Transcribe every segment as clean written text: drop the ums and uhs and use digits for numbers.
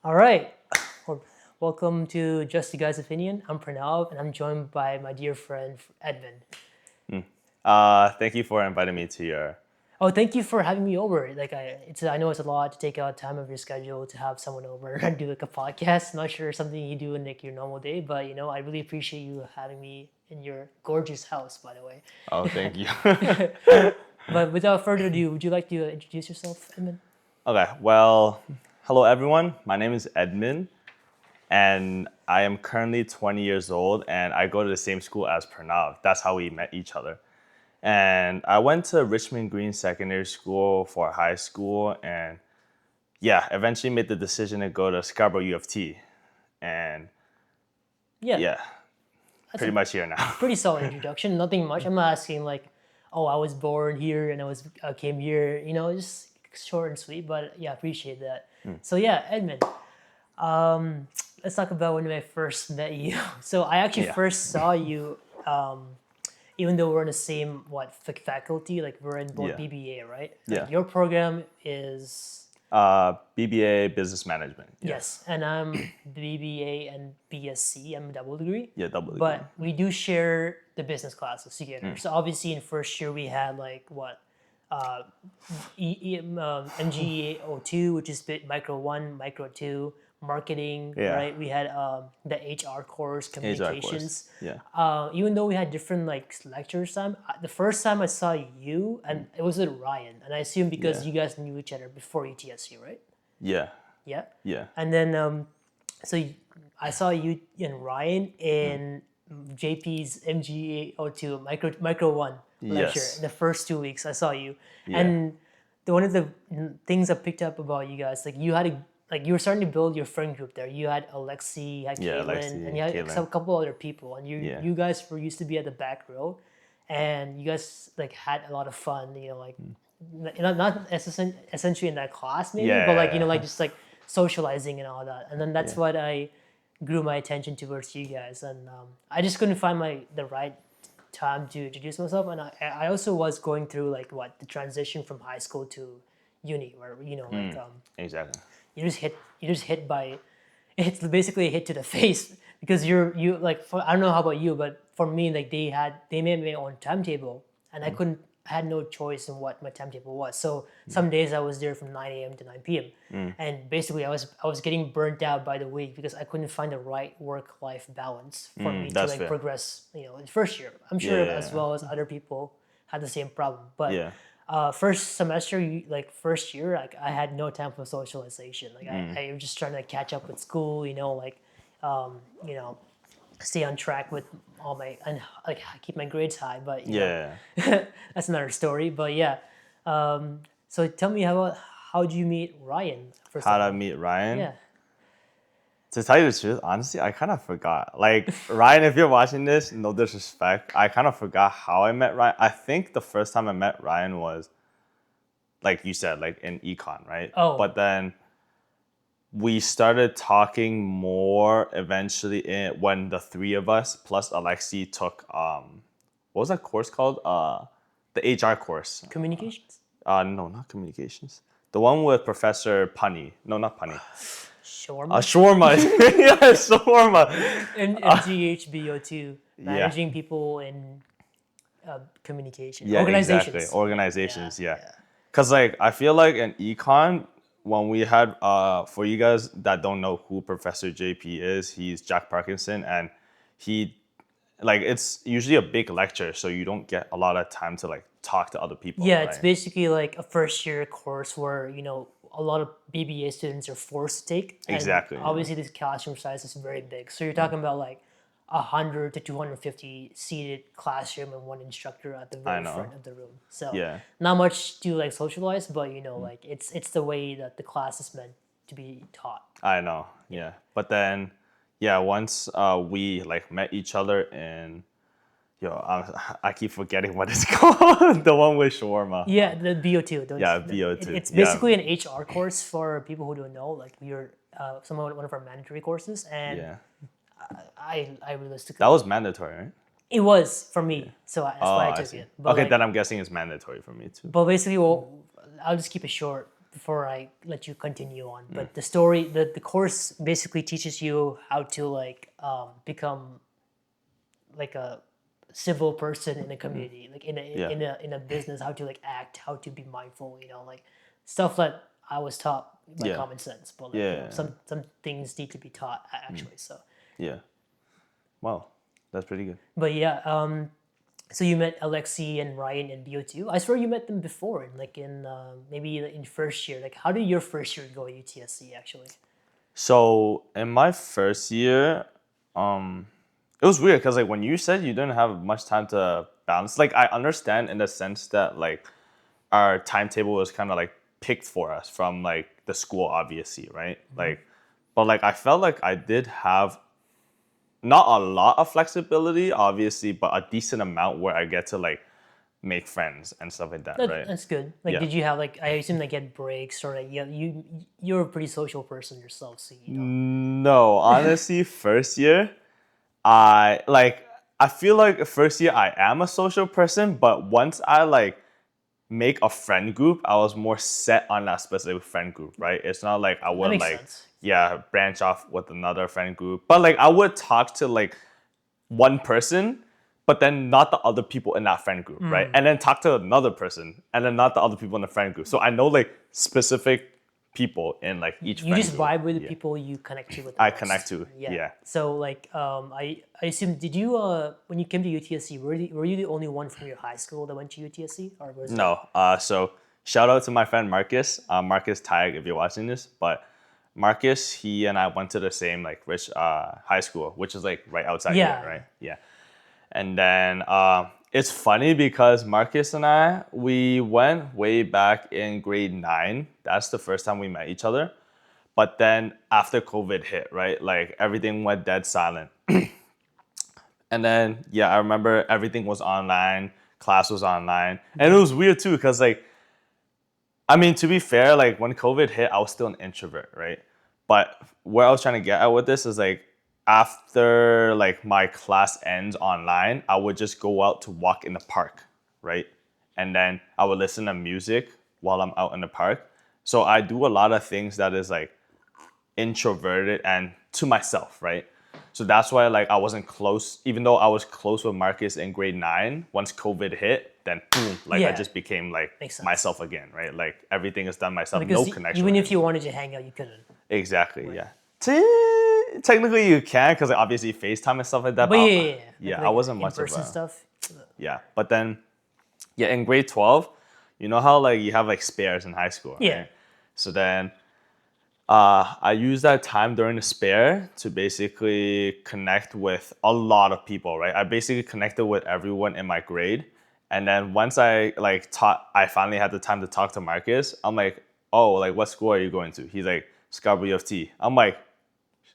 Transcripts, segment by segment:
All right. Well, welcome to Just the Guy's Opinion. I'm Pranav, and I'm joined by my dear friend Edmond. Thank you for inviting me to your. Oh, thank you for having me over. I know it's a lot to take out time of your schedule to have someone over and do like a podcast. Not sure something you do in like your normal day, but I really appreciate you having me in your gorgeous house, by the way. Oh, thank you. But without further ado, would you like to introduce yourself, Edmond? Okay, well, hello everyone. My name is Edmond, and I am currently 20 years old, and I go to the same school as Pranav. That's how we met each other. And I went to Richmond Green Secondary School for high school, and yeah, eventually made the decision to go to Scarborough U of T. And Yeah, yeah, that's pretty a much here now. pretty solid introduction. Nothing much. I'm not asking like, oh, I was born here and I came here. Just short and sweet. But yeah, appreciate that. So yeah, Edmund. Let's talk about when I first met you. So I actually Yeah. first saw you, even though we're in the same faculty. Like we're in both Yeah. BBA, right? Yeah. Like your program is BBA Business Management. yes, and I'm BBA and BSc. I'm a double degree. Yeah, double degree. But we do share the business classes together. So obviously in first year we had like MGO2, which is micro 1, micro 2, marketing, Yeah. right? We had the HR course, communications. Yeah. Even though we had different like lectures time, the first time I saw you, and it was with Ryan, and I assume because Yeah. you guys knew each other before UTSC, right? Yeah. Yeah. Yeah. And then I saw you and Ryan in JP's MGO2 micro 1 lecture. Yes. In the first 2 weeks I saw you. Yeah. And one of the things I picked up about you guys, like you were starting to build your friend group there. You had Alexi, you had Yeah, Caitlin, Alexi, and you had Caitlin. a couple other people. And Yeah. you guys used to be at the back row, and you guys like had a lot of fun. Not essentially in that class maybe, but like Yeah. like just like socializing and all that. And then that's Yeah. what I grew my attention towards you guys. And I just couldn't find the right time to introduce myself. And I also was going through like the transition from high school to uni, where Exactly. you just hit by it's basically a hit to the face because you like I don't know how about you, but for me like they made my own timetable and I had no choice in what my timetable was. So some days I was there from 9 a.m. to 9 p.m. And basically I was getting burnt out by the week because I couldn't find the right work-life balance for me to that's like fair. progress, in first year. I'm sure Yeah. as well as other people had the same problem. But Yeah. first semester, first year, like I had no time for socialization. Like I was just trying to catch up with school, stay on track with all my and like keep my grades high. But Yeah. that's another story. But yeah, so tell me how did you meet Ryan? First How of did I all? meet Ryan? Yeah. To tell you the truth, honestly, I kind of forgot. Like, Ryan, if you're watching this, no disrespect, I kind of forgot how I met Ryan. I think the first time I met Ryan was, like you said, like in econ, right? Oh. But then we started talking more eventually when the three of us plus Alexi took what was that course called? The HR course. Communications. No, not communications. The one with Professor Punny. No, not Punny. Shawarma. Shawarma. Yeah, shawarma. And GHBO2, managing people in communication. Yeah, Organizations. exactly. Organizations, yeah. Because like I feel like in econ, when we had for you guys that don't know who Professor JP is, he's Jack Parkinson, and he like it's usually a big lecture, so you don't get a lot of time to like talk to other people. Yeah, right? it's basically like a first year course where, a lot of BBA students are forced to take. And Exactly, yeah. obviously, this classroom size is very big. So you're talking about like 100 to 250 seated classroom and one instructor at the very know. front of the room. So Yeah. not much to like socialize, but like it's the way that the class is meant to be taught. I know, yeah. But then, yeah, once we like met each other in, I keep forgetting what it's called. The one with shawarma. Yeah, the BO2. Yeah, BO2. It's Yeah. basically an HR course for people who don't know. Like we're one of our mandatory courses, and Yeah. I realistically That was mandatory, right? it was for me, so that's why I I took see. it. But Okay, like, then I'm guessing it's mandatory for me too. but basically, well, I'll just keep it short. before I let you continue on. But the story, the course basically teaches you how to like become like a civil person in a community, like Yeah. in a business, how to like act, how to be mindful, like stuff that I was taught by Yeah. common sense. But like, Yeah. some things need to be taught actually. So, Yeah. Wow. That's pretty good. but yeah, so you met Alexi and Ryan in BO2. I swear you met them before, in maybe in first year. Like, how did your first year go at UTSC actually? So in my first year, it was weird because like when you said you didn't have much time to balance, like I understand in the sense that like our timetable was kind of like picked for us from like the school, obviously, right? Like, but like I felt like I did have not a lot of flexibility, obviously, but a decent amount where I get to like make friends and stuff like that, right? That's good. Like, Yeah. did you have like? I assume they get breaks or like you're a pretty social person yourself, so you know. No, honestly, first year, I feel like first year I am a social person, but once I like make a friend group, I was more set on that specific friend group, right? It's not like I That would makes like sense. branch off with another friend group. But like I would talk to like one person, but then not the other people in that friend group, right? And then talk to another person, and then not the other people in the friend group. So I know like specific people in like each You friend just group. vibe with the Yeah. people you connect to with the I most. connect to. Yeah. So like I assume did you when you came to UTSC were you the only one from your high school that went to UTSC or was it? No. So shout out to my friend Marcus. Marcus Tag, if you're watching this. But Marcus, he and I went to the same like rich high school, which is like right outside Yeah. here, right? Yeah. And then it's funny because Marcus and I, we went way back in grade 9. That's the first time we met each other. But then after COVID hit, right? Like everything went dead silent. And then, yeah, I remember everything was online, class was online. And it was weird too, because like, I mean, to be fair, like when COVID hit, I was still an introvert, right? But where I was trying to get at with this is like, after like my class ends online, I would just go out to walk in the park, right? And then I would listen to music while I'm out in the park. So I do a lot of things that is like introverted and to myself, right? So that's why like I wasn't close, even though I was close with Marcus in grade 9. Once COVID hit, then boom, like I Yeah. just became like Makes sense. myself again, right? Like everything is done myself, Because no connection. even with if you wanted to hang out, you couldn't. Exactly, yeah. Technically you can, because like, obviously FaceTime and stuff like that. But Yeah, like I wasn't much of in-person a stuff. yeah. But then, yeah, in grade 12, you know how like you have like spares in high school, Yeah. right? So then I used that time during the spare to basically connect with a lot of people, right? I basically connected with everyone in my grade. And then once I like I finally had the time to talk to Marcus. I'm like, oh, like what school are you going to? He's like, Scarborough U of T. I'm like,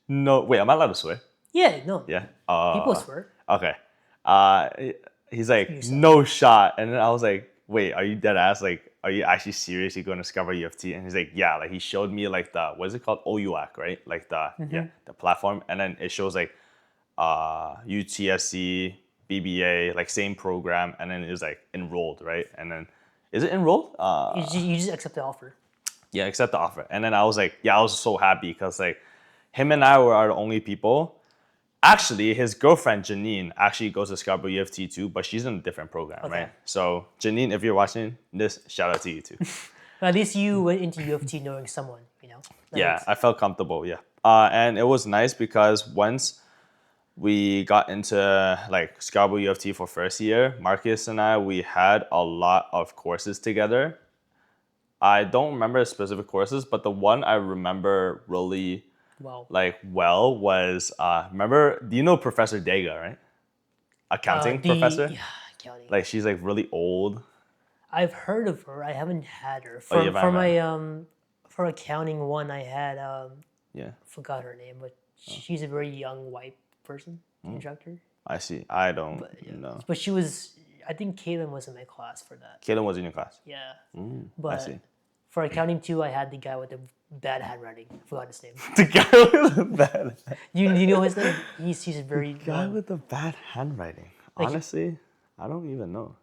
no, wait, am I allowed to swear? Yeah, no. Yeah. People swear. Okay. Uh, he's like, yourself. no shot. And then I was like, wait, are you dead ass? Like, are you actually seriously going to Scarborough U of T? And he's like, yeah. Like he showed me like the, what is it called? OUAC, right? Like the platform. And then it shows like UTSC, BBA, like same program. And then it was like enrolled, right? And then, is it enrolled? You just accept the offer. Yeah, accept the offer. And then I was like, yeah, I was so happy because like him and I are the only people. Actually, his girlfriend, Janine, actually goes to Scarborough U of T too, but she's in a different program, Okay. right? So, Janine, if you're watching this, shout out to you too. But at least you went into U of T knowing someone, That Yeah, makes- I felt comfortable, yeah. And it was nice because once we got into like Scarborough U of T for first year, Marcus and I, we had a lot of courses together. I don't remember specific courses, but the one I remember really Wow. was remember, do you know Professor Dega, right? Accounting professor? Yeah, accounting. Like she's like really old. I've heard of her. I haven't had her. Oh, you For haven't my for accounting one, I had Yeah, forgot her name, but she's a very young white person, instructor. I see. I don't know. But she was. I think Kaylin was in my class for that. Kaylin was in your class. Yeah. I But see. for accounting two, I had the guy with the bad handwriting. I forgot his name. The guy with the bad You know his name? He's very guy with the bad handwriting. Honestly, I don't even know.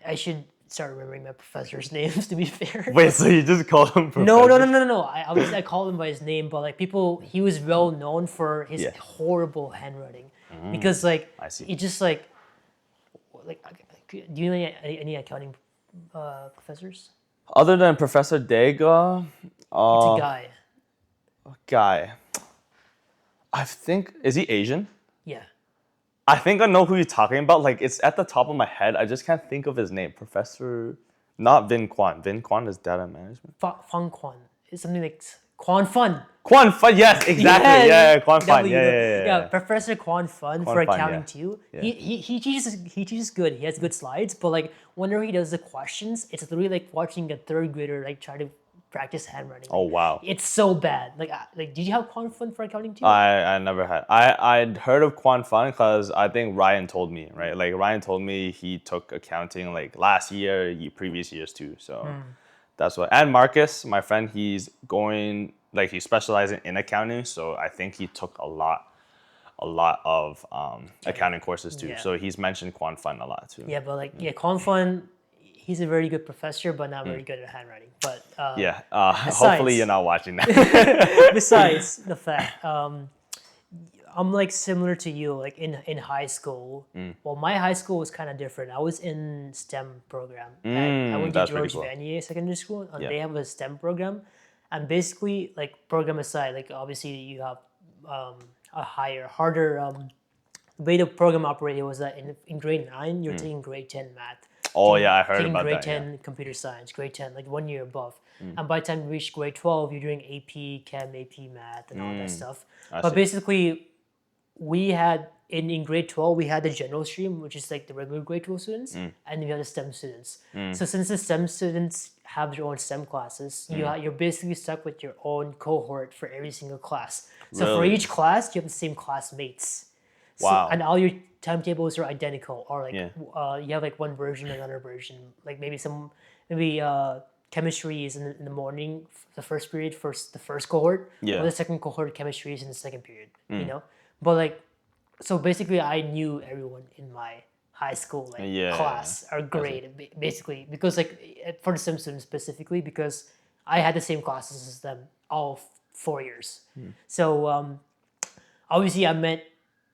I should start remembering my professors' names. To be fair. Wait, so you just call him professor? No. I called him by his name, but like people, he was well known for his Yeah. horrible handwriting because like I see. he just like do you know any accounting professors? Other than Professor Dega, It's a guy. guy, I think, is he Asian? Yeah. I think I know who you're talking about. Like, it's at the top of my head. I just can't think of his name. Professor, not Vin Kwan. Vin Kwan is data management. Fang Quan. It's something like Quan Fun. Quan Fun, yes, exactly. Yeah, Quan that Fun. way you Yeah, know. yeah, yeah. Professor Quan Fun Quan for Fun, accounting yeah. too. Yeah. He teaches good. He has good slides, but like whenever he does the questions, it's literally like watching a third grader like try to practice handwriting. Oh, wow. It's so bad. Like did you have Quan Fun for accounting too? I never had. I'd heard of Quan Fun because I think Ryan told me, right? Like, Ryan told me he took accounting like last year, previous years too. So that's what. And Marcus, my friend, he's specializing in accounting. So I think he took a lot of accounting courses too. Yeah. So he's mentioned Quan Fun a lot too. Yeah, but like Quan Fun, he's a very good professor, but not very good at handwriting. But Yeah. Hopefully you're not watching that. besides the fact, I'm like similar to you. Like in high school, well, my high school was kind of different. I was in STEM program. I went to that's pretty George cool. Vanier Secondary School, and Yeah. they have a STEM program. And basically, like program aside, like obviously you have a harder the way the program operated was that in grade 9 you're taking grade 10 math. Oh yeah, I heard Taking about grade that. 10 computer science, grade 10 like 1 year above. And by the time you reach grade 12, you're doing AP Chem, AP Math, and all that stuff. But see. basically, we had in grade 12 we had the general stream, which is like the regular grade 12 students, and we had the STEM students. So since the STEM students have their own STEM classes, you're basically stuck with your own cohort for every single class. So for Really? each class, you have the same classmates. So, Wow. and all your timetables are identical, or like Yeah. you have like one version and another version. Like maybe chemistry is in the morning, the first period for the first cohort, Yeah. or the second cohort chemistry is in the second period. You know, but like, so basically, I knew everyone in my high school Yeah. class or grade basically because like for the STEM students specifically because I had the same classes as them all 4 years. So obviously I met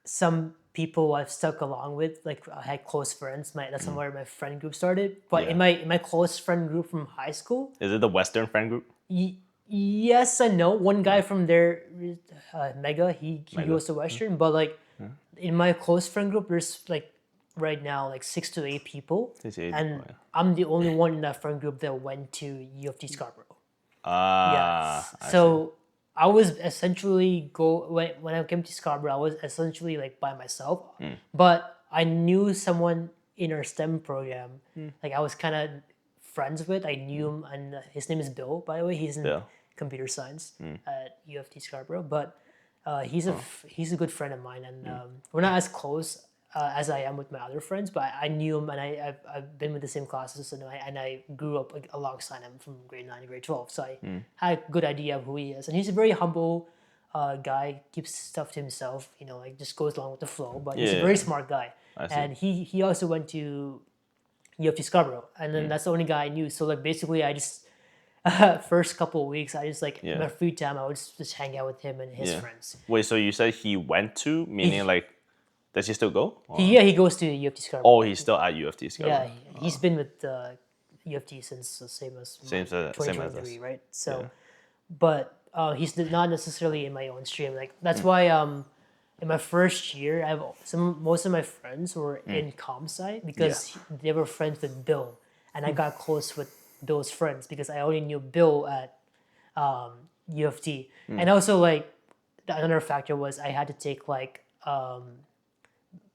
some people I've stuck along with. Like I had close friends. That's where my friend group started. But Yeah. in my close friend group from high school, Is it the Western friend group? yes and no. One guy from there, Mega, he goes to Western. But like in my close friend group, there's like right now like 6 to 8 people, 6 to 8 and people, yeah. I'm the only one in that friend group that went to U of T Scarborough. Ah. I see. So I was essentially when I came to Scarborough, I was essentially like by myself. But I knew someone in our STEM program. Like I was kind of friends with. I knew him, and his name is Bill. By the way, he's in Bill. computer science at U of T Scarborough. But he's a good friend of mine, and we're not as close as I am with my other friends. But I knew him, and I've been with the same classes, and I grew up like, alongside him from grade 9 to grade 12. So I had a good idea of who he is, and he's a very humble guy. Keeps stuff to himself, like just goes along with the flow. But he's a very smart guy, and he also went to U of T Scarborough, and then that's the only guy I knew. So like basically, I just first couple of weeks, I just like in my free time, I would just hang out with him and his friends. Wait, so you said he went to, meaning like, does he still go? Or- He goes to U of T Scarborough. Oh, he's still at U of T Scarborough. Yeah, he's been with U of T since the same as Same as us. 2023, right? So, but he's not necessarily in my own stream. Like that's why in my first year, most of my friends were in comp sci because they were friends with Bill, and I got close with Bill's friends because I only knew Bill at U of T, and also like another factor was I had to take like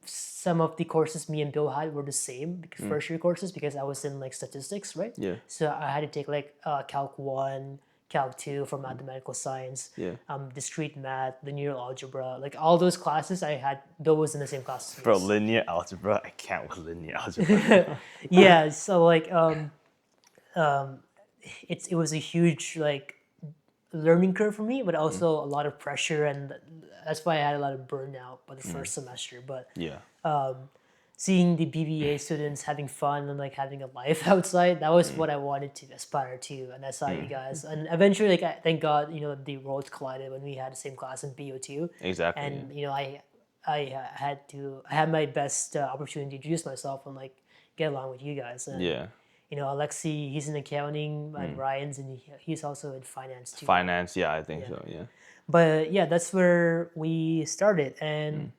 some of the courses me and Bill had were the same first year courses because I was in like statistics, right? Yeah. So I had to take like Calc 1, Calc 2 for mathematical science, Yeah. discrete math, linear algebra, like all those classes I had. Bill was in the same class. as Bro, me. linear algebra, I can't with linear algebra. Yeah. So like it was a huge like learning curve for me, but also a lot of pressure, and that's why I had a lot of burnout by the first semester. But yeah. seeing the BBA students having fun and like having a life outside, that was what I wanted to aspire to. And I saw you guys, and eventually, like thank God, the roads collided when we had the same class in BO2, Exactly. and I had my best opportunity to introduce myself and like get along with you guys. And Yeah. Alexi, he's in accounting, and Ryan's he's also in finance too. Finance, yeah, I think so. Yeah. But yeah, that's where we started, and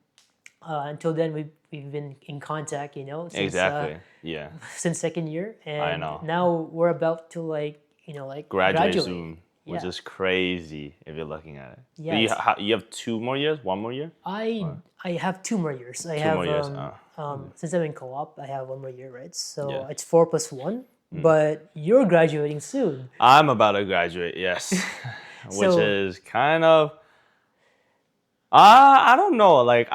until then we've been in contact, since Exactly. Yeah. since second year, and know. now we're about to Graduate graduate. soon, which Yeah. is crazy if you're looking at it. Yeah, But you, it's- you have 2 more years, 1 more year? I have 2 more years. I 2 have more years. since I'm in co-op, I have 1 more year, right? So Yeah. it's 4+1. But you're graduating soon. I'm about to graduate, yes. Which So- is kind of, I don't know, like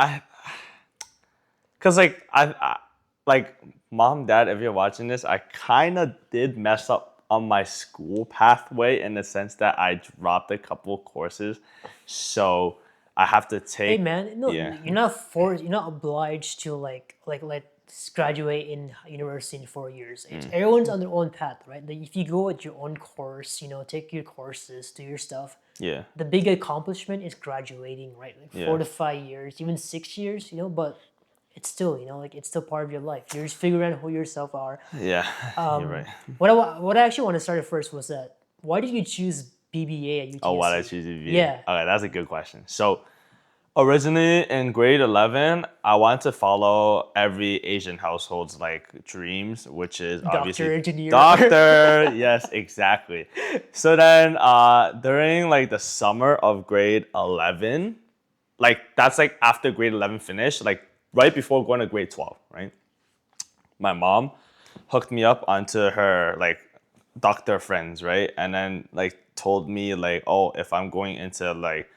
cause like mom, dad, if you're watching this, I kind of did mess up on my school pathway in the sense that I dropped a couple courses, so I have to take. Hey man, no, Yeah. you're not forced. You're not obliged to let's graduate in university in 4 years. Everyone's on their own path, right? Like if you go at your own course, take your courses, do your stuff. Yeah. The big accomplishment is graduating, right? Like Yeah. 4 to 5 years, even 6 years, but it's still, like it's still part of your life. You're just figuring out who yourself are. Yeah. You're right. What I actually want to start at first was that why did you choose BBA at UTSC? Oh, why did I choose to be? Yeah. Okay, that's a good question. So, originally in grade 11, I wanted to follow every Asian household's like dreams, which is obviously engineer. doctor. Yes, exactly. So then, during like the summer of grade 11, like that's like after grade 11 finished, like right before going to grade 12, right? My mom hooked me up onto her like doctor friends, right? And then like told me like, oh, if I'm going into like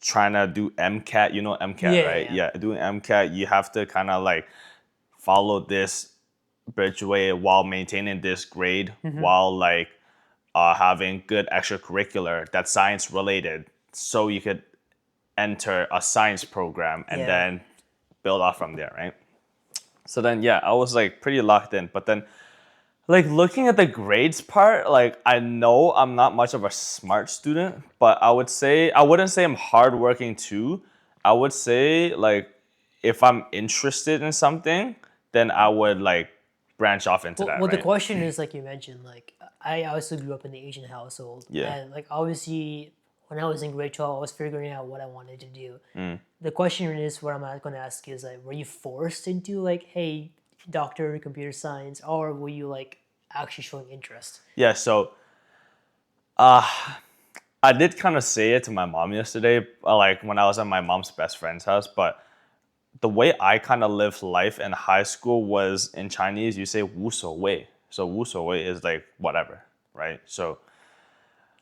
trying to do MCAT, MCAT, Yeah, right? yeah. Yeah, doing MCAT, you have to kind of like follow this bridgeway while maintaining this grade, while like having good extracurricular that's science related, so you could enter a science program and Yeah. then build off from there, right? So then, yeah, I was like pretty locked in, but then like looking at the grades part, like I know I'm not much of a smart student, but I wouldn't say I'm hardworking too. I would say like if I'm interested in something, then I would like branch off into that. Well, right? the question is like you mentioned, like I also grew up in the Asian household, Yeah. and like obviously when I was in grade 12, I was figuring out what I wanted to do. Mm. The question is, what I'm going to ask you is like, were you forced into like, hey, doctor, computer science, or were you like actually showing interest? Yeah, so I did kind of say it to my mom yesterday, like when I was at my mom's best friend's house, but the way I kind of lived life in high school was in Chinese, you say 无所谓. So 无所谓 is like whatever, right? So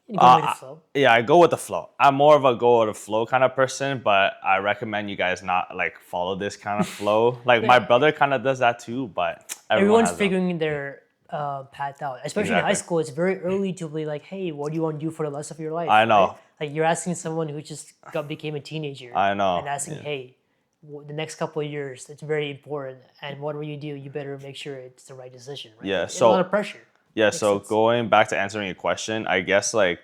You go with the flow. yeah, I go with the flow. I'm more of a go with the flow kind of person, but I recommend you guys not like follow this kind of flow. Like my brother kind of does that too, but Everyone's has a- figuring their path out. Especially in high Exactly. school, it's very early to be like, hey, what do you want to do for the rest of your life? I know. right? Like you're asking someone who just became a teenager. I know, And asking, yeah. hey, the next couple of years, it's very important. And whatever you do, you better make sure it's the right decision. Right? Yeah, It's so- a lot of pressure. Yeah, so sense. going back to answering your question, I guess like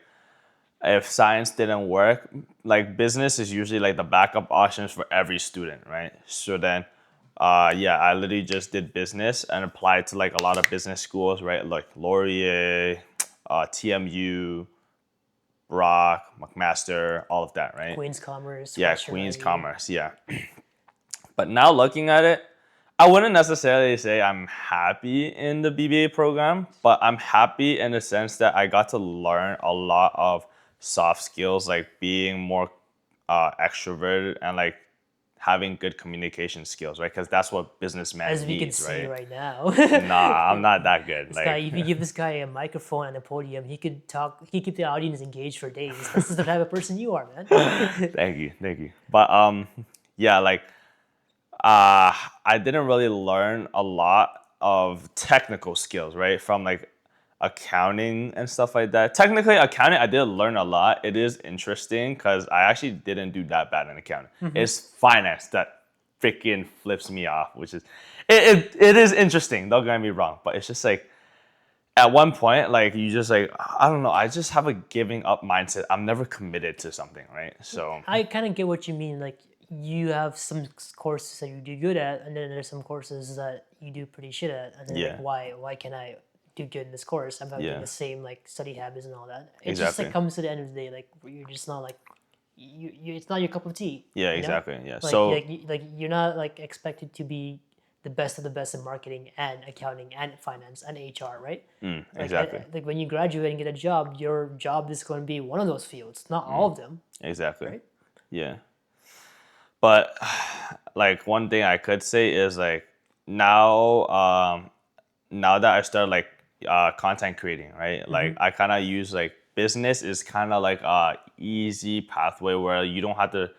if science didn't work, like business is usually like the backup options for every student, right? So then, yeah, I literally just did business and applied to like a lot of business schools, right? Like Laurier, TMU, Brock, McMaster, all of that, right? Queen's Commerce. Yeah, Western Queen's Ivy. Commerce, yeah. But now looking at it, I wouldn't necessarily say I'm happy in the BBA program, but I'm happy in the sense that I got to learn a lot of soft skills, like being more extroverted and like having good communication skills, right? Because that's what businessman As we can needs, see right? right now. Nah, I'm not that good. This guy, Like, if you give this guy a microphone and a podium, he could talk. He could keep the audience engaged for days. This is the type of person you are, man. thank you. But yeah, like I didn't really learn a lot of technical skills, right? From like accounting and stuff like that. Technically, accounting, I did learn a lot. It is interesting because I actually didn't do that bad in accounting. It's finance that freaking flips me off, which is it is interesting. Don't get me wrong, but it's just like at one point, like you just like I don't know. I just have a giving up mindset. I'm never committed to something, right? So I kind of get what you mean. Like you have some courses that you do good at, and then there's some courses that you do pretty shit at, and then Yeah. like why can I do good in this course? I'm having Yeah. the same like study habits and all that. It just Exactly. like comes to the end of the day, like you're just not like you it's not your cup of tea. yeah, you know? exactly. Yeah. Like, So like you're not like expected to be the best of the best in marketing and accounting and finance and HR, right? Like, exactly. like when you graduate and get a job, your job is going to be one of those fields, not all of them, exactly. right? Yeah. But like one thing I could say is like now now that I started like content creating, right? Like I kind of use like business is kind of like a easy pathway where you don't have to,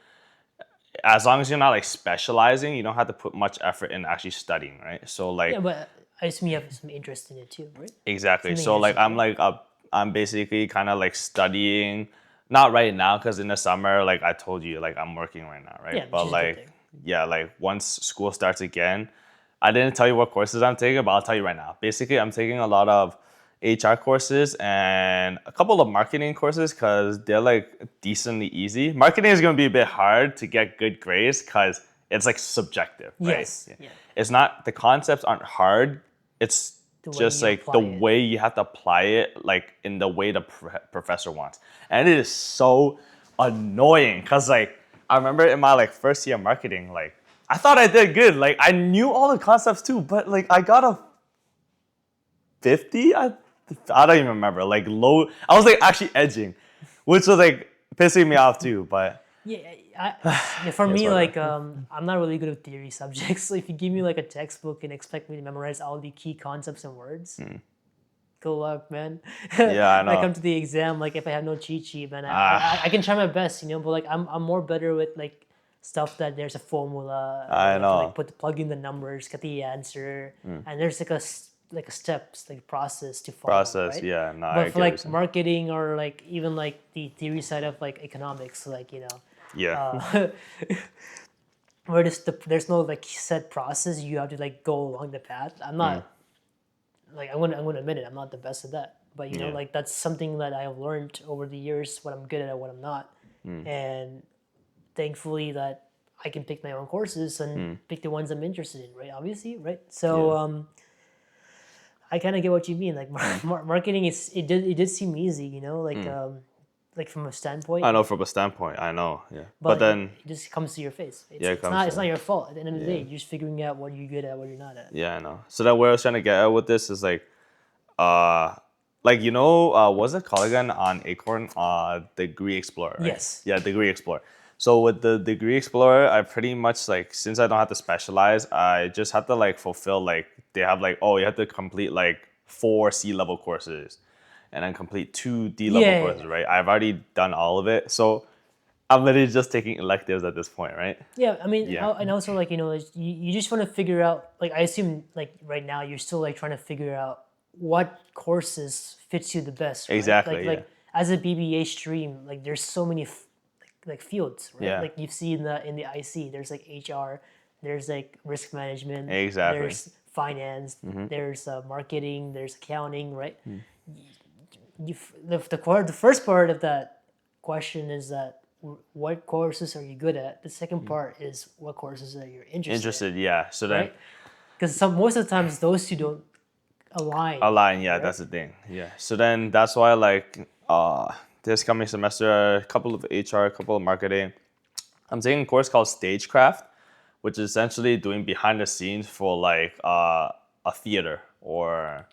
as long as you're not like specializing, you don't have to put much effort in actually studying, right? So like Yeah, but I assume you have some interest in it too, right? exactly. Something So like interesting, I'm basically kind of like studying, not right now because in the summer, like I told you, like I'm working right now, right? Yeah, which But is a good like thing. yeah, like once school starts again, I didn't tell you what courses I'm taking, but I'll tell you right now. Basically, I'm taking a lot of HR courses and a couple of marketing courses because they're like decently easy. Marketing is going to be a bit hard to get good grades because it's like subjective, right? Yes, yeah. It's not, the concepts aren't hard. It's The way just you like the apply it. way you have to apply it, like in the way the professor wants. And it is so annoying because like I remember in my like first year of marketing, like I thought I did good. Like I knew all the concepts too, but like I got a 50. I don't even remember. Like low. I was like actually edging, which was like pissing me off too. But Yeah, for Yes, me, whatever. like I'm not really good with theory subjects. So if you give me like a textbook and expect me to memorize all the key concepts and words, good luck, man. Yeah, I When I know. come to the exam, like if I have no cheat sheet, man, Ah. I can try my best, But like I'm more better with like stuff that there's a formula. I You have to know. like plug in the numbers, get the answer, and there's like like a steps like process to follow, Process. right? Yeah, no, I But get for what you're like saying. marketing or like even like the theory side of like economics, like Yeah. where there's no like set process, you have to like go along the path. I'm not like I'm gonna admit it, I'm not the best at that, but Yeah. like that's something that I have learned over the years, what I'm good at, what I'm not, and thankfully that I can pick my own courses and pick the ones I'm interested in, right? Obviously, right? So Yeah. I kind of get what you mean. Like marketing is it did seem easy, like from a standpoint, I know from a standpoint. I know. Yeah. But but then it just comes to your face. yeah, it comes It's to not your fault. At the end of the day, yeah. you're just figuring out what you're good at, what you're not at. Yeah, I know. So then where I was trying to get at with this is uh like what's it called again on Acorn? Degree Explorer, right? Yes. Yeah, Degree Explorer. So with the Degree Explorer, I pretty much like since I don't have to specialize, I just have to like fulfill like they have like, oh, you have to complete like 4 C-level courses and then complete 2 D-level Yeah, yeah, courses, yeah. right? I've already done all of it. So I'm literally just taking electives at this point, right? Yeah, I mean, Yeah. and also like like, you just want to figure out. Like I assume like right now you're still like trying to figure out what courses fits you the best, right? Exactly, yeah. Like as a BBA stream, like there's so many like fields, right? Yeah. Like you've seen in the IC, there's like HR, there's like risk management, Exactly. there's finance, there's marketing, there's accounting, right? The first part of that question is that what courses are you good at? The second part is what courses are you interested in, Yeah. So then right? Because most of the times those two don't align. align, yeah, right? that's the thing. Yeah. So then that's why like this coming semester, a couple of HR, a couple of marketing. I'm taking a course called Stagecraft, which is essentially doing behind the scenes for like a theater or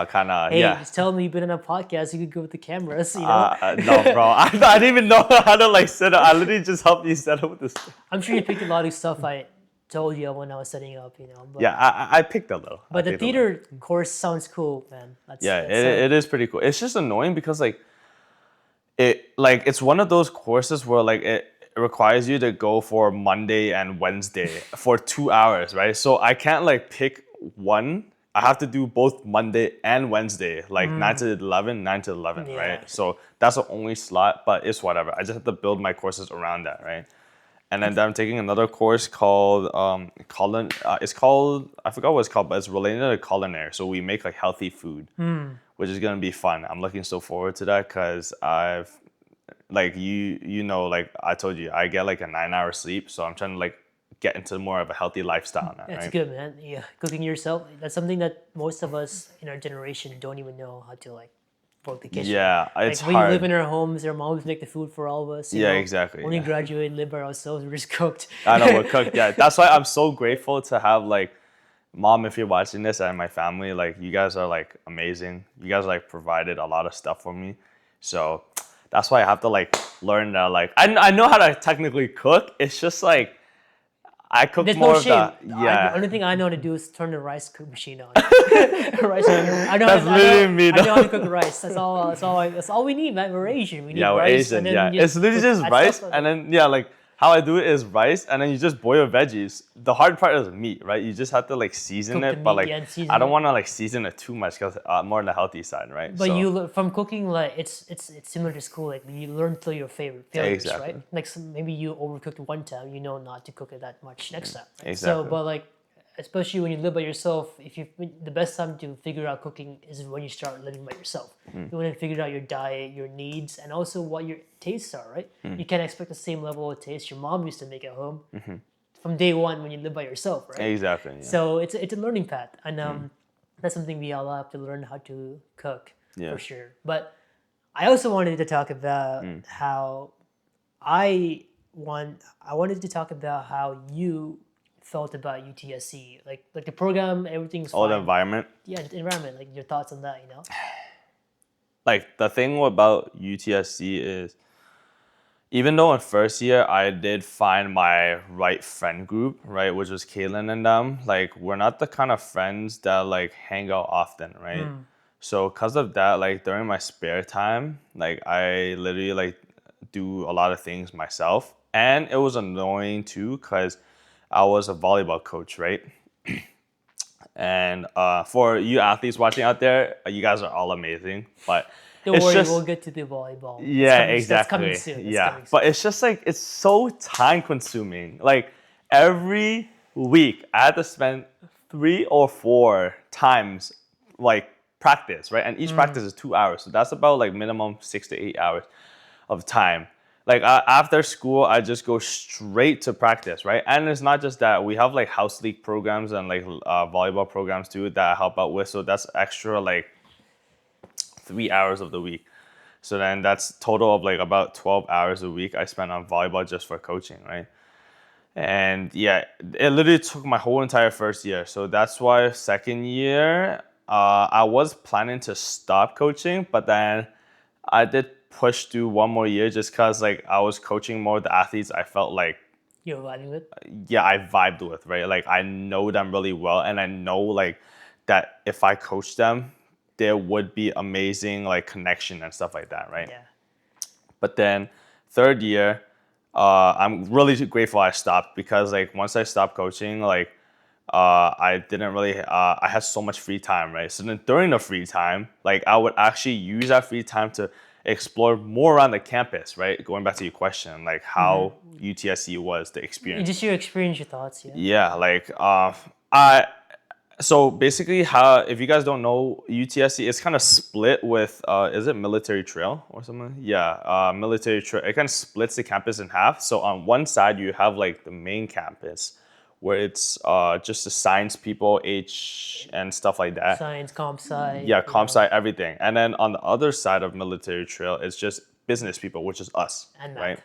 kind of Hey, yeah. just tell me you've been on a podcast, you could go with the cameras, No, bro. I didn't even know how to like set up. I literally just helped you set up with this. I'm sure you picked a lot of stuff I told you when I was setting up, But, Yeah, I picked a little. But the theater course sounds cool, man. Yeah, it is pretty cool. It's just annoying because like it's one of those courses where like it requires you to go for Monday and Wednesday for 2 hours, right? So I can't like pick one. I have to do both Monday and Wednesday, like 9 to 11, 9 to 11, Yeah. right? So that's the only slot, but it's whatever. I just have to build my courses around that, right? And then I'm taking another course called it's called, I forgot what it's called, but it's related to culinary. So we make like healthy food, which is gonna be fun. I'm looking so forward to that because I've like like I told you, I get like a 9 hour sleep, so I'm trying to like get into more of a healthy lifestyle now, That's right? good, man. Yeah, cooking yourself. That's something that most of us in our generation don't even know how to like work the kitchen. Yeah, Like it's we live in hard. our homes, our moms make the food for all of us. Yeah, exactly. When we Yeah. graduate, live by ourselves, we're just cooked. I know we're cooked. Yeah, that's why I'm so grateful to have like mom, if you're watching this, and my family. Like you guys are like amazing. You guys like provided a lot of stuff for me, so that's why I have to like learn that. Like I know how to technically cook. It's just like I cook There's more no of shame. the The only yeah. thing I know how to do is turn the rice cook machine on. Rice cooker. That's literally me, I know how to though. cook rice. That's all we need, man. We're Asian. We need Yeah, we're rice, and Asian. then Yeah, you it's literally put just add rice, stuff on and it. then yeah, like how I do it is rice, and then you just boil veggies. The hard part is meat, right? You just have to like season Cook the it, but meat, like yeah, and season I don't it. want to like season it too much because more on the healthy side, right? But So from cooking, like it's similar to school. Like you learn through your failures, exactly. right? Like maybe you overcooked one time, you know not to cook it that much next time. Right? Exactly. So, but like especially when you live by yourself, the best time to figure out cooking is when you start living by yourself. You want to figure out your diet, your needs, and also what your tastes are. Right? You can't expect the same level of taste your mom used to make at home from day one when you live by yourself, right? Exactly. Yeah. So it's a learning path, and that's something we all have to learn how to cook Yeah. for sure. But I also wanted to talk about how I wanted to talk about how you felt about UTSC, like the program, everything's All fine. the environment. Yeah, the environment, like your thoughts on that, Like the thing about UTSC is, even though in first year I did find my right friend group, right, which was Caitlin and them, like we're not the kind of friends that like hang out often, right? So because of that, like during my spare time, like I literally like do a lot of things myself. And it was annoying too because I was a volleyball coach, right? And for you athletes watching out there, you guys are all amazing. But Don't it's worry, just we'll get to the volleyball. yeah, That's coming exactly. soon. Yeah, but it's just like it's so time consuming. Like every week, I had to spend 3 or 4 times like practice, right? And each practice is 2 hours, so that's about like minimum 6 to 8 hours of time. Like after school, I just go straight to practice, right? And it's not just that. We have like house league programs and like volleyball programs too that I help out with. So that's extra like 3 hours of the week. So then that's total of like about 12 hours a week I spent on volleyball just for coaching, right? And yeah, it literally took my whole entire first year. So that's why second year, I was planning to stop coaching, but then I did push through one more year just because like I was coaching more of the athletes I felt like, You're vibing with. yeah, I vibed with, right? Like I know them really well, and I know like that if I coach them, there would be amazing like connection and stuff like that, right? Yeah. But then third year, I'm really grateful I stopped because like once I stopped coaching, like I didn't really, I had so much free time, right? So then during the free time, like I would actually use that free time to explore more around the campus, right? Going back to your question, like how UTSC was the experience. Just your experience, your thoughts, yeah. Yeah, like I so basically how, if you guys don't know, UTSC is kind of split with is it Military Trail or something? Yeah, Military Trail. It kind of splits the campus in half. So on one side you have like the main campus where it's just the science people, H and stuff like that. Science, comp sci. Yeah, comp sci, everything. And then on the other side of Military Trail, it's just business people, which is us, And math. right?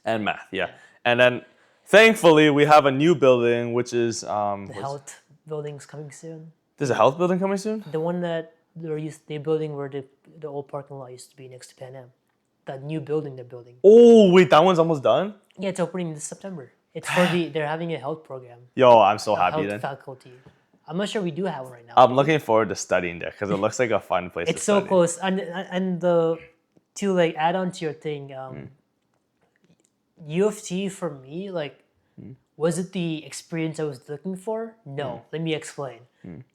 And math, yeah. And then thankfully we have a new building, which is The health building's coming soon. there's a health building coming soon? The one that they're building where the old parking lot used to be next to Pan Am. That new building they're building. Oh, wait, that one's almost done? Yeah, it's opening this September. It's they're having a health program. Yo, I'm so A happy health then. faculty. I'm not sure we do have one right now. I'm looking forward to studying there because it looks like a fun place It's to so study. close, and the to like add on to your thing, U of T for me, like, was it the experience I was looking for? No. Let me explain.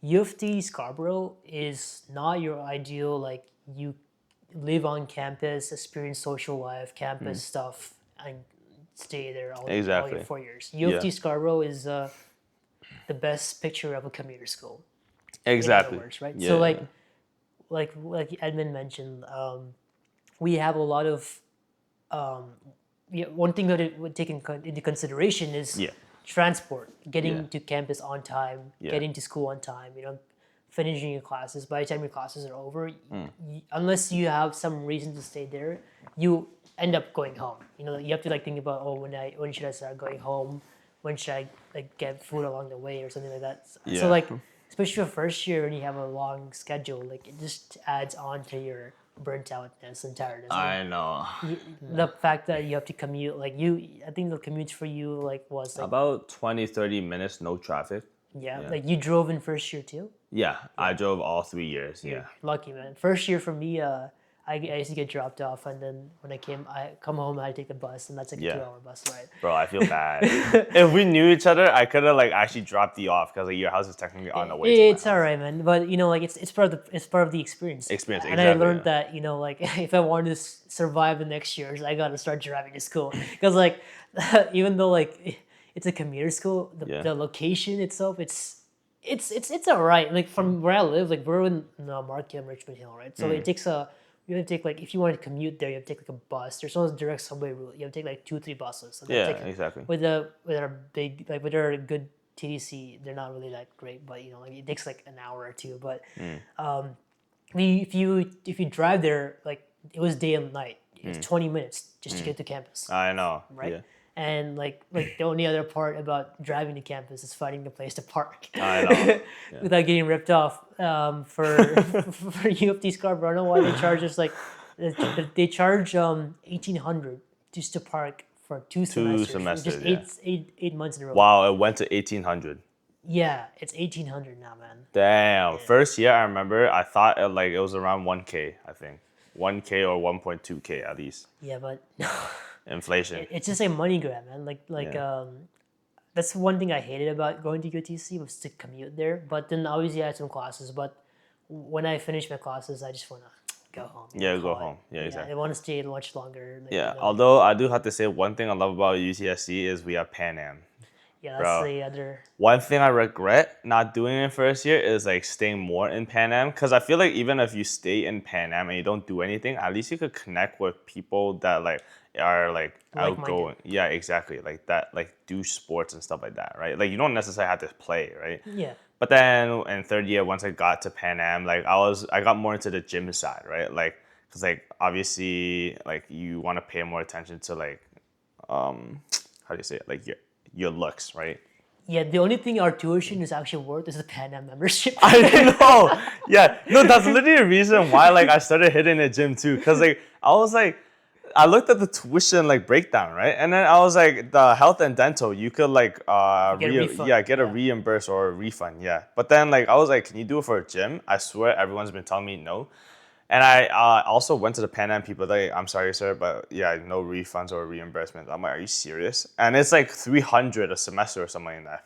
U of T Scarborough is not your ideal, like, you live on campus, experience social life, campus stuff, and stay there all Exactly. your 4 years. U of T Yeah. Scarborough is the best picture of a commuter school. In other Exactly. words, right? Yeah. So Yeah. like Edmond mentioned, we have a lot of yeah, one thing that it would take into consideration is Yeah. transport, getting Yeah. to campus on time, Yeah. getting to school on time. Finishing your classes. By the time your classes are over, Mm. unless you have some reason to stay there, you end up going home. You have to like think about, oh, when should I start going home? When should I like get food along the way or something like that? So Yeah. like, especially for first year when you have a long schedule, like it just adds on to your burnt outness and tiredness. I know. The fact that you have to commute, like I think the commutes for you like was like About 20, 30 minutes, no traffic. yeah, Yeah. like you drove in first year too. Yeah, I drove all 3 years. You're Yeah. lucky, man. First year for me, I used to get dropped off, and then when I come home, I take the bus, and that's like a Yeah. 2-hour bus ride. Bro, I feel bad. If we knew each other, I could have like actually dropped you off because like your house is technically on the way to my It's house. all right, man. But like it's part of the experience. Experience, And I exactly, learned yeah. that like if I wanted to survive the next years, I got to start driving to school because like even though like it's a commuter school, Yeah. the location itself, it's all right. Like from where I live, like we're in Markham, Richmond Hill, right? So it takes you have to take like if you want to commute there, you have to take like a bus. There's no direct subway route. You have to take like 2-3 buses. So Yeah, take, exactly. with our big with our good TDC, they're not really that great, but like it takes like an hour or two. But if you drive there, like it was day and night. It's 20 minutes just to get to campus, I know. right? Yeah. And like the only other part about driving to campus is finding a place to park. I know. Without getting ripped off for for U of T Scarborough. I don't know why they charge us like they charge 1,800 just to park for two semesters, just yeah. eight months in a row. Wow, it went to 1800. Yeah, it's 1,800 now, man. Damn. First year, I remember I thought it was around 1K, I think. 1K or 1.2K at least. Yeah, but Inflation. it's just a money grab, man. Yeah. That's one thing I hated about going to UTC was to commute there. But then obviously I had some classes. But when I finish my classes, I just want to go home. Yeah, go call it. home. Yeah, exactly. I want to stay much longer. Like, Yeah, although I do have to say one thing I love about UTSC is we have Pan Am. yeah, that's Bro. the other. One thing I regret not doing in first year is like staying more in Pan Am because I feel like even if you stay in Pan Am and you don't do anything, at least you could connect with people that like are like Like-minded. outgoing. Yeah, exactly. Like that, like do sports and stuff like that, right? Like you don't necessarily have to play, right? Yeah. But then in third year, once I got to Pan Am, like I got more into the gym side, right? Like, cause like obviously, like you want to pay more attention to like, how do you say it? Like your looks, right? Yeah, the only thing our tuition is actually worth is the Pan Am membership. I know. Yeah, no, that's literally the reason why like I started hitting the gym too, cause like I was like. I looked at the tuition like breakdown, right? And then I was like, the health and dental, you could like Get a refund. get a reimburse or a refund, yeah. But then like I was like, can you do it for a gym? I swear everyone's been telling me no. And I also went to the Pan Am people like, I'm sorry, sir, but yeah, no refunds or reimbursements. I'm like, are you serious? And it's like 300 a semester or something like that.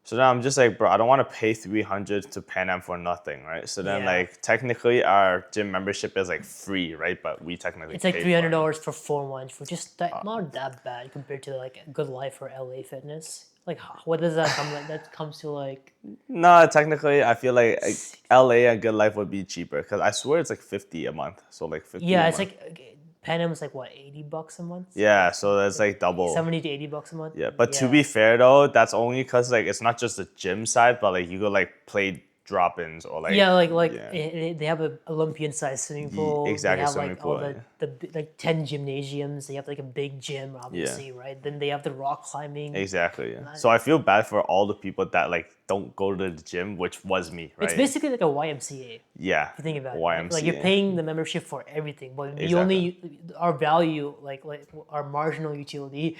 So then I'm just like, bro, I don't want to pay 300 to Pan Am for nothing, right? So then Yeah. like technically our gym membership is like free, right? But we technically It's like pay for it. $300 for 4 months, which is not that bad compared to like Good Life or LA Fitness. Like, what does that come like? That comes to like No, technically, I feel like LA and Good Life would be cheaper because I swear it's like 50 a month. So like 50. yeah, a it's month. like Pan Am's like what $80 a month. Yeah, so that's like double. 70 to $80 a month. Yeah, but to be fair though, that's only because like it's not just the gym side, but like you could like play drop-ins or like yeah, yeah. they have an Olympian-sized swimming pool. exactly, They have swimming like all pool, the like 10 gymnasiums. They have like a big gym, obviously, right? Then they have the rock climbing. Exactly. Yeah. So I feel bad for all the people that like don't go to the gym, which was me, right? It's basically like a YMCA. Yeah. If you think about it, YMCA. like you're paying the membership for everything, but the Exactly. only our value, like our marginal utility,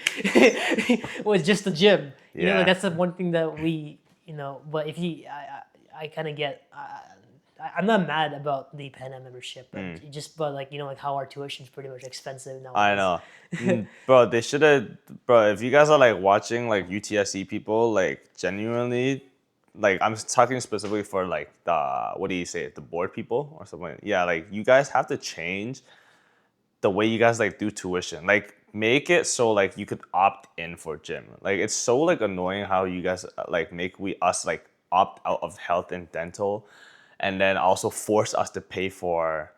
was just the gym. You know, Yeah. like that's the one thing that we, But if you, I kind of get. I'm not mad about the Pan Am membership, but but like like how our tuition is pretty much expensive now. I know. Bro, they should have, bro, if you guys are like watching like UTSC people, like genuinely, like I'm talking specifically for like what do you say, the board people or something. Yeah, like you guys have to change the way you guys like do tuition. Like make it so like you could opt in for gym. Like it's so like annoying how you guys like make us like opt out of health and dental, and then also force us to pay for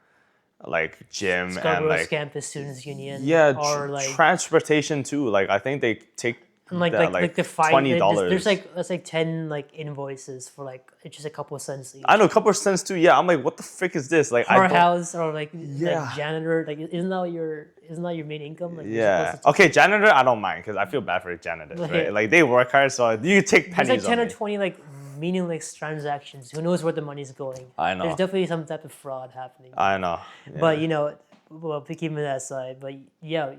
like gym and Scarborough's like Campus Students Union. yeah, Or like transportation too. Like I think they take and like that, like the fine. $20. There's like that's like 10 like invoices for like it's just a couple of cents each. I know a couple of cents too. Yeah, I'm like, what the frick is this? Like Car I don't. house or like Yeah. like janitor. Like isn't that your main income? Like you're Yeah. supposed to Okay, janitor. I don't mind because I feel bad for the janitors, Like, right? Like they work hard, so you take there's pennies like 10 on or me. 20 like meaningless transactions. Who knows where the money's going? I know. There's definitely some type of fraud happening. I know. Yeah. But you know, well, keeping that aside, but yeah,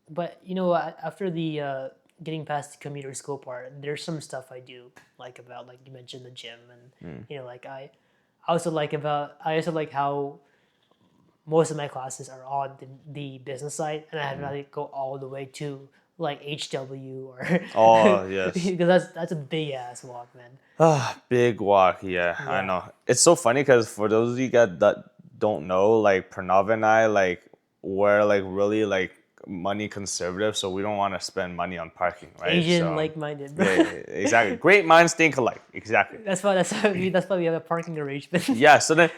but you know, after the getting past the commuter school part, there's some stuff I do like about like you mentioned the gym and you know like I also like how most of my classes are on the business side, and I have to go all the way to like HW or Oh, yes. because that's a big ass walk, man. Big walk. Yeah, I know. It's so funny because for those of you guys that don't know, like Pranav and I, like we're like really like money conservative, so we don't want to spend money on parking, right? Asian So, like-minded, bro. yeah, exactly. Great minds think alike. Exactly. That's why we have a parking arrangement. Yeah. So then,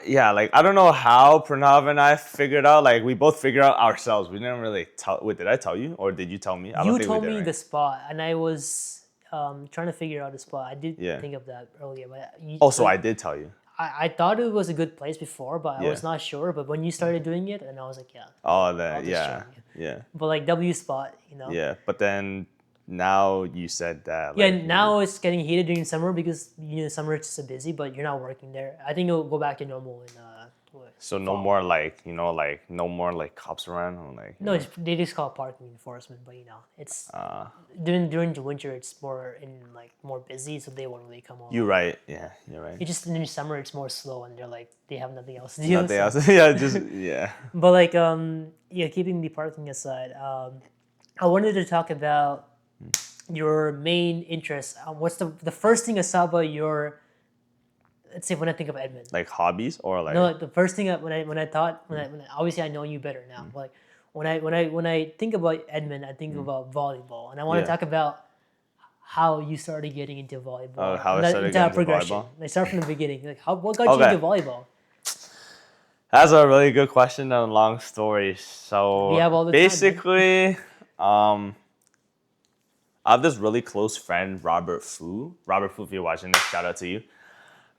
yeah, like I don't know how Pranav and I figured out. Like we both figured out ourselves. We didn't really tell. Wait, did I tell you or did you tell me? I don't You think told we did, me right? the spot, and I was trying to figure out the spot. I did Yeah. think of that earlier, but Oh, so I did tell you. I thought it was a good place before, but I Yeah. was not sure. But when you started doing it, and I was like, yeah. Oh, just yeah, join yeah, But like W spot, you know. yeah. But then now you said that. Yeah, Like, now it's getting heated during summer because you know summer it's so busy, but you're not working there. I think it'll go back to normal in So no more like like no more like cops around or like. no, they just call it parking enforcement, but you know it's during the winter it's more more busy, so they won't really come on. You're right. Yeah, you're right. It's just in the summer it's more slow, and they're like they have nothing else to do. Nothing so- else. Yeah, just yeah. But like yeah, keeping the parking aside, I wanted to talk about your main interest. What's the first thing I saw about your let's say when I think of Edmond. Like hobbies or like. No, like the first thing when obviously I know you better now. But like when I think about Edmond, I think about volleyball, and I want to Yeah. talk about how you started getting into volleyball. Oh, how I And started into getting into progression. volleyball? Like start from the beginning. Like what got you Okay. into volleyball? That's a really good question and a long story. So We have all the time, man. basically, I have this really close friend, Robert Fu. Robert Fu, if you're watching this, shout out to you.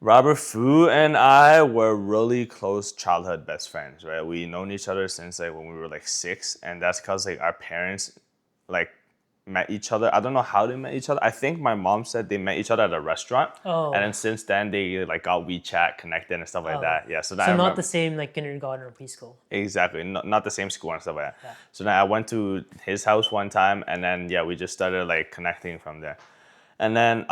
Robert Fu and I were really close childhood best friends, right? We known each other since like when we were like 6, and that's because like our parents like met each other. I don't know how they met each other. I think my mom said they met each other at a restaurant, Oh. and then since then they like got WeChat connected and stuff like that. Yeah, so So I not remember- the same like kindergarten or preschool. Exactly, not the same school and stuff like that. So then I went to his house one time, and then yeah, we just started like connecting from there. And then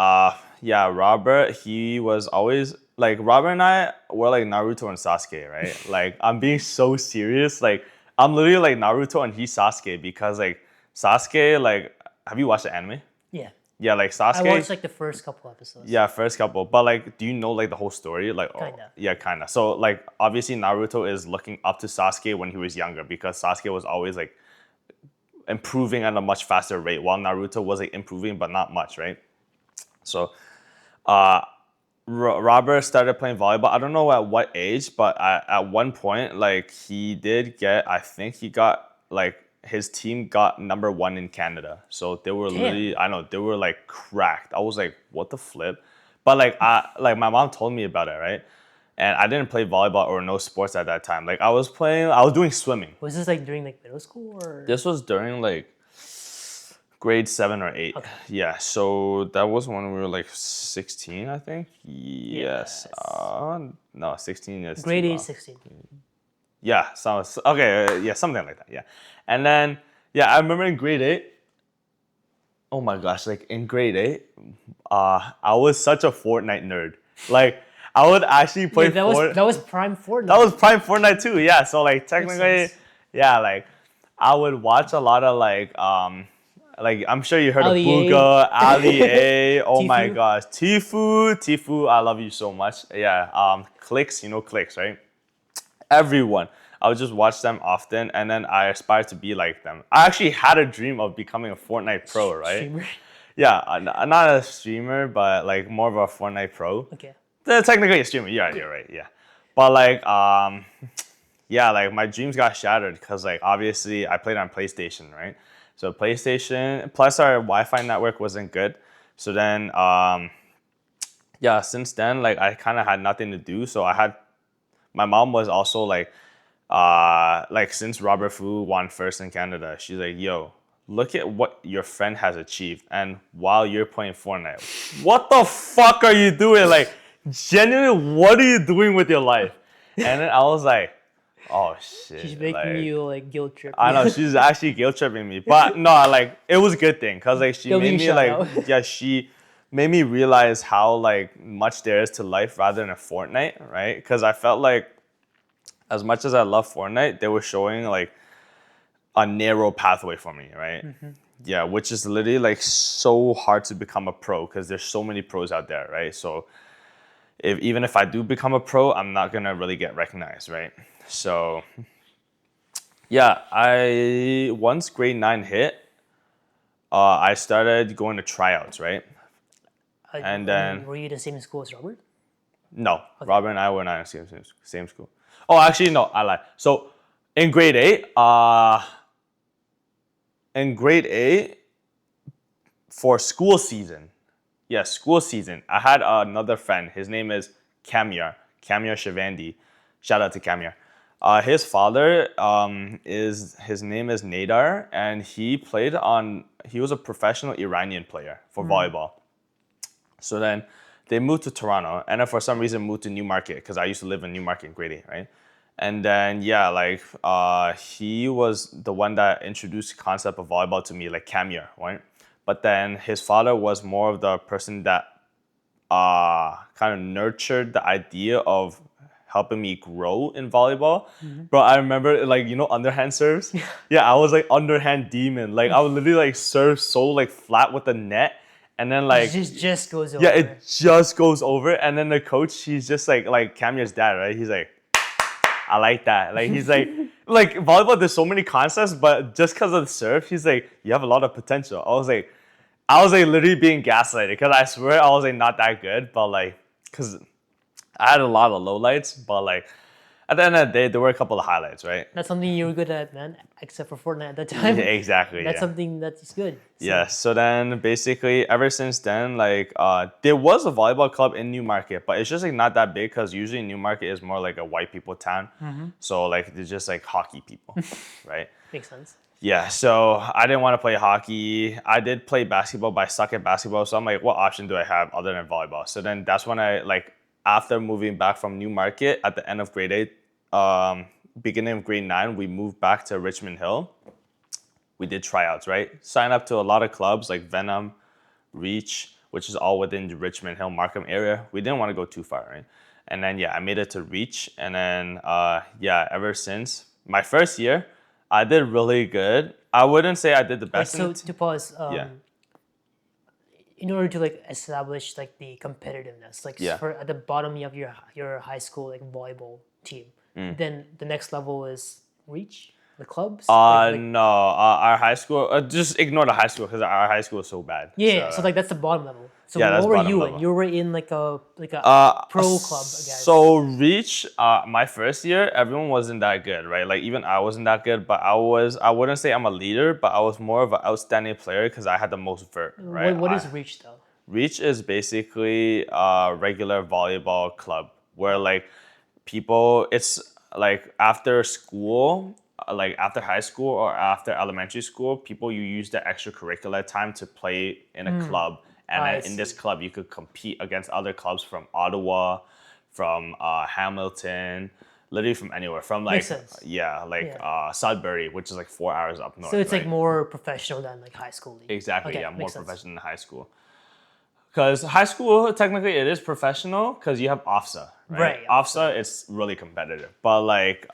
yeah, Robert, he was always like Robert and I were like Naruto and Sasuke, right? Like I'm being so serious. Like I'm literally like Naruto and he's Sasuke because like Sasuke, like have you watched the anime? Yeah. Yeah, like I Sasuke. watched like the first couple episodes. Yeah, first couple. But like, do you know like the whole story? Like, Kinda. Yeah, kinda. So like, obviously Naruto is looking up to Sasuke when he was younger because Sasuke was always like improving at a much faster rate, while Naruto was like improving but not much, right? So, Robert started playing volleyball. I don't know at what age, but at one point, like he did get. I think he got like his team got number 1 in Canada. So they were literally, I know, they were like cracked. I was like, what the flip? But like my mom told me about it, right? And I didn't play volleyball or no sports at that time. Like I was doing swimming. Was this like during like middle school or? This was during like grade 7 or 8. Okay. Yeah, so that was when we were like 16, I think. Yes. No, 16 is Grade too 8, long. 16. Yeah, so okay, yeah, something like that. Yeah. And then yeah, I remember in grade 8. Oh my gosh, like in grade 8, I was such a Fortnite nerd. Like I would actually play Yeah, that was prime Fortnite. That was prime Fortnite too. Yeah, so like technically, sense. yeah, like I would watch a lot of like I'm sure you heard Ali of A. Booga, Ali A. Oh my Tfue. gosh, Tfue, I love you so much. Yeah, Clicks, you know Clicks, right? Everyone. I would just watch them often, and then I aspired to be like them. I actually had a dream of becoming a Fortnite pro, right? Streamer. Yeah, not a streamer, but like more of a Fortnite pro. Okay. Technically a streamer. Yeah, you're right. Yeah, but like yeah, like my dreams got shattered because like obviously I played on PlayStation, right? So PlayStation plus our Wi-Fi network wasn't good. So then yeah, since then like I kind of had nothing to do. So I had my mom was also like since Robert Fu won first in Canada, she's like, yo, look at what your friend has achieved, and while you're playing Fortnite, what the fuck are you doing? Like, genuinely, what are you doing with your life? And then I was like, oh shit. She's making like, you like guilt trip. I know she's actually guilt tripping me, but no, like it was a good thing because like she Give me made a me shout like out. yeah she made me realize how like much there is to life rather than a Fortnite, right? Because I felt like as much as I love Fortnite, they were showing like a narrow pathway for me, right? Yeah, which is literally like so hard to become a pro because there's so many pros out there, right? So even if I do become a pro, I'm not gonna really get recognized, right? So yeah, I once grade 9 hit, I started going to tryouts, right? And then were you the same school as Robert? no, Robert and I were not in the same school. Oh, actually, no, I lied. So in grade 8, for school season, yes, school season, I had another friend. His name is Kamir Shavandi. Shout out to Kamir. His father his name is Nadar, and he was a professional Iranian player for volleyball. So then they moved to Toronto, and then for some reason moved to Newmarket because I used to live in Newmarket in grade 8, right? And then yeah, like he was the one that introduced the concept of volleyball to me, like Kamir, right? But then his father was more of the person that kind of nurtured the idea of helping me grow in volleyball. Bro, I remember like underhand serves. Yeah, I was like underhand demon. Like I would literally like serve so like flat with the net, and then like It just goes over. yeah, it just goes over. And then the coach, he's just like Cameron's dad, right? He's like, I like that. Like he's like volleyball. There's so many concepts, but just because of the serve, he's like, you have a lot of potential. I was like literally being gaslighted because I swear I was like not that good, but like because I had a lot of lowlights, but like at the end of the day, there were a couple of highlights, right? That's something you were good at, man. Except for Fortnite at that time. Yeah, exactly. That's yeah. something that's good. So, Yeah. So then basically ever since then, like there was a volleyball club in Newmarket, but it's just like not that big because usually Newmarket is more like a white people town. So like they're just like hockey people, right? Makes sense. Yeah, so I didn't want to play hockey. I did play basketball, but I suck at basketball. So I'm like, what option do I have other than volleyball? So then that's when I like after moving back from Newmarket at the end of grade 8, beginning of grade 9, we moved back to Richmond Hill. We did tryouts, right? Signed up to a lot of clubs like Venom, Reach, which is all within the Richmond Hill, Markham area. We didn't want to go too far, right? And then yeah, I made it to Reach, and then yeah, ever since my first year, I did really good. I wouldn't say I did the Wait, best. so to pause, Yeah. in order to like establish like the competitiveness, like Yeah. for at the bottom you have your high school like volleyball team. Then the next level is reach the clubs. No, our high school. Just ignore the high school because our high school is so bad. yeah, so like that's the bottom level. So Yeah, that's what were bottom you level. in? You were in like a pro club, I guess. So Reach, my first year, everyone wasn't that good, right? Like even I wasn't that good, but I wouldn't say I'm a leader, but I was more of an outstanding player because I had the most vert, right? What is reach though? Reach is basically a regular volleyball club where like people, it's like after school, like after high school or after elementary school, people you use the extracurricular time to play in a club. And I then in this club, you could compete against other clubs from Ottawa, from Hamilton, literally from anywhere. From like, Makes sense. yeah, like Yeah. Sudbury, which is like 4 hours up north. So it's like right? more professional than like high school league. Exactly, Okay, yeah, more makes sense. professional than high school. Because high school, technically, it is professional because you have OFSA, right? Right, OFSA, it's really competitive. But like,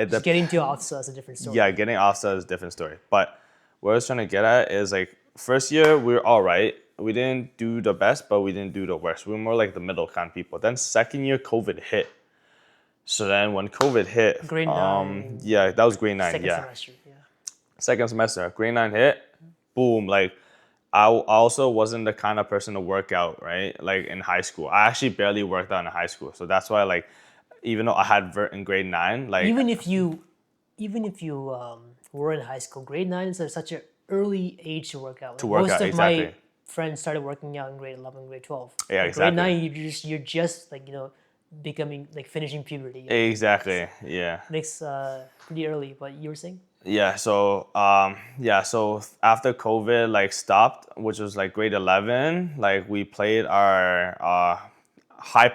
Just getting to Alsa is a different story. yeah, getting OFSA is a different story. But what I was trying to get at is like, first year, we were all right. We didn't do the best, but we didn't do the worst. We were more like the middle kind of people. Then second year, COVID hit. So then when COVID hit, Grade 9. yeah, that was grade 9. Second Yeah, semester. Yeah. second semester, grade 9 hit, boom, like I also wasn't the kind of person to work out, right? Like in high school, I actually barely worked out in high school, so that's why like even though I had vert in grade 9, like Even if you were in high school, grade 9 is such an early age to work out. to Like work most out of my exactly. friends started working out in grade 11, grade 12. Yeah, Like grade exactly. 9, you're just like becoming like finishing puberty. Exactly. Yeah. Makes pretty early. But you were saying? Yeah, so so after COVID like stopped, which was like grade 11, like we played our high,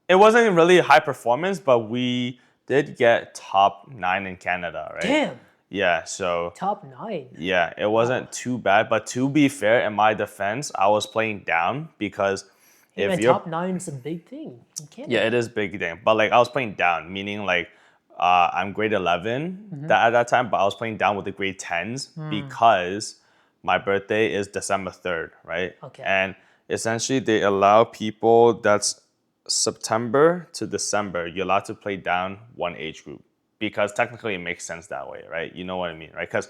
it wasn't really high performance, but we did get top 9 in Canada, right? Damn, Yeah, so top 9. yeah, it Wow. wasn't too bad, but to be fair, in my defense, I was playing down because Hey if man, you're top 9 is a big thing in yeah, Canada. it is big thing. But like I was playing down, meaning like I'm grade 11 at that time, but I was playing down with the grade 10s because my birthday is December 3rd, right? Okay. And essentially they allow people that's September to December, you're allowed to play down one age group because technically it makes sense that way, right? You know what I mean, right? Because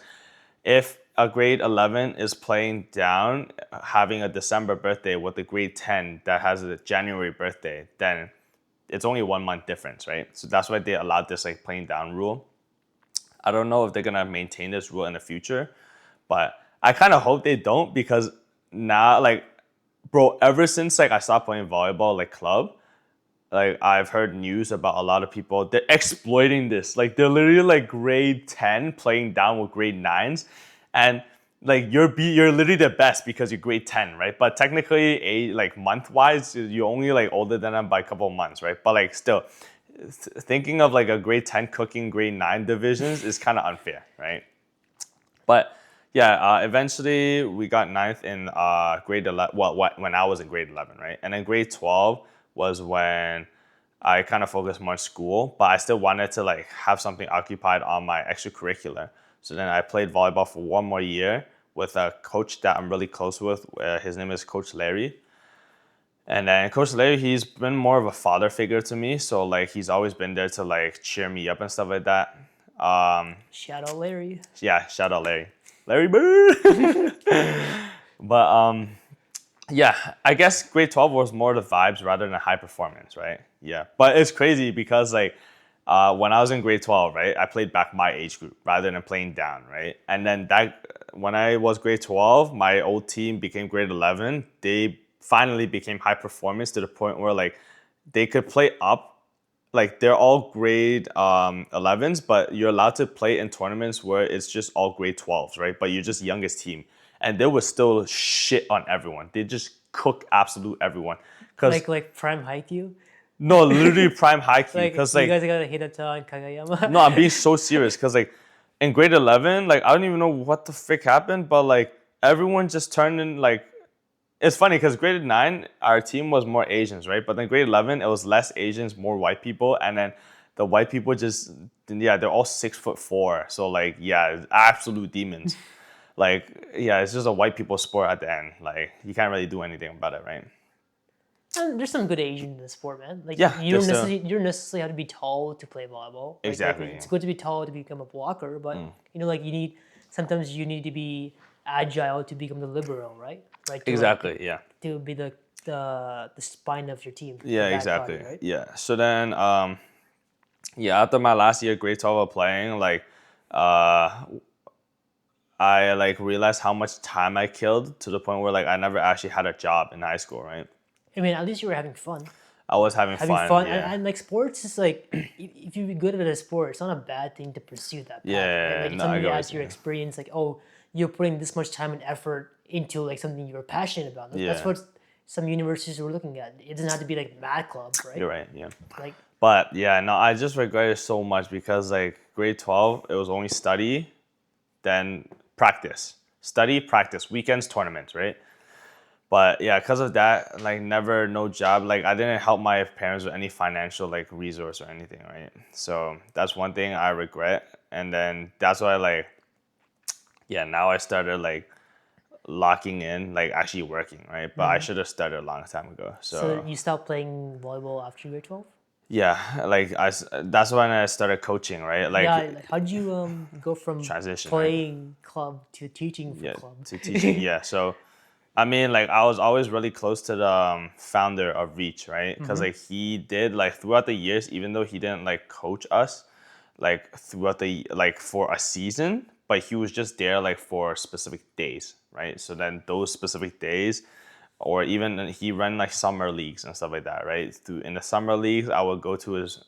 if a grade 11 is playing down, having a December birthday with a grade 10 that has a January birthday, then it's only 1 month difference, right? So that's why they allowed this like playing down rule. I don't know if they're gonna maintain this rule in the future, but I kind of hope they don't because now, like, bro, ever since like I stopped playing volleyball, like club, like I've heard news about a lot of people they're exploiting this. Like they're literally like grade 10 playing down with grade 9s, and like you're literally the best because you're grade 10, right? But technically, like month wise, you're only like older than them by a couple of months, right? But like still, thinking of like a grade 10 cooking grade 9 divisions is kind of unfair, right? But yeah, eventually we got ninth in grade 11. Well, when I was in grade 11, right? And then grade 12 was when I kind of focused more on school, but I still wanted to like have something occupied on my extracurricular. So then I played volleyball for 1 more year with a coach that I'm really close with. His name is Coach Larry. And then Coach Larry, he's been more of a father figure to me. So like he's always been there to like cheer me up and stuff like that. Shout out Larry. Yeah, shout out Larry. Larry Bird. But yeah, I guess grade 12 was more the vibes rather than high performance, right? Yeah. But it's crazy because like when I was in grade 12, right, I played back my age group rather than playing down, right? And then that when I was grade 12, my old team became grade 11. They finally became high performance to the point where like they could play up, like they're all grade 11s, but you're allowed to play in tournaments where it's just all grade 12s, right? But you're just youngest team, and they would still shit on everyone. They just cook absolute everyone. Cause Like prime Haikyuu. no, literally prime high key. Like Cause you like guys got Hinata and Kagayama. no, I'm being so serious. Cause like in grade 11, like I don't even know what the frick happened, but like everyone just turned in like it's funny because grade 9, our team was more Asians, right? But then grade 11, it was less Asians, more white people. And then the white people just, yeah, they're all 6'4". So like, yeah, absolute demons. Like, yeah, it's just a white people sport at the end. Like, you can't really do anything about it, right? And there's some good Asian in the sport, man. Like Yeah, you there's don't necessarily have to be tall to play volleyball. Like exactly. it's good to be tall to become a blocker, but like sometimes you need to be agile to become the libero, right? Right. Exactly, yeah. To be the spine of your team. Yeah, the exactly. back body, right? Yeah. So then, yeah, after my last year, grade 12 of playing, like, I like realized how much time I killed to the point where like I never actually had a job in high school, right? I mean, at least you were having fun. I was having fun, yeah. And like sports is like if you're good at a sport, it's not a bad thing to pursue that path. Yeah, right? Like it's no, I something get you what add to your you're saying. experience. Like you're putting this much time and effort into like something you're passionate about. That's Yeah. what some universities were looking at. It doesn't have to be like math club, right? You're right, yeah. Like But yeah, no, I just regret it so much because like grade 12, it was only study, then practice. Study, practice, weekends, tournaments, right? But yeah, because of that, like never no job. Like I didn't help my parents with any financial like resource or anything, right? So that's one thing I regret. And then that's why like yeah, now I started like locking in, like actually working, right? But I should have started a long time ago. so So you stopped playing volleyball after grade 12? Yeah, like that's when I started coaching, right? Like Yeah, like how did you go from transition, right? playing club to teaching for Yeah, club? to teaching. Yeah, so I mean, like I was always really close to the founder of Reach, right? Because like he did like throughout the years, even though he didn't like coach us, like throughout the like for a season, but he was just there like for specific days, right? So then those specific days, or even he ran like summer leagues and stuff like that, right? Through in the summer leagues, I would go to his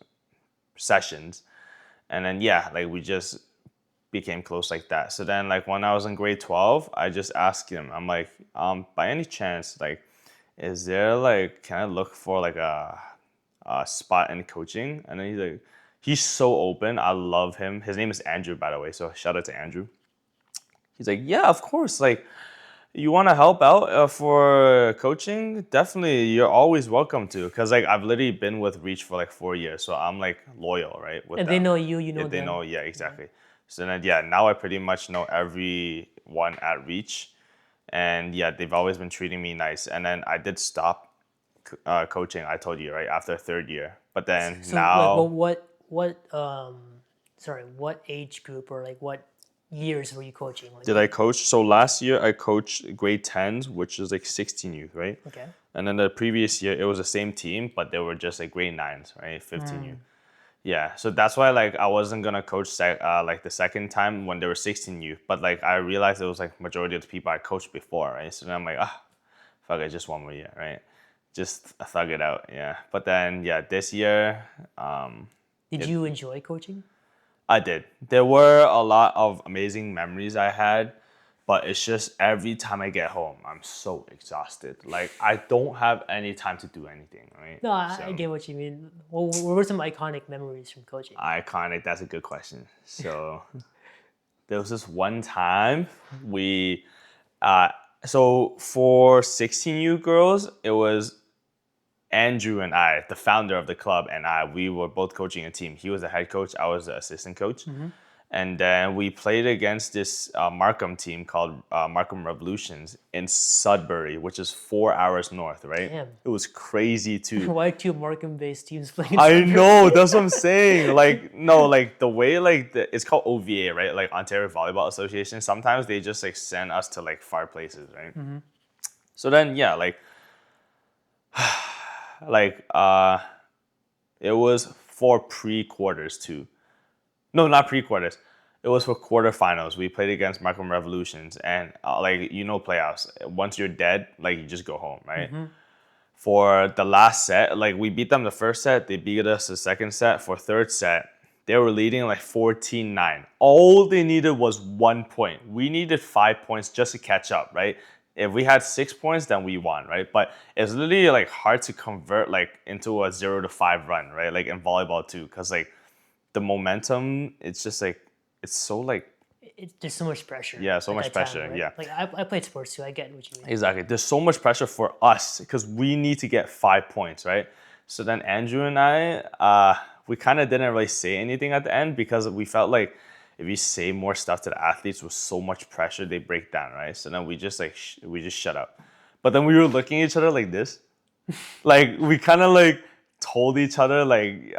sessions, and then yeah, like we just became close like that. So then like when I was in grade 12, I just asked him, I'm like, by any chance, like, is there like, can I look for like a spot in coaching? And then he's like, he's so open. I love him. His name is Andrew, by the way. So shout out to Andrew. He's like, yeah, of course. Like, you want to help out for coaching? Definitely, you're always welcome to. Cause like I've literally been with Reach for like 4 years, so I'm like loyal, right, with And they them. know you, you know If they them. know, yeah, exactly. So then, yeah, now I pretty much know everyone at Reach, and yeah, they've always been treating me nice. And then I did stop coaching. I told you right after third year, but then So like, well, now what age group or like what years were you coaching? Like, did I coach? So last year I coached grade 10s, which is like 16 youth, right? okay. And then the previous year it was the same team, but they were just like grade 9s, right? 15 youth. Yeah, so that's why like I wasn't gonna coach like the second time when there were 16 youth, but like I realized it was like majority of the people I coached before, right? So then I'm like, fuck it, just one more year, right? Just thug it out, yeah. But then yeah, this year, Did you enjoy coaching? I did. There were a lot of amazing memories I had, but it's just every time I get home, I'm so exhausted. Like I don't have any time to do anything, right? No, I So get what you mean. What were some iconic memories from coaching? iconic. That's a good question. So there was this one time we, uh, so for 16U girls, it was Andrew and I, the founder of the club, and we were both coaching a team. He was the head coach, I was the assistant coach. And then we played against this Markham team called Markham Revolutions in Sudbury, which is 4 hours north, right? Damn. It was crazy too. Why two Markham-based teams playing in I Sudbury? know, that's what I'm saying. Like, no, like the way it's called OVA, right? Like Ontario Volleyball Association. Sometimes they just like send us to like far places, right? So then yeah, like it was for pre-quarters too. No, not pre-quarters. It was for quarterfinals. We played against Markham Revolutions, and like playoffs. Once you're dead, like you just go home, right? For the last set, like we beat them the first set, they beat us the second set. For third set, they were leading like 14-9. All they needed was 1 point. We needed 5 points just to catch up, right? If we had 6 points, then we won, right? But it's literally like hard to convert like into a 0-5 run, right? Like in volleyball too, because like the momentum, it's just like it's so like There's so much pressure. yeah, so at much that pressure, time, right? yeah. Like I played sports too. I get what you mean. Exactly. There's so much pressure for us because we need to get 5 points, right? So then Andrew and I, we kind of didn't really say anything at the end because we felt like if we say more stuff to the athletes with so much pressure, they break down, right? So then we just like we just shut up. But then we were looking at each other like this, like we kind of like told each other like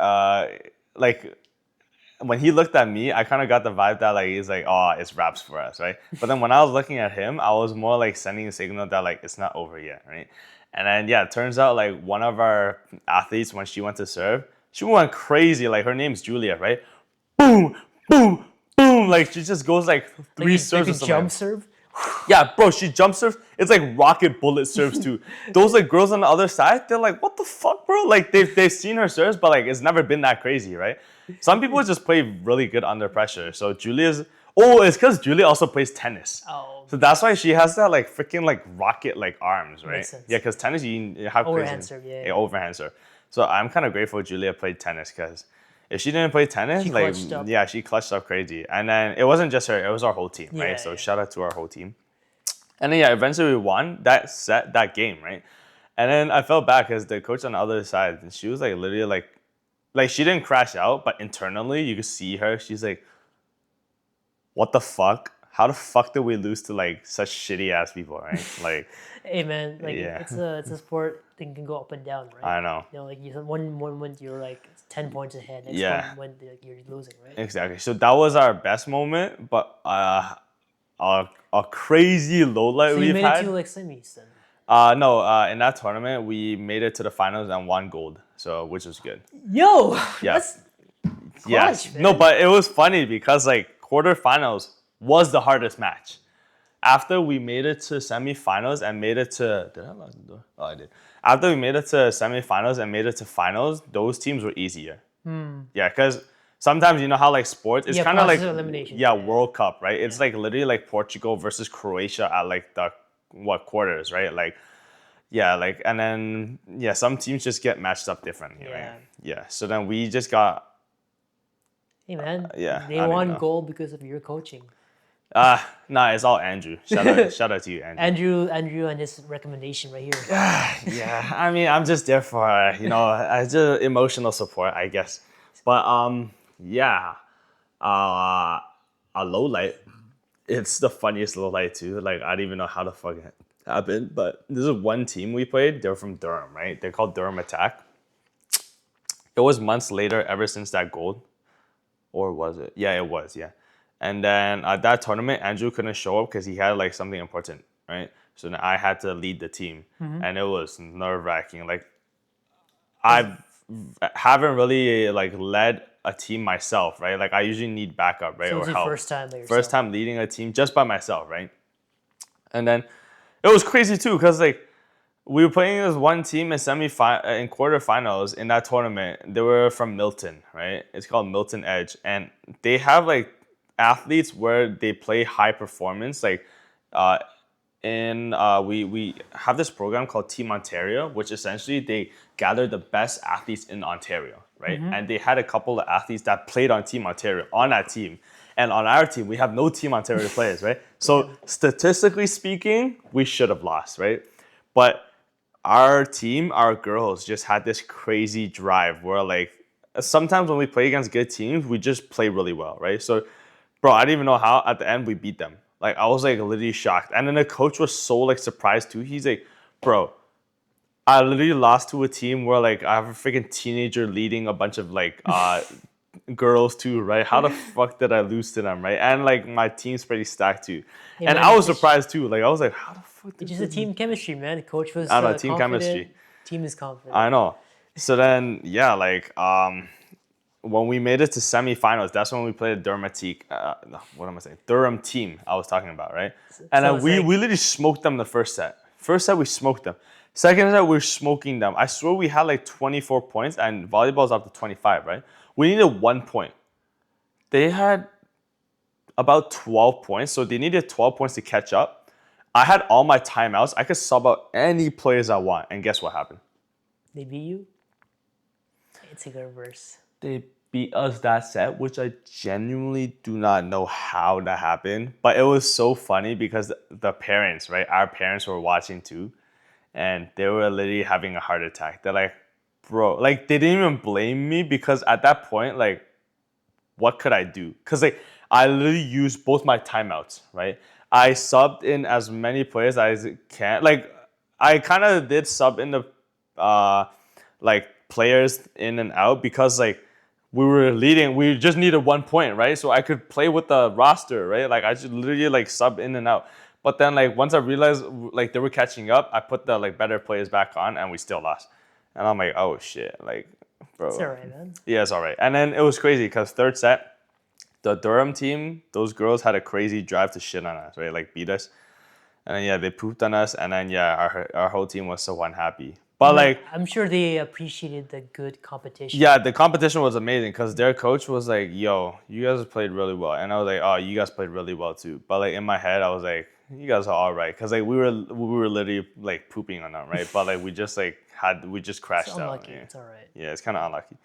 when he looked at me, I kind of got the vibe that like he's like, oh, it's wraps for us, right? But then when I was looking at him, I was more like sending a signal that like it's not over yet, right? And then yeah, it turns out like one of our athletes when she went to serve, she went crazy. Like her name's Julia, right? Boom, boom, boom. Like she just goes like three serves or like a something. jump serve. Yeah, bro, she jump serves. It's like rocket bullet serves too. Those like girls on the other side, they're like, what the fuck, bro? Like they've seen her serves, but like it's never been that crazy, right? Some people just play really good under pressure. So it's because Julia also plays tennis. Oh, So that's why she has that like freaking like rocket like arms, right? Makes sense. Yeah, because tennis you have Overhand crazy serve, yeah. yeah, overhand serve. So I'm kind of grateful Julia played tennis because if she didn't play tennis, She like clutched up. yeah, she clutched up crazy. And then it wasn't just her; it was our whole team, right? Yeah, So yeah. shout out to our whole team. And then yeah, eventually we won that game, right? And then I felt bad because the coach on the other side, she was like literally like she didn't crash out, but internally you could see her. She's like, "What the fuck? How the fuck did we lose to like such shitty ass people, right?" Like, Hey man, like Yeah. it's a sport thing can go up and down, right? I know. You know, like one moment you're like 10 points ahead. Next Yeah. one when you're losing, right? Exactly. So that was our best moment, but a crazy low light So you we've made it had. to like semis then. No, in that tournament we made it to the finals and won gold, so which was good. Yo, Yeah. that's Yes. clutch, No, man. but it was funny because like quarterfinals was the hardest match. After we made it to semifinals and made it to did I lock the door? Oh, I did. After we made it to semifinals and made it to finals, those teams were easier. Yeah, because sometimes you know how like sports, it's Yeah, kind of like process of elimination. yeah, World Cup, right? It's like literally like Portugal versus Croatia at like the quarters, right? Like yeah, like and then yeah, some teams just get matched up differently, Yeah. right? Yeah. So then we just got Hey man, yeah, they I don't won know. gold because of your coaching. Nah, it's all Andrew. Shout out to you, Andrew, and his recommendation right here. Yeah, I mean, I'm just there for just emotional support, I guess. But yeah, a low light. It's the funniest low light too. Like I don't even know how the fuck it happened. But this is one team we played. They're from Durham, right? They're called Durham Attack. It was months later, ever since that gold, or was it? Yeah, it was. Yeah. And then at that tournament, Andrew couldn't show up because he had like something important, right? So then I had to lead the team, and it was nerve wracking. Like I haven't really like led a team myself, right? Like I usually need backup, right, So it or was your help. first time by yourself. First time leading a team just by myself, right? And then it was crazy too, because like we were playing as one team in in quarterfinals in that tournament. They were from Milton, right? It's called Milton Edge, and they have like athletes where they play high performance. Like, we have this program called Team Ontario, which essentially they gather the best athletes in Ontario, right? And they had a couple of athletes that played on Team Ontario on that team. And on our team, we have no Team Ontario players, right? So statistically speaking, we should have lost, right? But our team, our girls, just had this crazy drive where like sometimes when we play against good teams, we just play really well, right? So, bro, I didn't even know how at the end we beat them. Like I was like literally shocked, and then the coach was so like surprised too. He's like, bro, I literally lost to a team where like I have a freaking teenager leading a bunch of like girls too, right? How the fuck did I lose to them, right? And like my team's pretty stacked too, Hey, and man, I was surprised too. Like I was like, how the fuck? It's just a team chemistry, man. The coach was I don't know, team confident. chemistry. Team is confident. I know. So then, yeah, like when we made it to semifinals, that's when we played Durham what am I saying? Durham team. I was talking about, right? And So then it's we like- literally smoked them the first set. First set we smoked them. Second set we're smoking them. I swear we had like 24 points, and volleyball's up to 25, right? We needed 1 point. They had about 12 points, so they needed 12 points to catch up. I had all my timeouts. I could sub out any players I want, and guess what happened? They beat you? It's a good reverse. They beat us that set, which I genuinely do not know how that happened. But it was so funny because the parents, right? Our parents were watching too. And they were literally having a heart attack. They're like, bro, like they didn't even blame me because at that point, like, what could I do? Because like I literally used both my timeouts, right? I subbed in as many players as I can. Like I kind of did sub in the like players in and out because like we were leading, we just needed 1 point, right? So I could play with the roster, right? Like I just literally like sub in and out. But then like once I realized like they were catching up, I put the like better players back on and we still lost. And I'm like, oh shit, like bro. It's alright, man. Yeah, it's all right. And then it was crazy because third set, the Durham team, those girls had a crazy drive to shit on us, right? Like beat us. And then yeah, they pooped on us. And then yeah, our whole team was so unhappy. But like, I'm sure they appreciated the good competition. yeah, the competition was amazing because their coach was like, yo, you guys played really well. And I was like, oh, you guys played really well too. But like in my head, I was like, you guys are all right. Because like we were literally like pooping on them, right? But like we just crashed It's out. unlucky. Yeah. It's alright. Yeah, it's kind of unlucky.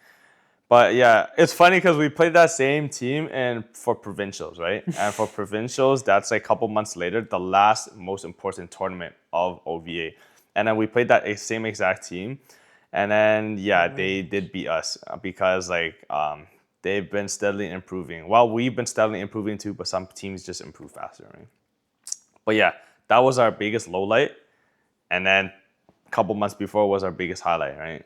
But yeah, it's funny because we played that same team and for provincials, right? And for provincials, that's like a couple months later, the last most important tournament of OVA. And then we played that same exact team. And then, yeah, they did beat us because like they've been steadily improving. Well, we've been steadily improving too, but some teams just improve faster, right? But yeah, that was our biggest low light. And then a couple months before was our biggest highlight, right?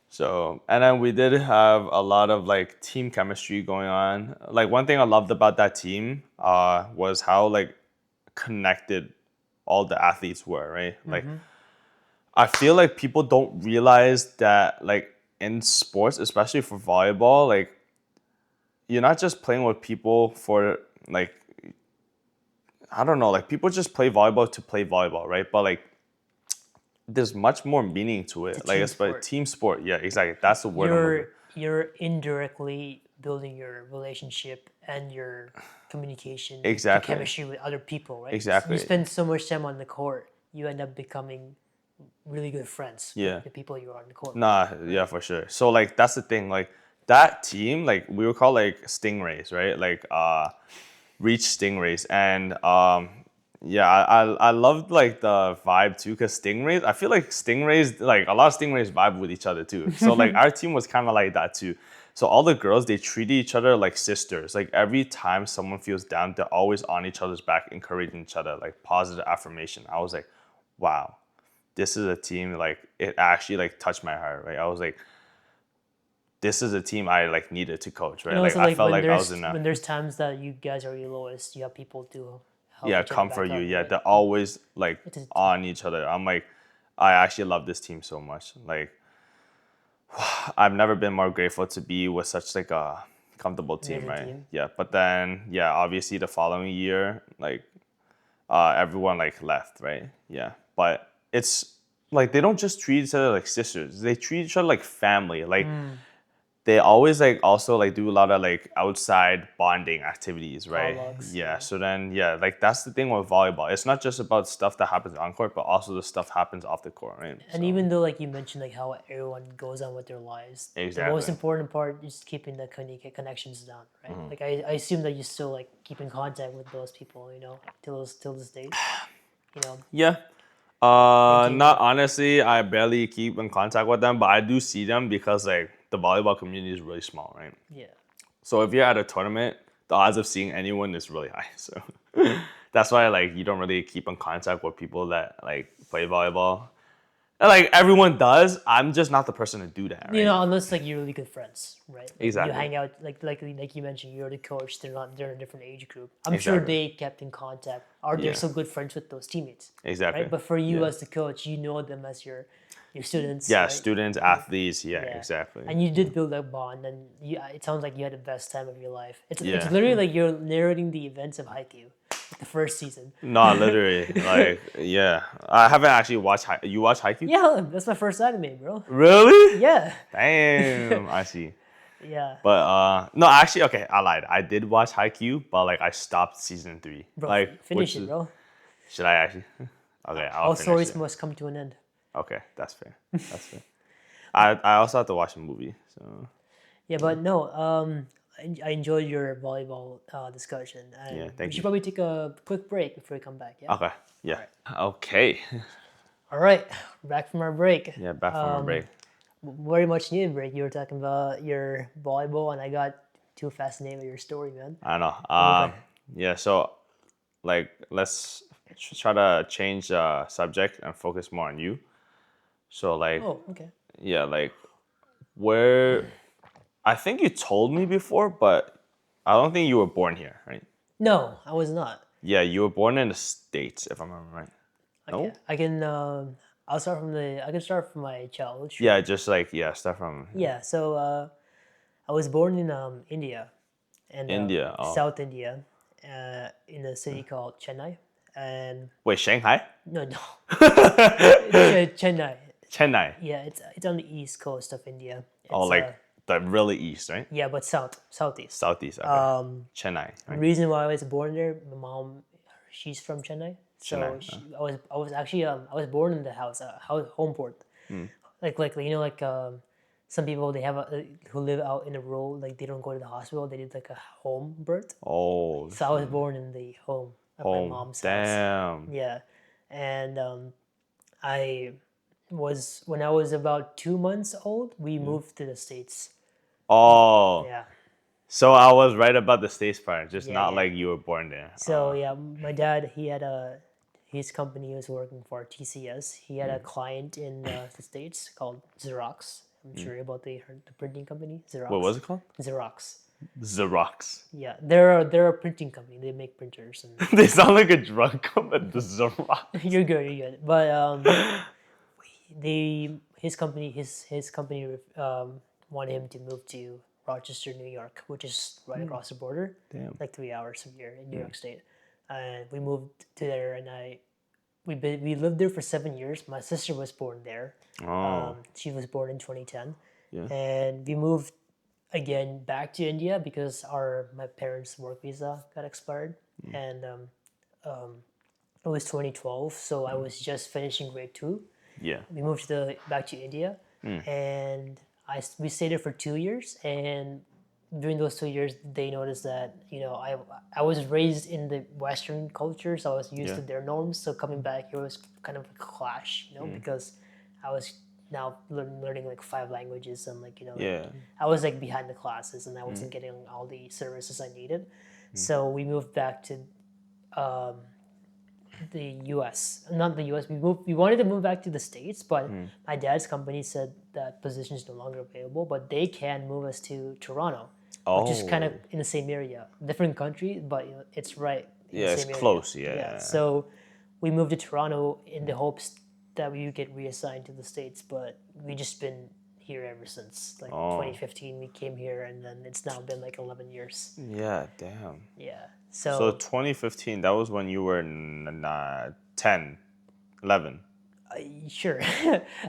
So, and then we did have a lot of like team chemistry going on. Like one thing I loved about that team was how like connected all the athletes were, right? Like I feel like people don't realize that like in sports, especially for volleyball, like you're not just playing with people for like I don't know, like people just play volleyball to play volleyball, right? But like there's much more meaning to It's a it. Like team it's like sport. team sport. Yeah, exactly. That's the word I'm looking. You're indirectly building your relationship and your communication, your Exactly. chemistry with other people, right? Exactly. You spend so much time on the court, you end up becoming really good friends Yeah. with the people you're on the court. Nah, yeah, for sure. So like that's the thing. Like that team, like we were called like stingrays, right? Like reach stingrays, and yeah, I loved like the vibe too, because stingrays. I feel like stingrays, like a lot of stingrays vibe with each other too. So like our team was kind of like that too. So all the girls, they treated each other like sisters. Like every time someone feels down, they're always on each other's back, encouraging each other, like positive affirmation. I was like, wow, this is a team, like it actually like touched my heart, right? I was like, this is a team I like needed to coach, right? And Like also, I like felt like I was in a when there's times that you guys are your lowest, you have people to help yeah, each other come back for up, you. Yeah, right? they're always like It's a- on each other. I'm like, I actually love this team so much. Like I've never been more grateful to be with such like a comfortable team, Amazing right? team. Yeah, but then yeah, obviously the following year, like everyone like left, right? Yeah, but it's like they don't just treat each other like sisters; they treat each other like family. Like they always like also like do a lot of like outside bonding activities, right? Potlucks, Yeah. yeah. So then yeah, like that's the thing with volleyball. It's not just about stuff that happens on court, but also the stuff happens off the court, right? And So even though, like you mentioned, like how everyone goes on with their lives, the most exactly. important part is keeping the connections down, right? Like I assume that you still like keep in contact with those people, till this date, you know, Yeah. maintain Not that. honestly, I barely keep in contact with them, but I do see them because like the volleyball community is really small, right? Yeah, So if you're at a tournament, the odds of seeing anyone is really high. So that's why like you don't really keep in contact with people that like play volleyball. And, like everyone does. I'm just not the person to do that, right? unless like you're really good friends, right? Like you Exactly. hang out, like you mentioned, you're the coach. They're in a different age group. I'm sure Exactly. they kept in contact, or they're Yeah. still good friends with those teammates, Exactly. right? But for you Yeah. as the coach, you know them as your students, Yeah, right? students, athletes. Yeah, Yeah, exactly. and you did build that bond, and it sounds like you had the best time of your life. It's Yeah. literally like you're narrating the events of Haikyuu, like the first season. No, literally. Like, yeah. I haven't actually watched. You watch Haikyuu? Yeah, that's my first anime, bro. Really? Yeah, Damn. I see. yeah, But no, actually, okay, I lied. I did watch Haikyuu, but like I stopped season 3. bro. Like, Finish which it, is bro. should I actually? Okay, I'll All finish stories it. must come to an end. Okay, that's fair. That's fair. I also have to watch a movie. So Yeah, but no, I enjoyed your volleyball discussion, and yeah, we thank should you. probably take a quick break before we come back. Yeah. Okay. Yeah. Okay. All right, back from our break. Yeah, back from our break. Very much needed break. You were talking about your volleyball, and I got too fascinated with your story, man. I know. Okay. Yeah. So, like, let's try to change subject and focus more on you. So, like, Oh, okay. yeah, like, where I think you told me before, but I don't think you were born here, right? No, I was not. Yeah, you were born in the States, if I remember right. Okay, No? I can. I can start from my childhood. Sure. Yeah, just like yeah, stuff from Yeah. So I was born in India, and India. Oh, South India, in a city called Chennai, and wait, Shanghai? no, no, Chennai. Chennai. Yeah, it's on the east coast of India. Oh, It's like the really east, right? yeah, but southeast. Southeast. Okay. Chennai. The Right? reason why I was born there, my mom, she's from Chennai, so Chennai, I was actually I was born in the home port, like some people they have who live out in the rural, like they don't go to the hospital, they did like a home birth. Oh, So I was born in the home of my home. mom's house. Damn. Yeah, and I was when I was about 2 months old, we moved to the States. Oh, Yeah. so I was right about the States part, just Yeah, not yeah. like you were born there. So yeah, my dad he had his company he was working for TCS. He had a client in the States called Xerox, I'm sure about the printing company, Xerox. What was it called? Xerox. Xerox. Yeah, they're a printing company. They make printers and They sound like a drug company. The Xerox. you're good, you're good. But his company wanted him to move to Rochester, New York, which is right across the border, Damn. like 3 hours from here in New York State. And we moved to there, and we lived there for 7 years. My sister was born there. Oh. She was born in 2010, Yeah. and we moved again back to India because my parents' work visa got expired, and it was 2012. So I was just finishing grade 2. Yeah. We moved back to India, and we stayed there for 2 years. And during those 2 years, they noticed that I was raised in the Western culture, so I was used Yeah. to their norms. So coming back here was kind of a clash, because I was now learning like 5 languages, and Yeah. I was like behind the classes, and I wasn't getting all the services I needed. So we moved back to the U.S. Not the U.S. We wanted to move back to the States, but my dad's company said that position is no longer available. But they can move us to Toronto, which is kind of Oh. in the same area, different country, but it's right in Yeah, the it's same area. close. Yeah. So we moved to Toronto in the hopes that we would get reassigned to the States, but we just been here ever since. Like 2015, we came here, and then it's now been like 11 years. Yeah, damn. Yeah. So 2015, that was when you were 10, 11. Sure.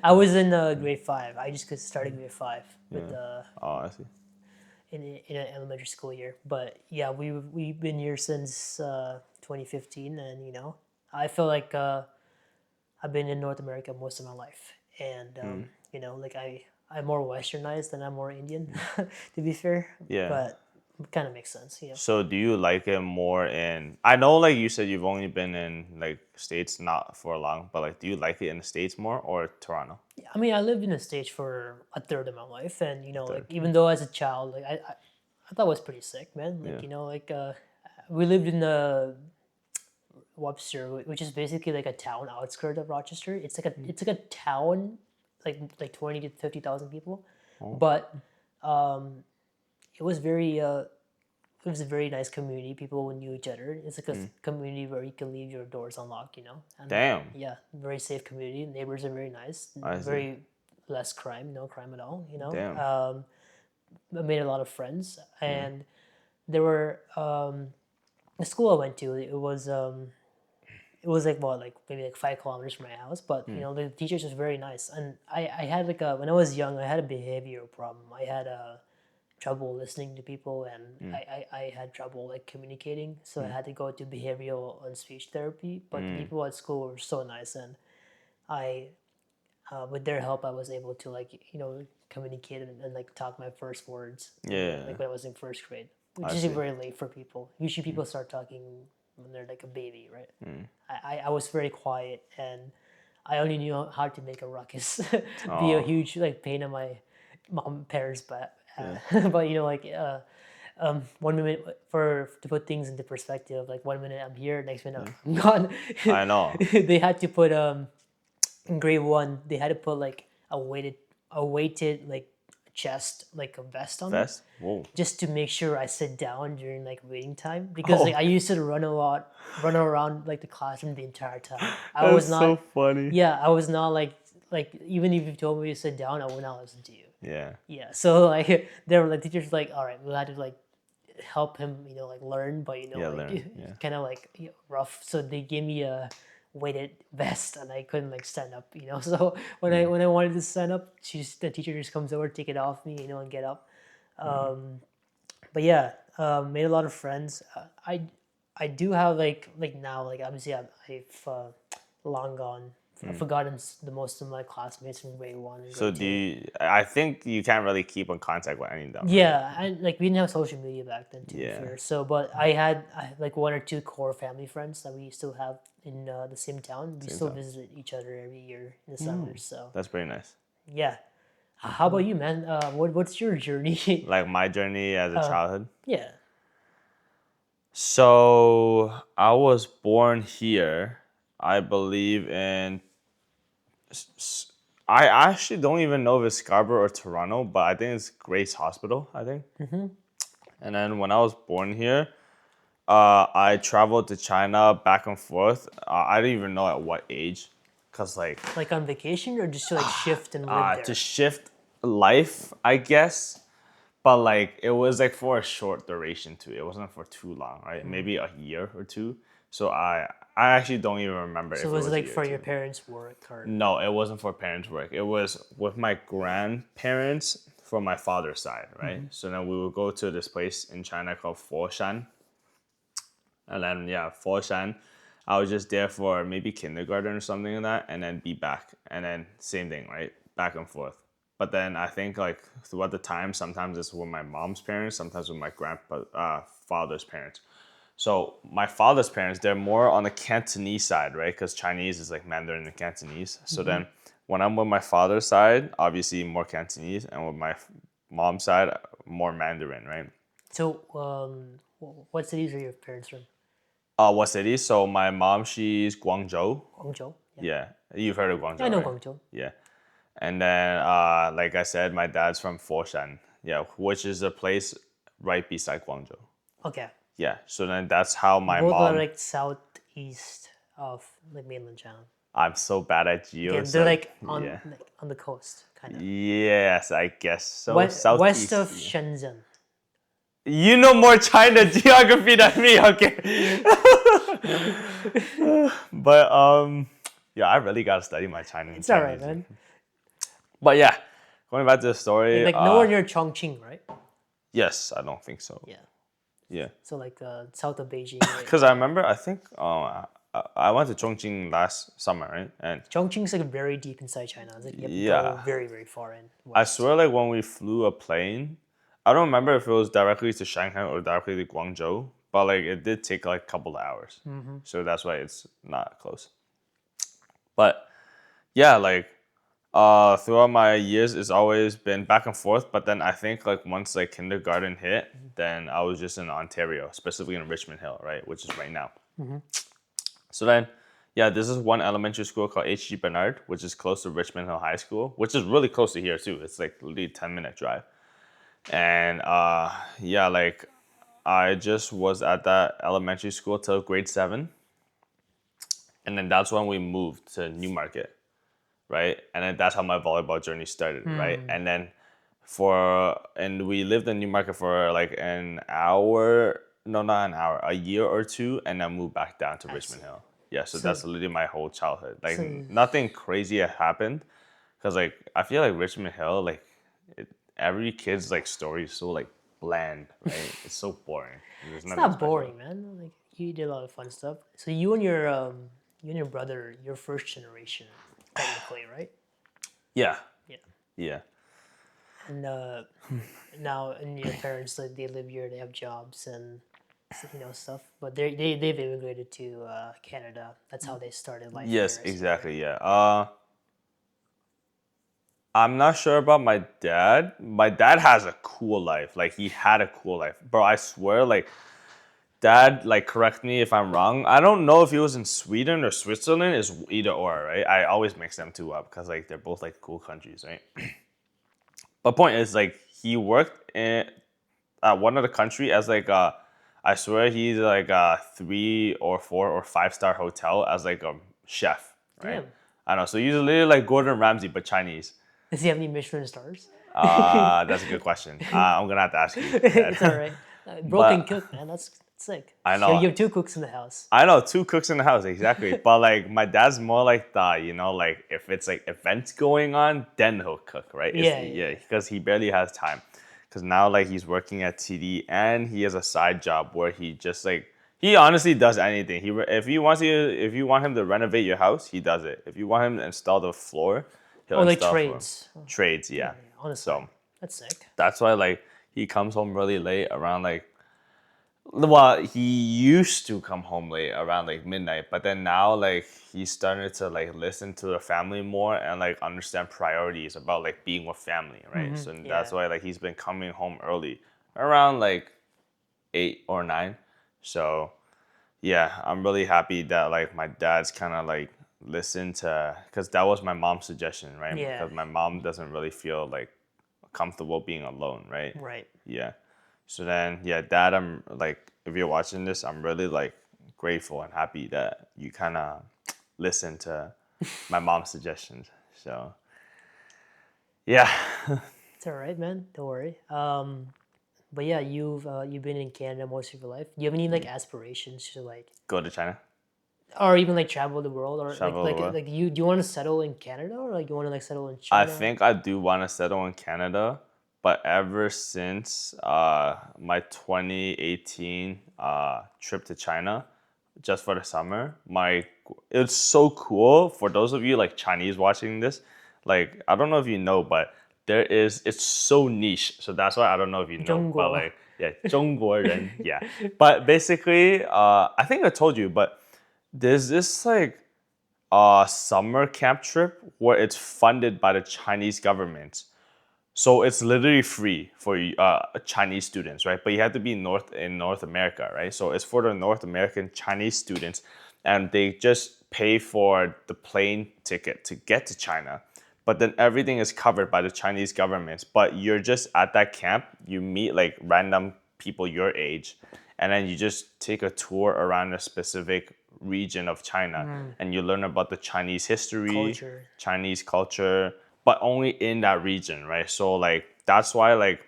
I was in grade 5. I just started grade 5 with Oh, I see. in an elementary school year. But yeah, we've been here since 2015, and I feel like I've been in North America most of my life, and like I'm more Westernized than I'm more Indian, to be fair. Yeah. But it kind of makes sense, So do you like it more in, I know like you said you've only been in like States not for long, but like do you like it in the States more or Toronto? I mean, I lived in the States for a third of my life, and like even though as a child, like I thought it was pretty sick, man. Like we lived in Webster, which is basically like a town outskirt of Rochester. It's like a town, like 20 to 50,000 people, but it was it was a very nice community. People knew each other. It's like a community where you can leave your doors unlocked, And Damn. yeah, very safe community. Neighbors are very nice. I see. Very less crime, no crime at all. Damn. I made a lot of friends, and there were the school I went to. It was like what, like maybe like 5 kilometers from my house, but the teachers was very nice. And I had like when I was young, I had a behavioral problem. I had trouble listening to people, and I had trouble like communicating, so I had to go to behavioral and speech therapy. But the people at school were so nice, and I with their help I was able to like communicate and like talk my first words. Yeah. Like when I was in first grade, which is very late for people. Usually people start talking when they're like a baby, right? I was very quiet, and I only knew how to make a ruckus, be a huge like pain in my parents' butt. But 1 minute to put things into perspective, like 1 minute I'm here, next minute I'm gone. I know. They had to put in grade 1 they had to put like a weighted like chest, like a vest on me, Vest? Whoa. just to make sure I sit down during like waiting time, because like I used to run around like the classroom the entire time. I was not so funny. Yeah, I was not like even if you told me to sit down, I would not listen to you. Yeah. Yeah, so like there were like teachers like, all right, we'll have to like help him, like learn, but learn, kind of like rough. So they gave me a weighted vest, and I couldn't like stand up. So when I wanted to stand up, the teacher just comes over, take it off me, and get up. But yeah, made a lot of friends. I do have like now, like obviously I've long gone. I've forgotten the most of my classmates from grade 1 and So grade 2. I think you can't really keep in contact with any of them. Right? Yeah, and like we didn't have social media back then, to be Yeah. fair. So, but I had like 1 or 2 core family friends that we still have in the same town. We still visit each other every year in the summers. So That's pretty nice. yeah. How about you, man? What's your journey? Like my journey as a childhood. Yeah. So I was born here, I believe in I actually don't even know if it's Scarborough or Toronto, but I think it's Grace Hospital, I think. And then when I was born here, I traveled to China back and forth. I didn't even know at what age, cause like Like on vacation or just to like shift and live there? to shift life, I guess. But like it was like for a short duration too. It wasn't for too long, right? Maybe a year or two. So I actually don't even remember if So it was was it a like year for or your two. parents' work or? No, it wasn't for parents' work. It was with my grandparents from my father's side, right? So then we would go to this place in China called Foshan. And then yeah, Foshan. I was just there for maybe kindergarten or something like that, and then be back. And then same thing, right? Back and forth. But then I think like throughout the time, sometimes it's with my mom's parents, sometimes with my father's parents. So my father's parents, they're more on the Cantonese side, right? Because Chinese is like Mandarin and Cantonese. So then when I'm with my father's side, obviously more Cantonese, and with my mom's side, more Mandarin, right? So what cities are your parents from? What city? So my mom, she's Guangzhou. Guangzhou. Yeah. Yeah, you've heard of Yeah, I Guangzhou, know right? Guangzhou. Yeah. And then, like I said, my dad's from Foshan. Yeah, which is a place right beside Guangzhou. Okay. Yeah. So then that's how my Both are mom. like southeast of like mainland China. I'm so bad at Okay, geos. they're Like, like yeah. on the coast, kind of. Yes, I guess so. West Southeast. of Shenzhen. You know more China geography than me, okay? But yeah, I really gotta study my China and It's all right, Chinese. man. But yeah, going back to the story. Like nowhere near Chongqing, right? Yes, I don't think so. Yeah. Yeah. So like south of Beijing. Right? Because I remember, I think I went to Chongqing last summer, right? And Chongqing's like very deep inside China. It's like you have to yeah, go very, very far in. I West. swear, like when we flew a plane, I don't remember if it was directly to Shanghai or directly to Guangzhou, but like it did take like a couple of hours. So that's why it's not close. But yeah, like throughout my years, it's always been back and forth. But then I think like once like kindergarten hit, then I was just in Ontario, specifically in Richmond Hill, right, which is right now. So then, yeah, this is one elementary school called H.G. Bernard, which is close to Richmond Hill High School, which is really close to here too. It's like literally a 10-minute drive. And yeah, like I just was at that elementary school till grade 7. And then that's when we moved to Newmarket, right? And then that's how my volleyball journey started, right? And then and we lived in Newmarket for like an hour, no, not an hour, a year or two, and then moved back down to Richmond Hill. Yeah, so that's literally my whole childhood. Like nothing crazy had happened, because like I feel like Richmond Hill, like every kid's like story is so like bland, right? It's so boring. There's It's nothing not special. boring, man. Like you did a lot of fun stuff. So you and your brother, you're first generation, technically, right? Yeah, Yeah. yeah. And now, and your parents, like, they live here, they have jobs and stuff. But they've immigrated to Canada. That's how they started life Yes, here. I see, exactly. Yeah. I'm not sure about my dad. My dad has a cool life. Like he had a cool life, bro. I swear, like dad, like correct me if I'm wrong. I don't know if he was in Sweden or Switzerland. Is either or, right? I always mix them two up because like they're both like cool countries, right? But point is, like he worked at one of the country as like I swear he's like a 3 or 4 or 5-star hotel as like a chef, right? Damn. I know. So he's literally like Gordon Ramsay but Chinese. Does he have any Michelin stars? That's a good question. I'm gonna have to ask you. It's all right. Broken But cook, man. That's sick. I So know. you have two cooks in the house. I know 2 cooks in the house, exactly. But like my dad's more like like if it's like events going on, then he'll cook, right? Yeah. Because he barely has time. Because now like he's working at TD and he has a side job where he just like he honestly does anything. If you want him to renovate your house, he does it. If you want him to install the floor, he'll Oh, like install trades. trades, yeah. Honestly, So that's sick. that's why like he comes home really late around like well, he used to come home late around like midnight, but then now like he's starting to like listen to the family more and like understand priorities about like being with family, right? So that's Yeah. why like he's been coming home early around like 8 or 9. So yeah, I'm really happy that like my dad's kind of like listen to, because that was my mom's suggestion, right? Yeah. Because my mom doesn't really feel like comfortable being alone, right? Right. Yeah. So then, yeah, Dad, I'm like, if you're watching this, I'm really like grateful and happy that you kind of listen to my mom's suggestions. So, yeah. It's all right, man. Don't worry. But yeah, you've been in Canada most of your life. Do you have any like aspirations to like, Go to China, or even like travel the world, or like travel the world. you do you want to settle in Canada, or like you want to like settle in I China? think I do want to settle in Canada, but ever since my 2018 trip to China, just for the summer, it's so cool for those of you like Chinese watching this. Like I don't know if you know, but it's so niche. So that's why I don't know if you know, but 中国. like yeah, 中国人, yeah. But basically, I think I told you, but there's this like summer camp trip where it's funded by the Chinese government. So it's literally free for Chinese students, right? But you have to be in North America, right? So it's for the North American Chinese students, and they just pay for the plane ticket to get to China. But then everything is covered by the Chinese government. But you're just at that camp, you meet like random people your age, and then you just take a tour around a specific region of China, and you learn about the Chinese history, Culture. Chinese culture, but only in that region, right? So like that's why like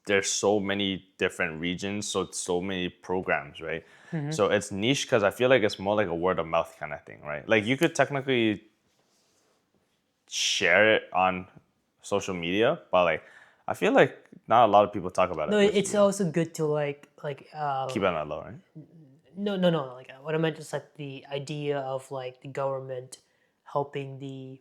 there's so many different regions, so many programs, right? So it's niche because I feel like it's more like a word of mouth kind of thing, right? Like you could technically share it on social media, but like I feel like not a lot of people talk about No, it, which it's also good to keep it on that low, right? no, like what I meant is like the idea of like the government helping the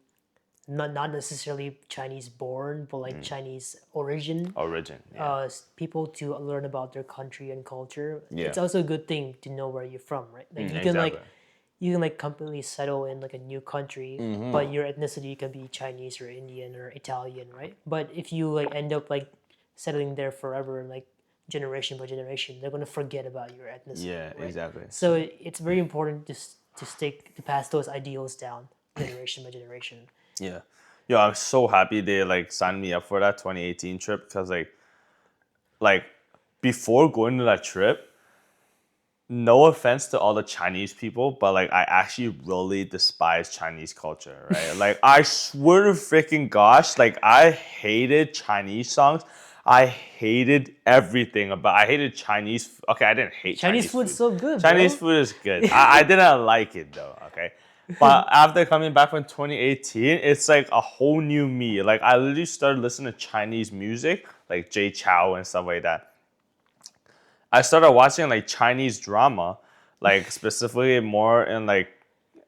not necessarily Chinese born, but like Chinese origin Origin, yeah, people to learn about their country and culture. yeah, It's also a good thing to know where you're from, right? Like exactly. you can like completely settle in like a new country, but your ethnicity can be Chinese or Indian or Italian, right? But if you like end up like settling there forever, like generation by generation, they're gonna forget about your ethnicity, Yeah, right? exactly. So it's very important to stick to pass those ideals down generation by generation. Yeah. Yo, I'm so happy they like signed me up for that 2018 trip because like before going to that trip, no offense to all the Chinese people, but like I actually really despise Chinese culture, right? Like I swear to freaking gosh, like I hated Chinese songs. I hated everything about. I hated Chinese. Okay, I didn't hate Chinese Chinese food's food. so good, Chinese bro. food is good. I didn't like it though. Okay, but after coming back from 2018, it's like a whole new me. Like I literally started listening to Chinese music, like Jay Chow and stuff like that. I started watching like Chinese drama, like specifically more in like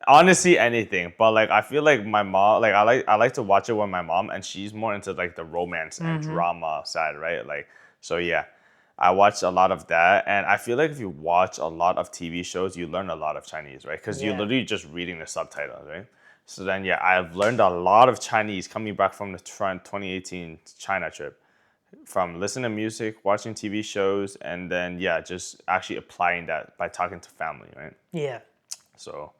honestly anything. But like I feel like my mom, like I like to watch it with my mom, and she's more into like the romance and drama side, right? Like so yeah. I watch a lot of that, and I feel like if you watch a lot of TV shows, you learn a lot of Chinese, right? Because you're Yeah. literally just reading the subtitles, right? So then, yeah, I've learned a lot of Chinese coming back from the 2018 China trip from listening to music, watching TV shows, and then yeah, just actually applying that by talking to family, right? Yeah. So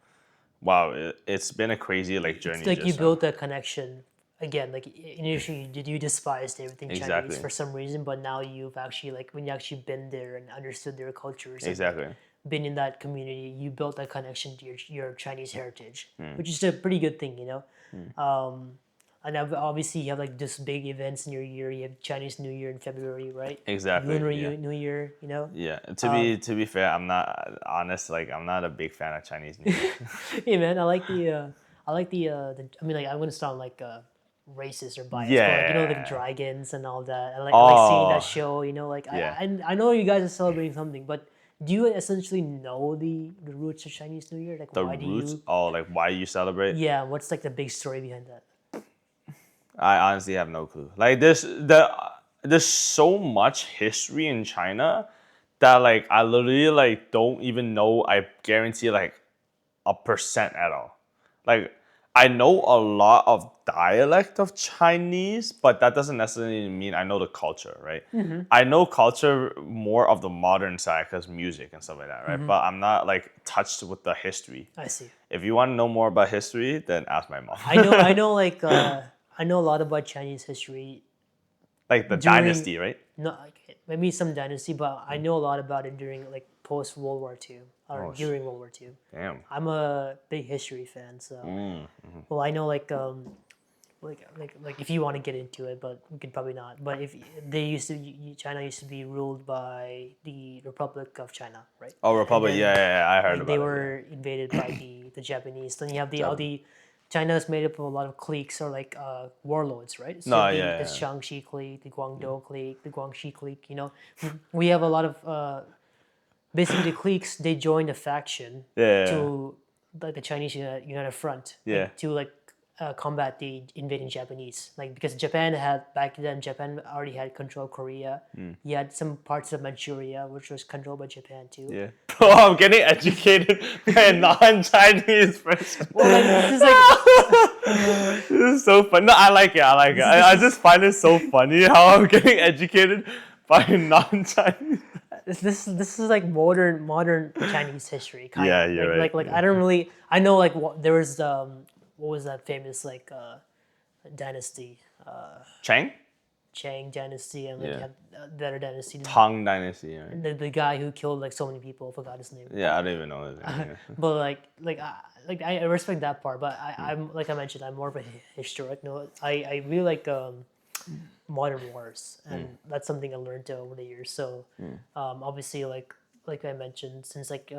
wow, it's been a crazy like It's journey like you just built that connection again. Like initially, you despised everything Chinese exactly, for some reason, but now you've actually like when you actually been there and understood their cultures and like exactly. been in that community, you built that connection to your Chinese heritage, Hmm. which is a pretty good thing, you know. And obviously you have like just big events in your year. You have Chinese New Year in February, right? Exactly, Lunar yeah. New Year, you know. Yeah, to be fair, I'm not honest. Like, I'm not a big fan of Chinese New Year. Hey man, I like the I mean like I'm gonna sound like racist or biased, but like you know the Yeah. dragons and all that. I like seeing that Oh, show. You know, like yeah. I know you guys are celebrating something, but do you essentially know the roots of Chinese New Year? Like The why do roots. you? Oh, like why you celebrate? Yeah, what's like the big story behind that? I honestly have no clue. Like, there's so much history in China that like I literally like don't even know. I guarantee like a percent at all. Like I know a lot of dialect of Chinese, but that doesn't necessarily mean I know the culture, right? I know culture more of the modern side because music and stuff like that, right? But I'm not like touched with the history. I see. If you want to know more about history, then ask my mom. I know like I know a lot about Chinese history Like the during dynasty, right? no like, maybe some dynasty, but I know a lot about it during like post World War II or during World War II. Damn. I'm a big history fan, so well I know like if you want to get into it, but we could probably not. But if they used to China used to be ruled by the Republic of China, right? Oh, And Republic. then, Yeah, I heard like they about it. were invaded by the Japanese. Then you have the all the China is made up of a lot of cliques or like warlords, right? So No, the yeah. Shaanxi clique, the Guangdong clique, the Guangxi clique. You know, we have a lot of basically the cliques. They joined a faction Yeah. to like the Chinese United Front, like, Yeah. to like combat the invading Japanese. Like because Japan had back then, Japan already had control of Korea. You had some parts of Manchuria, which was controlled by Japan too. Yeah. Bro, I'm getting educated by a non-Chinese person. Well, like this is like This is so fun. No, I like it. I like it. I just find it so funny how I'm getting educated by a non-Chinese. this is like modern Chinese history kind Yeah, of. you're right. Like I don't really I know like there was what was that famous like dynasty, Chang? Chang dynasty, and like you Yeah. have the other dynasty, Tang Dynasty. Right? the guy who killed like so many people. I forgot his name. Yeah, I don't even know his name. Yeah. But like I respect that part, but I'm like I mentioned, I'm more of a historic. No, I really like modern wars, and that's something I learned over the years. So obviously, like I mentioned, since like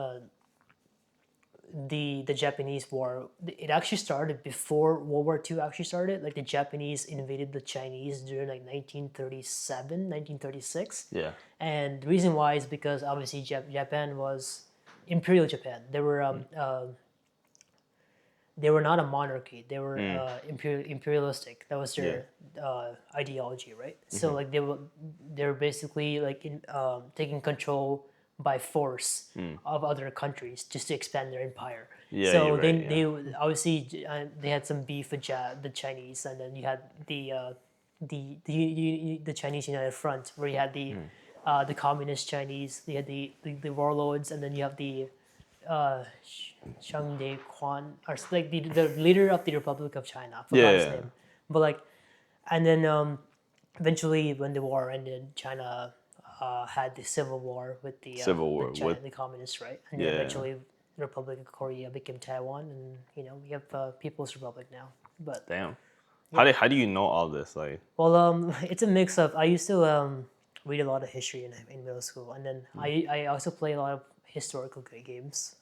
the Japanese war, it actually started before World War II actually started. Like the Japanese invaded the Chinese during like 1937, 1936. Yeah. And the reason why is because obviously Japan was Imperial Japan. They were not a monarchy. They were imperialistic. That was their ideology, right? So like they were basically like taking control by force of other countries just to expand their empire. Yeah, So you're right, they obviously they had some beef with the Chinese, and then you had the Chinese United Front, where you had the communist Chinese, you had the warlords, and then you have the Zhang Quan, or like the leader of the Republic of China. I forgot his Yeah. name. But like, and then eventually when the war ended, China had the civil war with the Civil war China, with- the communists, right? And then Yeah. eventually the Republic of Korea became Taiwan, and we have People's Republic now. But Damn. How do you know all this? Like, well, it's a mix of I used to read a lot of history in middle school, and then I also play a lot of historical games.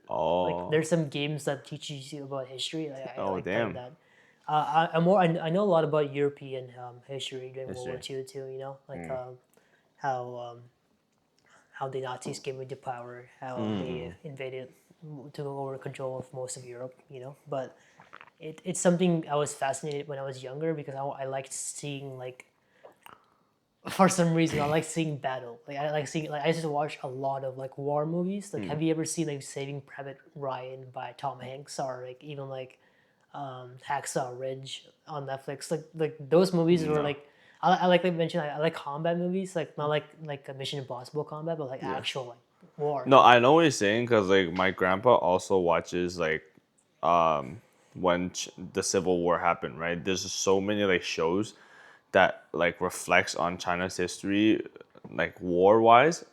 Like there's some games that teach you about history. Like, I like playing damn. that. I know a lot about European history during World War II too. Like how the Nazis came into power, how they invaded, took over control of most of Europe. But it's something I was fascinated when I was younger, because I liked seeing like. For some reason, I like seeing battle. Like I like seeing, like I used to watch a lot of like war movies. Like, have you ever seen like Saving Private Ryan by Tom Hanks, or like even like Hacksaw Ridge on Netflix? Like those movies were like I like mentioned, I like combat movies, like not like a Mission Impossible combat, but like actual like war. no, I know what you're saying because like my grandpa also watches like when the Civil War happened, right? There's just so many like shows that like reflects on China's history, like war wise.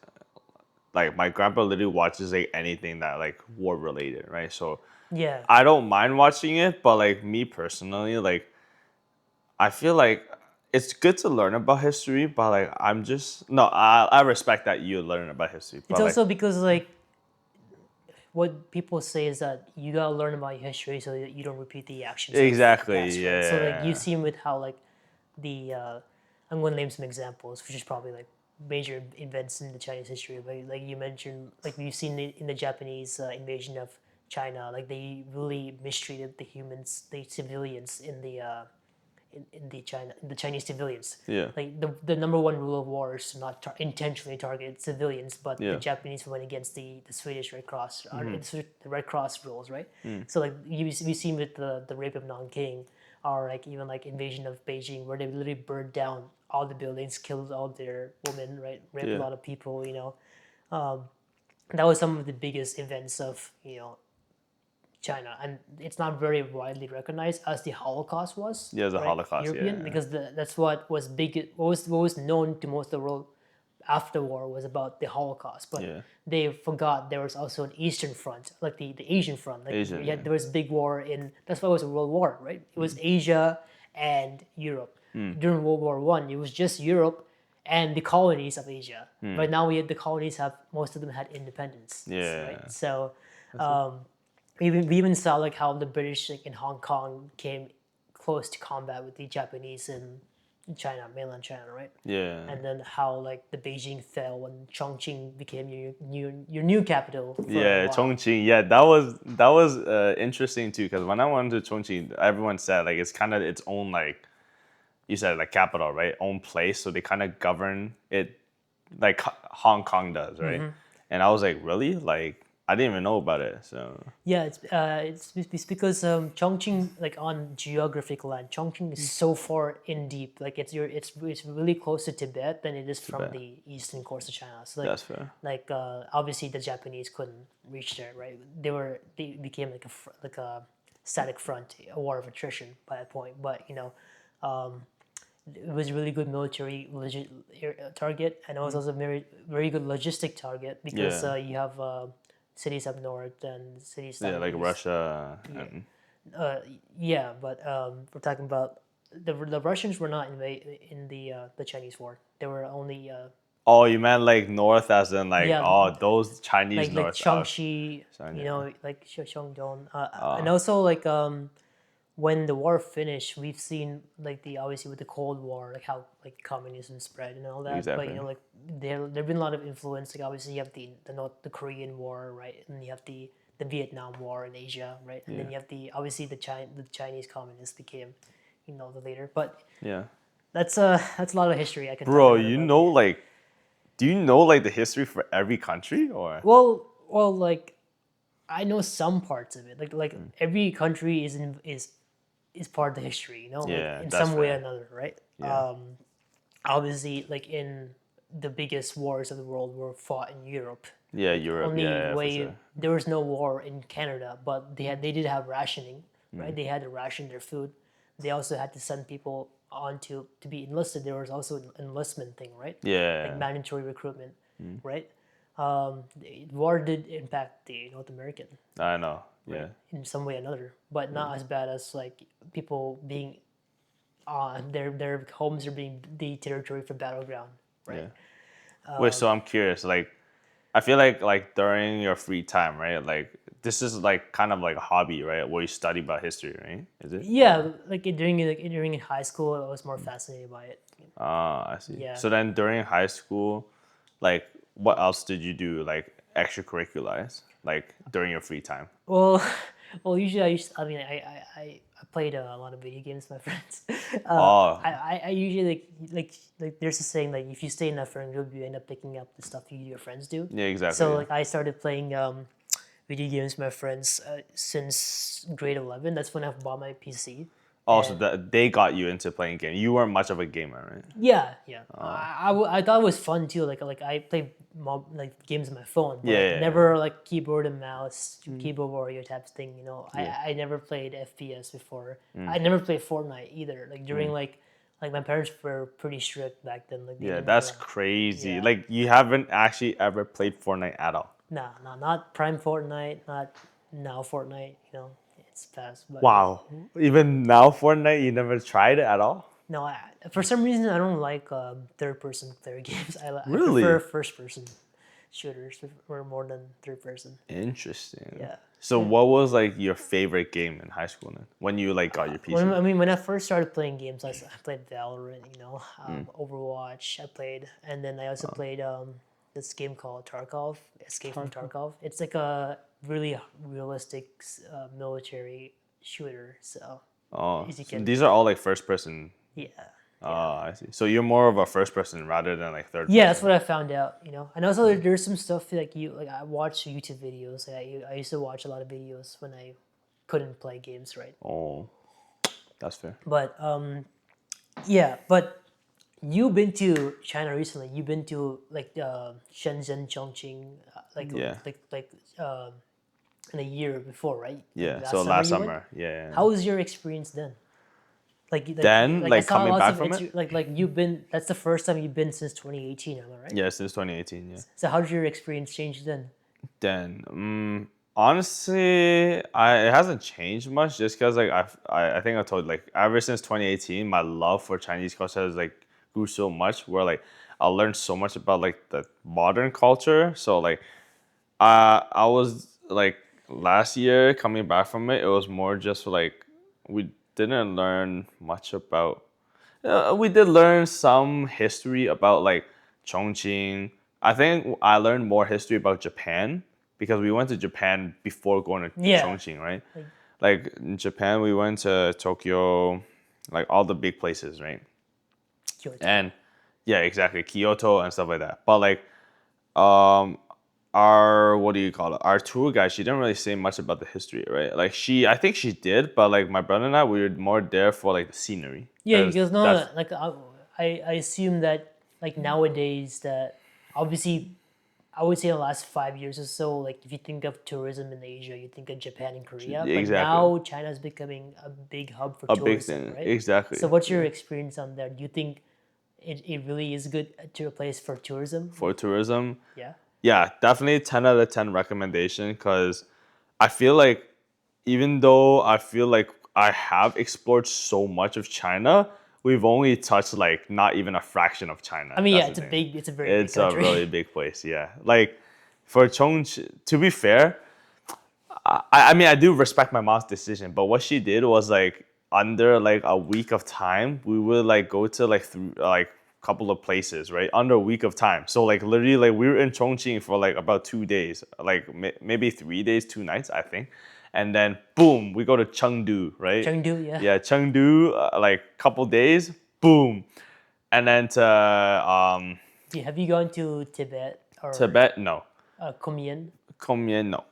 Like my grandpa literally watches like anything that like war related, right? So Yeah. I don't mind watching it, but like me personally, like I feel like it's good to learn about history, but like I'm just no, I respect that you learn about history. But It's like, also because like what people say is that you gotta learn about your history so that you don't repeat the actions. of Exactly, past, right? So like yeah. you've seen with how like the I'm going to name some examples, which is probably like major events in the Chinese history. Like you mentioned, like we've seen in the Japanese invasion of China, like they really mistreated the humans, the civilians in the Chinese civilians. Yeah. Like the number one rule of war is to not intentionally target civilians, but Yeah. the Japanese went against the Swedish Red Cross, the Red Cross rules, right? Mm. So like we seen with the rape of Nanking, or like even like invasion of Beijing, where they literally burned down all the buildings, killed all their women, right? Raped a Yeah. lot of people, that was some of the biggest events of China, and it's not very widely recognized as the Holocaust was. Yeah, the right? Holocaust, European, yeah. because that's what was big. What was known to most of the world after the war was about the Holocaust, but Yeah. they forgot there was also an Eastern Front, like the Asian Front. Like Asian, yeah. there was big war in. That's why it was a world war, right? It was Asia and Europe. During World War One, it was just Europe and the colonies of Asia. But now the colonies have most of them had independence. Yeah. Right. So we even saw like how the British like, in Hong Kong came close to combat with the Japanese in China, mainland China, right? Yeah. And then how like the Beijing fell when Chongqing became your new capital. For a Yeah, while. Chongqing. Yeah, that was interesting too. Because when I went to Chongqing, everyone said like it's kind of its own like you said like capital, right? Own place. So they kind of govern it like Hong Kong does, right? And I was like, really? Like I didn't even know about it. So Yeah, it's because Chongqing, like on geographic land, Chongqing is so far in deep. Like it's really close to Tibet than it is from Tibet. the eastern coast of China. So like that's fair. obviously the Japanese couldn't reach there, right? They became like a static front, a war of attrition by that point. But it was a really good military target, and it was also a very good logistic target because Yeah. you have cities up north and cities down Yeah, like east. Russia. And, Yeah, but we're talking about the Russians were not in the Chinese war. They were only oh, you meant like north, as in like yeah, those Chinese like north. Shaanxi, Shanghai. like Shandong, and also like when the war finished, we've seen like the obviously with the Cold War, like how like communism spread and all that. Exactly. But like there've been a lot of influence. Like obviously you have the Korean War, right, and you have the Vietnam War in Asia, right, and then you have obviously the Chinese communists became, the later. But Yeah. that's a lot of history I can talk Bro, about. you know like do you know like the history for every country or Well, like I know some parts of it. Like every country is part of the history, Yeah, like in that's some way or fair. another, right? Yeah. Obviously, like in the biggest wars of the world were fought in Europe. Yeah, Europe. Only Yeah, for way sure. there was no war in Canada, but they did have rationing, right? They had to ration their food. They also had to send people on to be enlisted. There was also an enlistment thing, right? Yeah. Like mandatory recruitment, right? The war did impact the North American I know. Yeah. in some way or another, but not as bad as like people being their homes are being the territory for battleground, right? Yeah. Wait, so I'm curious, like I feel like during your free time, right? Like this is like kind of like a hobby, right? Where you study about history, right? Is it? Yeah, like during high school, I was more fascinated by it. Ah, I see. Yeah. So then during high school, like what else did you do like extracurriculars like during your free time? Well, usually I mean, I played a lot of video games with my friends. Oh, I usually like there's a saying like if you stay in that friend group, you end up picking up the stuff your friends do. yeah, exactly. So Yeah. like I started playing video games with my friends since grade 11. That's when I bought my PC. Also, And- that they got you into playing games. You weren't much of a gamer, right? Yeah, yeah. Oh. I thought it was fun too. Like I play like games on my phone, but Yeah, like, yeah, never like keyboard and mouse, keyboard warrior type thing. Yeah. I never played FPS before. I never played Fortnite either. Like during like my parents were pretty strict back then. Like they Yeah, didn't that's allow- crazy. Yeah. Like you haven't actually ever played Fortnite at all. Nah, not Prime Fortnite, not now Fortnite. It's past. But Wow. Even now Fortnite, you never tried it at all? no, for some reason I don't like third person player games. I Really? prefer first person shooters or more than third person. Interesting. Yeah. So what was like your favorite game in high school then? When you like got your PC? When I first started playing games, I played Valorant, Overwatch. I played, and then I also played this game called Tarkov, Escape from Tarkov. It's like a really realistic military shooter. So Oh, as you so can. these are all like first person. Yeah. Oh, I see. So you're more of a first person rather than like third Yeah, that's person. what I found out. And also there's some stuff like I watch YouTube videos. I used to watch a lot of videos when I couldn't play games, right? Oh, that's fair. But yeah, but you've been to China recently. You've been to like Shenzhen, Chongqing, Yeah. in a year before, right? Like Yeah. last So summer last you went. summer. Yeah. How was your experience then? Then I like saw coming lots back of from it. like you've been. That's the first time you've been since 2018, am I right? Yeah, since 2018. Yeah. So how did your experience change then? Then, honestly, it hasn't changed much. Just because like I think I told like ever since 2018, my love for Chinese culture has like grew so much. Where like I learned so much about like the modern culture. So like I was like last year coming back from it. It was more just like we didn't learn much about. We did learn some history about like Chongqing. I think I learned more history about Japan because we went to Japan before going to Yeah, Chongqing, right? like Like in Japan, we went to Tokyo, like all the big places, right? Kyoto. And yeah, exactly, Kyoto and stuff like that. But like, um, our what do you call it? Our tour guide, she didn't really say much about the history, right? Like I think she did, but like my brother and I, we were more there for like the scenery Yeah, because because that's like I assume that like nowadays that obviously I would say in the last 5 years or so, like if you think of tourism in Asia, you think of Japan and Korea, but exactly. now China is becoming a big hub for A big tourism, thing. right? So Exactly. what's your Yeah. experience on there? Do you think it really is good to a place for tourism? For tourism, Yeah. yeah, definitely 10 out of 10 recommendation because I feel like even though I feel like I have explored so much of China, we've only touched like not even a fraction of China. I mean, yeah, That's the thing. it's a very big It's a country. really big place, yeah. Like for Chongqing, to be fair, I mean, I do respect my mom's decision, but what she did was like under like a week of time, we would like go to like like couple of places, right? Under a week of time. So like literally, like we were in Chongqing for like about 2 days, like maybe 3 days, 2 nights, I think, and then boom, we go to Chengdu, right? Chengdu, yeah. Yeah, Chengdu, like couple days, boom, and then to Yeah, have you gone to Tibet or Tibet, no, Komian? Komian, no.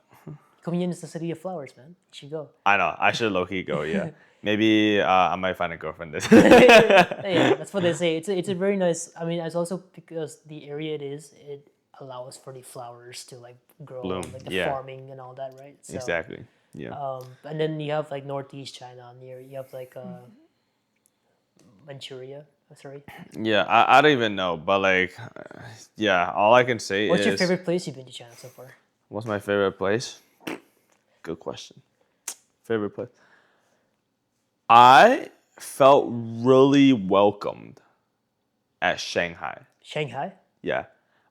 Komian is the city of flowers, man. You should go. I know. I should low key go. Yeah, maybe I might find a girlfriend this. Yeah, that's what they say. It's a very nice. I mean, it's also because the area it allows for the flowers to like grow, Bloom. and, like the Yeah, farming and all that, right? So, exactly. Yeah. and then you have like northeast China near. You have like Manchuria. Sorry. Yeah. I don't even know, but like, yeah. All I can say What's your is, favorite place you've been to China so far? what's my favorite place? Good question. Favorite place. I felt really welcomed at Shanghai. Shanghai. Yeah.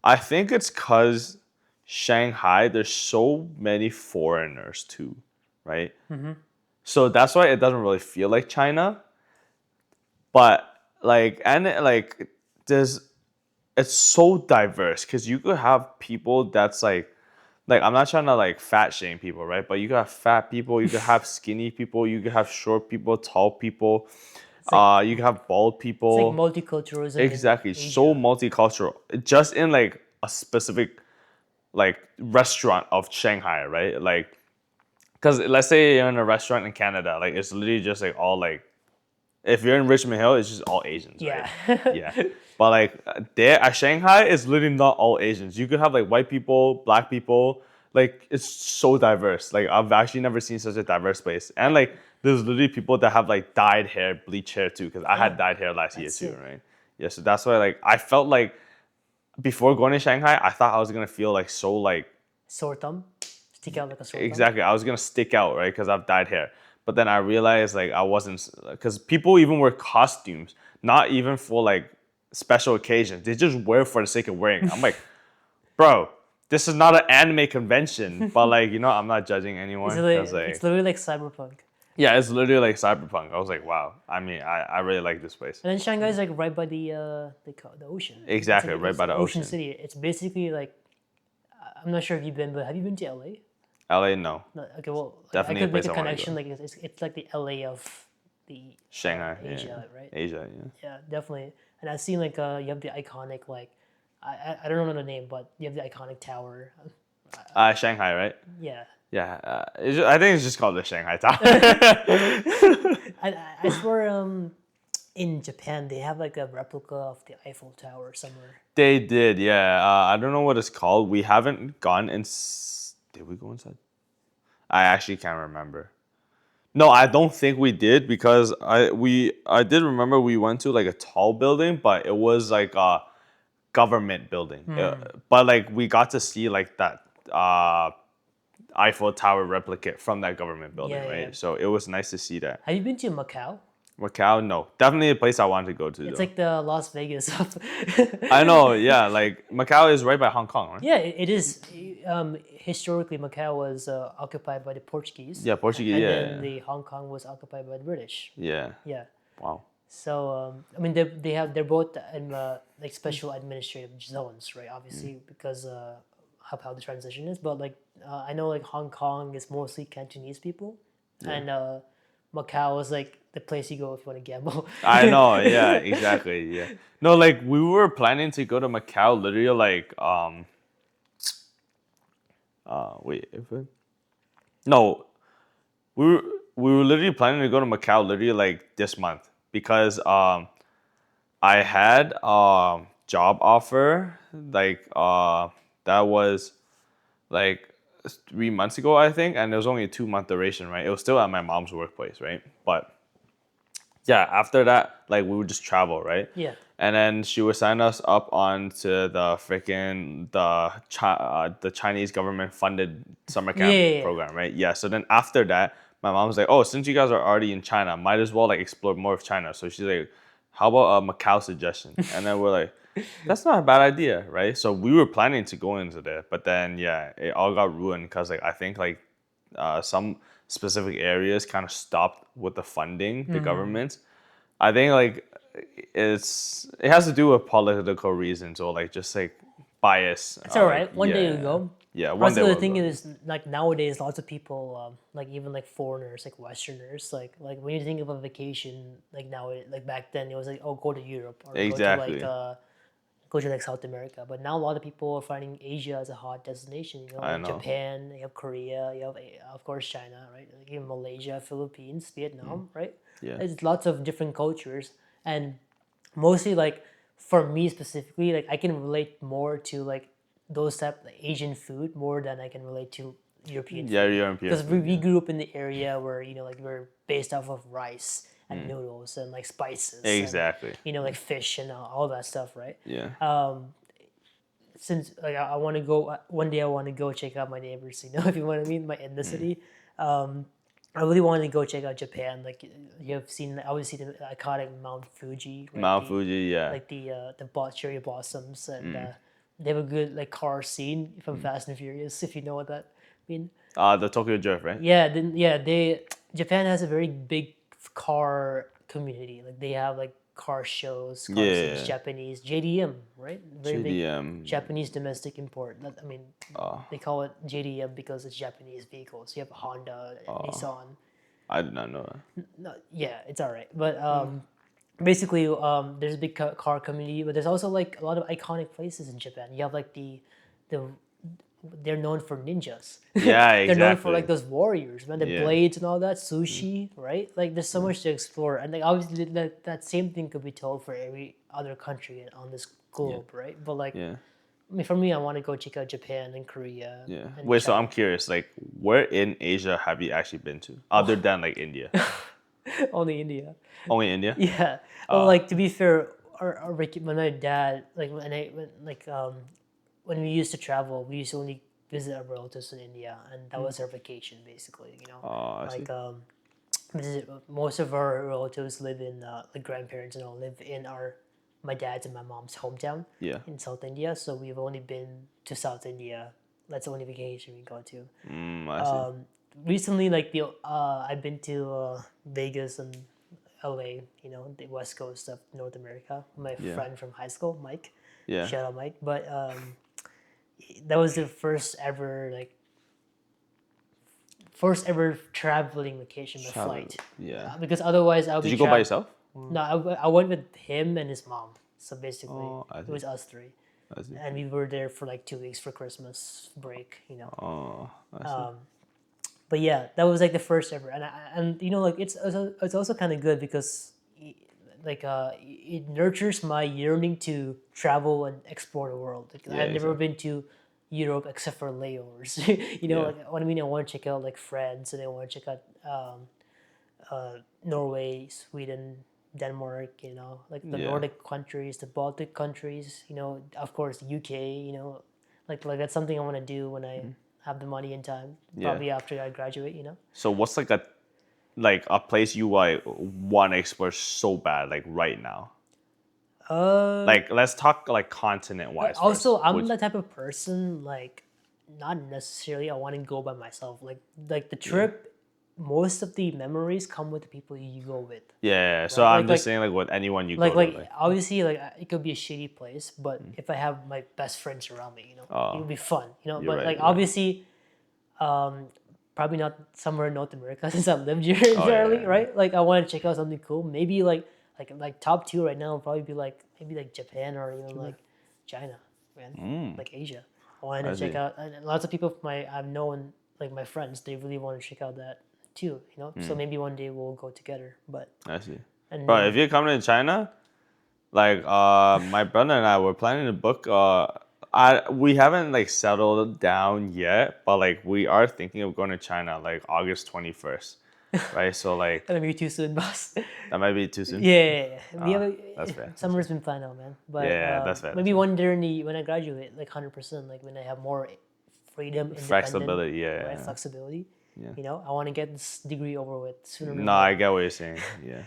I think it's because Shanghai, there's so many foreigners too, right? So that's why it doesn't really feel like China. But like, and there's, it's so diverse because you could have people that's like I'm not trying to like fat shame people, right? But you could have fat people, you could have skinny people, you could have short people, tall people, Like you could have bald it's like people. multiculturalism Exactly, in so Asia. multicultural. Just in like a specific like restaurant of Shanghai, right? Like, because let's say you're in a restaurant in Canada, like it's literally just like all like, if you're in Richmond Hill, it's just all Asians, right? Yeah. Yeah. But like there at Shanghai, it's literally not all Asians. You could have like white people, black people. Like it's so diverse. Like I've actually never seen such a diverse place. And like there's literally people that have like dyed hair, bleach hair too. Because I had dyed hair last year That's too, sick. right? Yeah. So that's why like I felt like before going to Shanghai, I thought I was gonna feel like so like Sore thumb. Stick out like a sore thumb. exactly. I was gonna stick out, right? Because I've dyed hair. But then I realized like I wasn't, because people even wear costumes, not even for like special occasions. They just wear for the sake of wearing. I'm like, bro, this is not an anime convention. But like, I'm not judging anyone because It's like, literally like cyberpunk. yeah, it's literally like cyberpunk. I was like, wow. I mean, I really like this place. And then Shanghai is like right by the ocean. Exactly, It's right by the ocean ocean. city. It's basically like I'm not sure if you've been, but have you been to LA? LA, no, No, okay, well, like, I definitely a could make place a I want to go. connection. Like it's like the LA of the Shanghai, Asia, yeah. right? Asia, yeah. Yeah, definitely. And I've seen like you have the iconic like I don't know the name, but you have the iconic tower. Shanghai, right? Yeah. Yeah, I think it's just called the Shanghai Tower. I swear in Japan they have like a replica of the Eiffel Tower somewhere. They did, yeah. I don't know what it's called. We haven't gone in. Did we go inside? I actually can't remember. No, I don't think we did because I did remember we went to like a tall building, but it was like a government building. But like we got to see like that Eiffel Tower replicate from that government building, Yeah, yeah. right? So it was nice to see that. Have you been to Macau? Macau, no, definitely a place I wanted to go to. It's though. like the Las Vegas of. I know, yeah. Like Macau is right by Hong Kong, right? Yeah, it is. Historically, Macau was occupied by the Portuguese. Yeah, Portuguese. And Yeah, then yeah. the Hong Kong was occupied by the British. Yeah. Yeah. Wow. So I mean, they're both in like special administrative zones, right? Obviously, because of how the transition is. But like I know, like Hong Kong is mostly Cantonese people, and Macau is like the place you go if you want to gamble. I know. Yeah. Exactly. Yeah. No, like we were planning to go to Macau. Literally, like wait, if it. No, we were we were literally planning to go to Macau literally like this month because I had job offer like that was like 3 months ago I think, and it was only a 2 month duration, right? It was still at my mom's workplace, right? But yeah, after that, like we would just travel, right? Yeah. And then she would sign us up onto the freaking the Chinese government funded summer camp Yeah. program, right? Yeah. So then after that, my mom was like, "Oh, since you guys are already in China, might as well like explore more of China." So she's like, "How about a Macau suggestion?" And then we're like, "That's not a bad idea, right?" So we were planning to go into there, but then yeah, it all got ruined because like I think like some specific areas kind of stopped with the funding, the government. I think like it has to do with political reasons or like just like bias. It's all Like, right. One day you yeah, go. yeah. One day Also, the we'll thing go. is, like nowadays, lots of people, like even like foreigners, like Westerners, like when you think of a vacation, like now, like back then, it was like, oh, go to Europe or Exactly. go to like South America. But now a lot of people are finding Asia as a hot destination. You know, I like know. Japan, you have Korea, you have of course China, right? Like even Malaysia, Philippines, Vietnam, right? Yeah. There's lots of different cultures, and mostly like for me specifically, like I can relate more to like those type of Asian food more than I can relate to European Yeah, food European because food. we grew up in the area where like we're based off of rice and noodles and like spices and Exactly. like fish and all that stuff, right? Yeah. Since like I want to go one day, I want to go check out my neighbors. You know, if you know what I mean, my ethnicity. I really wanted to go check out Japan. Like you have seen, obviously the iconic Mount Fuji, right? Mount Fuji. Yeah. Like the cherry blossoms, and they have a good like car scene from Fast and Furious, if you know what that mean. The Tokyo Drift, right? Yeah, then they Japan has a very big car community. Like they have like car shows, car scenes, Yeah. Japanese JDM, right? Very big JDM. Japanese domestic import. I mean, they call it JDM because it's Japanese vehicles. You have Honda, Nissan. I did not know that. No, yeah, it's all right. But basically, there's a big car community, but there's also like a lot of iconic places in Japan. You have like the they're known for ninjas. Yeah, They're known for exactly. like those warriors, man. The Yeah. blades and all that, sushi, right? Like there's so much to explore, and like obviously that same thing could be told for every other country on this globe, right? But like, Yeah. I mean, for me, I want to go check out Japan and Korea. Yeah. And Wait, so China. I'm curious, like, where in Asia have you actually been to, other than like India? Only India. Only India? Yeah. Well, like to be fair, when my dad, like when we used to travel, we used to only visit our relatives in India, and that was our vacation basically. You know, Oh, I see. like most of our relatives live in like grandparents and all live in my dad's and my mom's hometown Yeah. in South India. So we've only been to South India. That's the only vacation we go to. I see. Recently, like I've been to Vegas and LA, you know, the west coast of North America. My friend from high school, Mike. Yeah. Shout out Mike. But that was the first ever like first ever traveling vacation by Travel, flight. yeah. Because otherwise I'll Did be you go by yourself? No, I went with him and his mom. So basically, Oh, I it see. was us three, I see. and we were there for like 2 weeks for Christmas break. You know. Oh, I see. But yeah, that was like the first ever, and you know, like it's also kind of good because it nurtures my yearning to travel and explore the world. Like, Yeah, I've never exactly. been to Europe except for layovers. You know, Yeah. like what I mean, I want to check out like France, and I want to check out Norway, Sweden, Denmark. You know, like the Yeah. Nordic countries, the Baltic countries. You know, of course, UK. You know, like that's something I want to do when I have the money and time. Yeah. Probably after I graduate. You know. So what's like a place you like want to explore so bad like right now? Like let's talk like continent wise first. Also, I'm Which the type of person like not necessarily I want to go by myself. Like the trip, most of the memories come with the people you go with. yeah. So Right? I'm just saying like with anyone you go to Like obviously like it could be a shitty place, but if I have my best friends around me, you know, it Oh, would be fun. You know, you're but right. like You're right. obviously, probably not somewhere in North America since I've lived here Oh, entirely, yeah. right? Like I want to check out something cool. Maybe like top two right now would probably be like maybe like Japan or even like China, man, like Asia. I wanted I to check see. out, and lots of people I've known, like my friends, they really want to check out that too, you know. So maybe one day we'll go together. But I see. and Bro, then if you're coming to China, like my brother and I were planning to book we haven't like settled down yet, but like we are thinking of going to China like August 21st. Right? So like gonna be too soon, boss. that might be too soon. Yeah. We have That's fair. That's summer's fair. been planned out, man. But Yeah, that's fair. maybe one day when I graduate, like 100%, like when I have more freedom, independent, Flexibility, right, yeah. flexibility. Yeah. You know, I want to get this degree over with sooner than No, I later. get what you're saying. Yeah.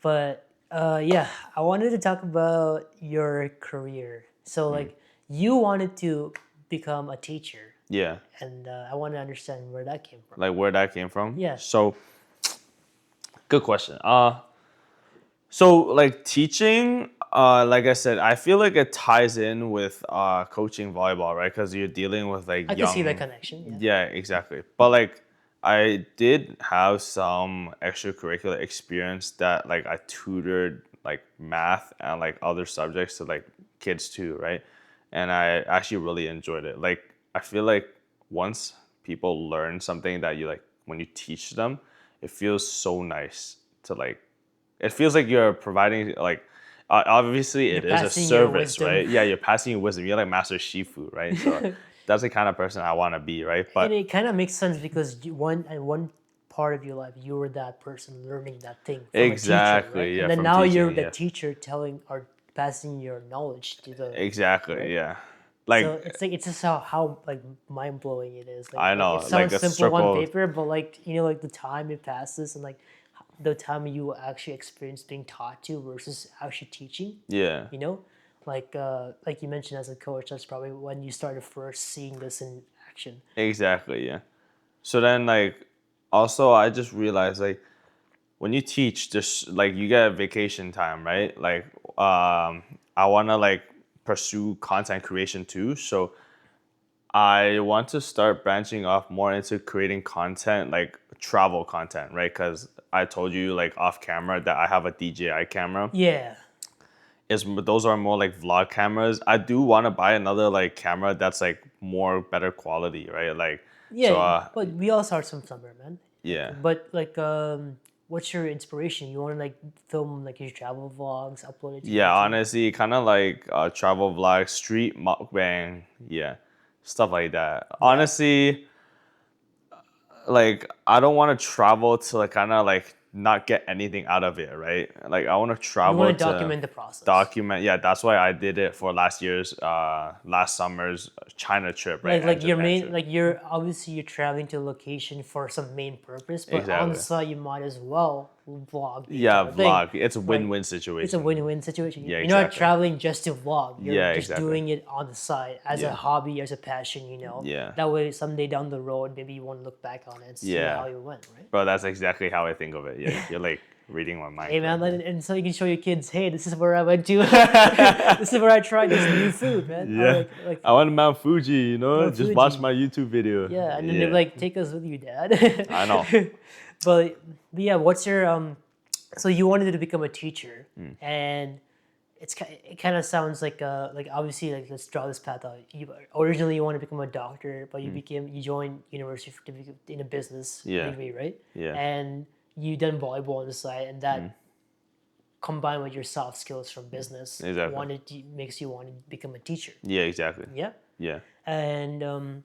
But yeah, I wanted to talk about your career. So like, you wanted to become a teacher, Yeah. and I want to understand where that came from. Like where that came from. Yeah. So good question. So like teaching, like I said, I feel like it ties in with coaching volleyball, right? Because you're dealing with like I can see that young. connection. Yeah. Yeah, exactly. But like I did have some extracurricular experience that like I tutored like math and like other subjects to like kids too, right? And I actually really enjoyed it. Like I feel like once people learn something that you like when you teach them, it feels so nice to like it feels like you're providing like obviously it You're is a passing your service, wisdom. right? Yeah, you're passing your wisdom. You're like Master Shifu, right? So that's the kind of person I want to be, right? And But it kind of makes sense because one part of your life you were that person learning that thing from a teacher, exactly, right? yeah, And then from now you're teaching, the yeah, teacher telling or passing your knowledge to the exactly, right. yeah. So Like it's just how like mind blowing it is. I Like know, it like sounds a simple on circle. paper, but like you know like the time it passes and like the time you actually experience being taught to versus actually teaching. Yeah, You know, like you mentioned as a coach, that's probably when you started first seeing this in action. exactly, yeah. So then like also I just realized like when you teach, just like you get vacation time, right? Like I want to like pursue content creation too. So I want to start branching off more into creating content, like travel content, right? Because I told you like off camera that I have a DJI camera. Yeah. Those are more like vlog cameras. I do want to buy another like camera that's like more better quality, right? Like so Yeah, but we all start from somewhere, man. yeah. But like, what's your inspiration? You want to like film like your travel vlogs, upload it to Yeah, YouTube? honestly, kind of like travel vlog, street mukbang, yeah, stuff like that. Honestly, like I don't want to travel to like kind of like not get anything out of it, right? Like I want to You travel want to to document the process. document. Yeah, that's why I did it for last summer's China trip, right? And Like your Japan main, trip. like you're obviously you're traveling to a location for some main purpose, but on the Exactly. side you might as well vlog. the Yeah, entire thing. vlog. It's a win-win situation. It's a win-win situation. Yeah, You're not exactly. traveling just to vlog. You're Yeah, just exactly. doing it on the side as a Yeah. hobby, as a passion, Yeah. That way someday down the road, maybe you want to look back on it and see Yeah. how you went, right? Bro, that's exactly how I think of it. Yeah, you're like reading my mind. Hey man, right and so you can show your kids, hey, this is where I went to. This is where I tried this new food, man. now. Yeah. Like I went to Mount Fuji, you know? Mount Just watch Fuji. my YouTube video. yeah, and then they're like, take us with you, Dad. I know. but yeah, what's your so you wanted to become a teacher, and it kind of sounds like obviously like let's draw this path out. You originally you wanted to become a doctor, but you joined university in a business degree, right? Yeah. And you done volleyball on the side, and that combined with your soft skills from business makes you want to become a teacher. Yeah, exactly. Yeah. Yeah. And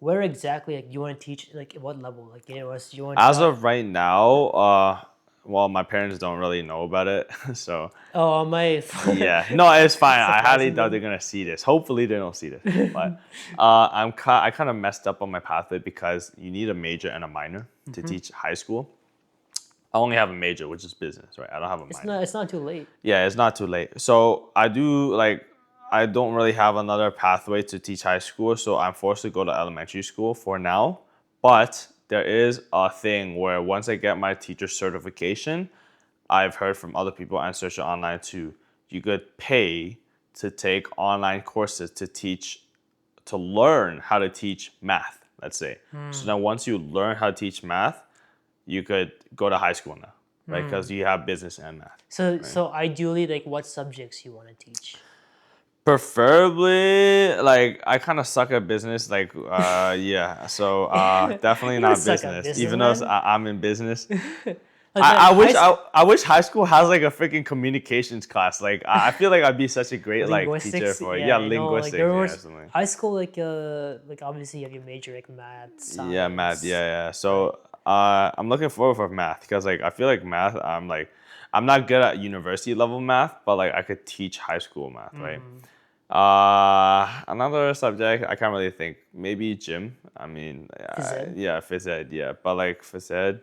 where exactly like you want to teach? Like at what level? Like you want As of right now, well, my parents don't really know about it, so oh my yeah, no, it's fine. I highly Surprising doubt them. they're gonna see this. Hopefully, they don't see this. But I kind of messed up on my pathway because you need a major and a minor to teach high school. I only have a major, which is business, right? I don't have a minor. It's not too late. Yeah, it's not too late. So I don't really have another pathway to teach high school, so I'm forced to go to elementary school for now. But there is a thing where once I get my teacher certification, I've heard from other people and searched online too, you could pay to take online courses to learn how to teach math, let's say. So then once you learn how to teach math, you could go to high school now, right? Because you have business and math. So ideally, like what subjects you want to teach? Preferably, like I kind of suck at business, yeah. So definitely You not suck at business, business, even though man. I'm in business. Like, I wish high school has like a freaking communications class. Like I feel like I'd be such a great like teacher linguistics, for yeah, linguistics, there yeah, was something. high school like obviously you have your major like math, science. Yeah, math. Yeah. So I'm looking forward for math because like I feel like math. I'm not good at university level math, but like I could teach high school math, right? Another subject I can't really think. Maybe gym. I mean, Phys ed? yeah, phys ed. Yeah, but like phys ed,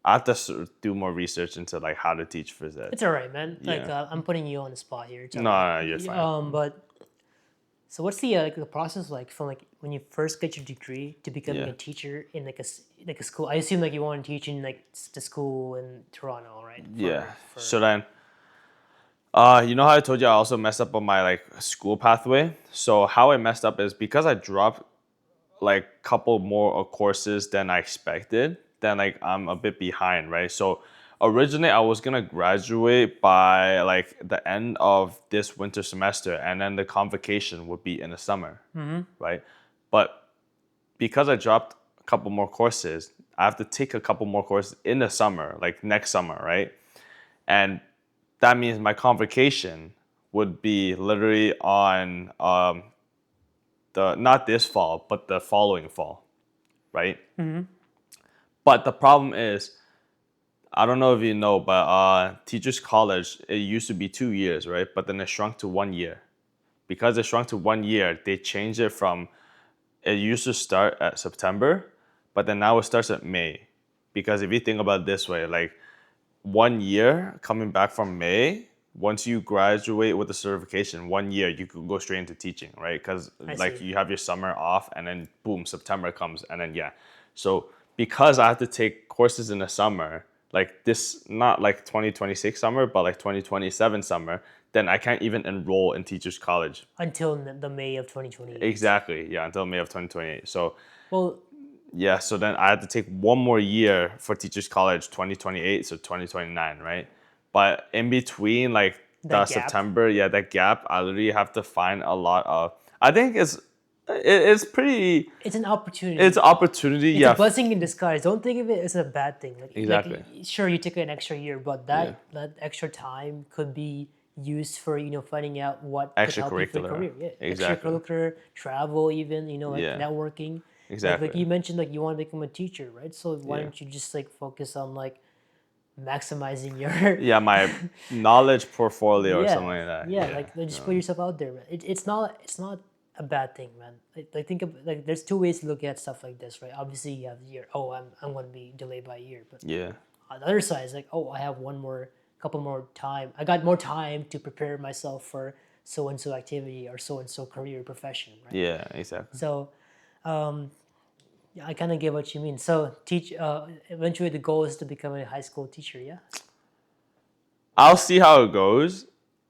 I have to do more research into like how to teach phys ed. It's all right, man. Like Yeah. I'm putting you on the spot here. It's all No, right. you're fine. But so what's the process like from like when you first get your degree to becoming Yeah. a teacher in like a school? I assume like you want to teach in like the school in Toronto, right? Yeah. for- So then, you know how I told you I also messed up on my like school pathway. So how I messed up is because I dropped like couple more courses than I expected. Then like I'm a bit behind, right? So originally I was gonna graduate by like the end of this winter semester, and then the convocation would be in the summer, right? But because I dropped a couple more courses, I have to take a couple more courses in the summer, like next summer, right? And that means my convocation would be literally on not this fall, but the following fall, right? But the problem is, I don't know if you know, but teachers college, it used to be 2 years, right? But then it shrunk to 1 year. Because it shrunk to 1 year, they changed it from, it used to start at September, but then now it starts at May. Because if you think about it this way, like 1 year coming back from May, once you graduate with the certification, 1 year, you could go straight into teaching, right? Because like see. you have your summer off and then boom, September comes and then yeah. So because I have to take courses in the summer, like this, not like 2026 summer, but like 2027 summer, then I can't even enroll in teachers college. until the May of 2028. Exactly, yeah, until May of 2028. So Well, yeah, so then I had to take one more year for teachers college, 2028, so 2029, right? But in between, like That the gap. September, yeah, that gap, I literally have to find a lot of. I think it's pretty. it's an opportunity. It's opportunity, It's yeah. a blessing in disguise. Don't think of it as a bad thing. Exactly. Sure, you took an extra year, but that extra time could be used for finding out what could help you for your Extracurricular. career. Yeah, Exactly. extracurricular, travel, even like Yeah. networking. Exactly. Like you mentioned, like you want to become a teacher, right? So why Yeah. don't you just like focus on like maximizing your Yeah, my knowledge portfolio or yeah, something like that. yeah, like just put yourself out there, man. It's not a bad thing, man. I think like there's two ways to look at stuff like this, right? Obviously, you have the year. Oh, I'm going to be delayed by a year, but Yeah. on the other side, it's like, oh, I have couple more time. I got more time to prepare myself for so and so activity or so and so career profession, right? Yeah, exactly. So yeah, I kind of get what you mean. So eventually the goal is to become a high school teacher. Yeah. I'll see how it goes.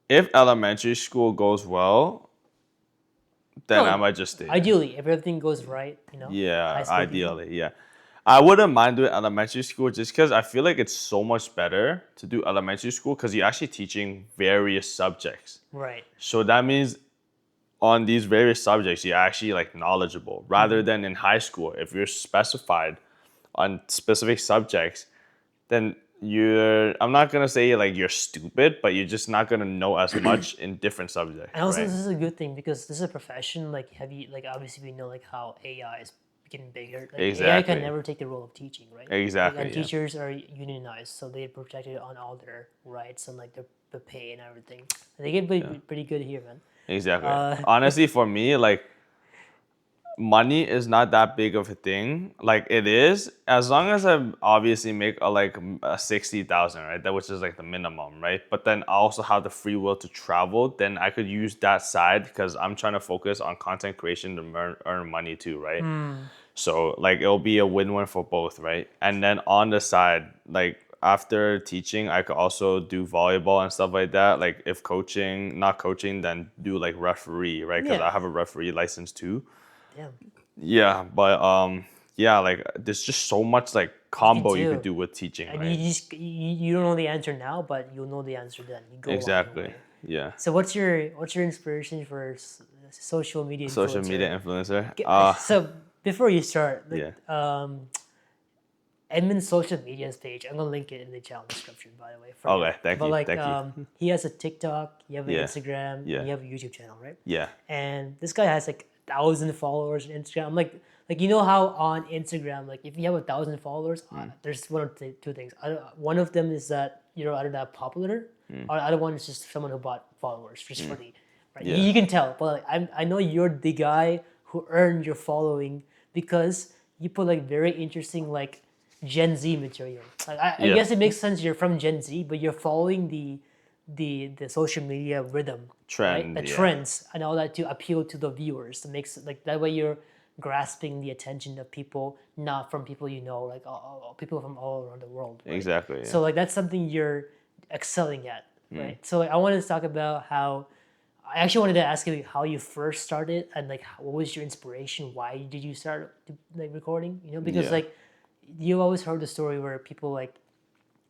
If elementary school goes well, then I No, might just stay there. ideally, if everything goes right, high Yeah, school people. ideally, yeah. I wouldn't mind doing elementary school just because I feel like it's so much better to do elementary school because you're actually teaching various subjects. Right. So that means on these various subjects, you're actually like knowledgeable rather than in high school. If you're specified on specific subjects, then I'm not gonna say like you're stupid, but you're just not gonna know as much in different subjects, And also, right? this is a good thing because this is a profession. Like, have you like obviously we know like how AI is getting bigger. Like AI can Exactly. never take the role of teaching, right? Exactly, And yeah. teachers are unionized, so they're protected on all their rights and like the pay and everything. And they get pretty good here, man. Exactly. Uh, Honestly, for me, like money is not that big of a thing. Like it is, as long as I obviously make a 60,000, right? That which is like the minimum, right? But then I also have the free will to travel. Then I could use that side because I'm trying to focus on content creation to earn money too, right? So like it'll be a win-win for both, right? And then on the side, like after teaching, I could also do volleyball and stuff like that. Like if not coaching, then do like referee, right? Because I Yeah. have a referee license too. Damn. Yeah, but yeah, like there's just so much like combo you could do with teaching, And right? you don't know the answer now, but you'll know the answer then. You go along the Exactly. way. Yeah. So what's your inspiration for social media Social influencer? media influencer. So before you start, like, Yeah. Edmond's social media page, I'm gonna link it in the channel description, by the way. Okay, thank But you. like, Thank you. he has a TikTok, you have an Yeah. Instagram, Yeah. and you have a YouTube channel, right? Yeah. And this guy has like 1,000 followers on Instagram. Like you know how on Instagram, like if you have 1,000 followers, there's one of two things. One of them is that you're either that popular, or the other one is just someone who bought followers just for the, right? Yeah. You can tell, but like, I know you're the guy who earned your following because you put like very interesting like Gen Z material. Like I Yeah. guess it makes sense you're from Gen Z, but you're following the social media rhythm, right? Trend. The Yeah. trends and all that to appeal to the viewers. To make like that way you're grasping the attention of people, not from people like people from all around the world. Right? Exactly. Yeah. So like that's something you're excelling at, right? So like, I wanted to talk about how. I actually wanted to ask you how you first started and like what was your inspiration? Why did you start like recording? Because Yeah. like you always heard the story where people like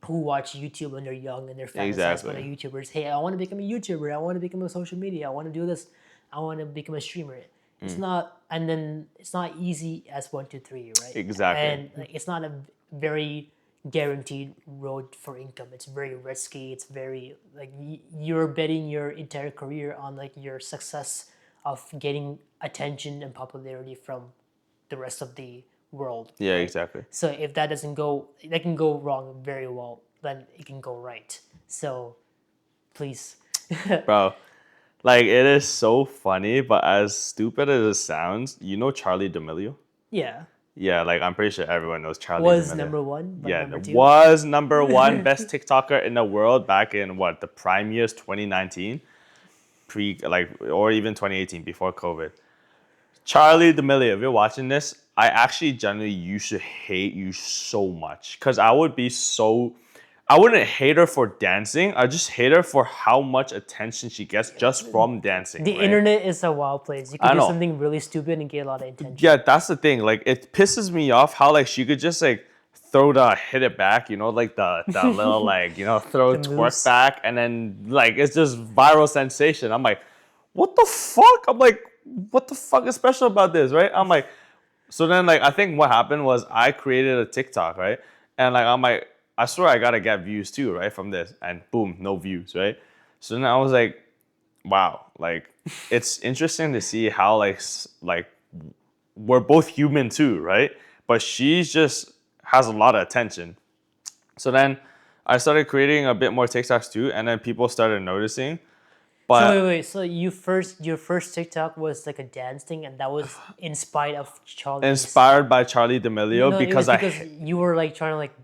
who watch YouTube when they're young and they're fantasized by the Exactly. YouTubers. Hey, I want to become a YouTuber. I want to become a social media. I want to do this. I want to become a streamer. It's not, and then it's not easy as 1, 2, 3, right? Exactly. And like, it's not a very guaranteed road for income. It's very risky. It's very like you're betting your entire career on like your success of getting attention and popularity from the rest of the world. Yeah. right? Exactly. So if that doesn't go, that can go wrong very well. Then it can go right. So please, Bro, like it is so funny, but as stupid as it sounds, Charlie D'Amelio? yeah, Yeah, like I'm pretty sure everyone knows Charlie was D'Amelio. number one, but Yeah, number two. was number one best TikToker in the world back in the prime years 2019, or even 2018 before COVID. Charlie D'Amelio, if you're watching this, I actually generally used to hate you so much because I wouldn't hate her for dancing. I just hate her for how much attention she gets just from dancing. The right? internet is a wild place. You I can do know. something really stupid and get a lot of attention. Yeah, that's the thing. Like it pisses me off how like she could just like hit it back, like the little throw The twerk moves. back, and then like it's just viral sensation. I'm like, what the fuck? I'm like, what the fuck is special about this, right? I'm like, so then like I think what happened was I created a TikTok, right? And like I'm like, I swear I gotta get views too, right? From this, and boom, no views, right? So then I was like, wow, like it's interesting to see how like we're both human too, right? But she's just has a lot of attention. So then I started creating a bit more TikToks too, and then people started noticing. So But wait. So your first TikTok was like a dance thing, and that was in spite of Charlie's. inspired by Charlie D'Amelio No, it was because because you were like trying to like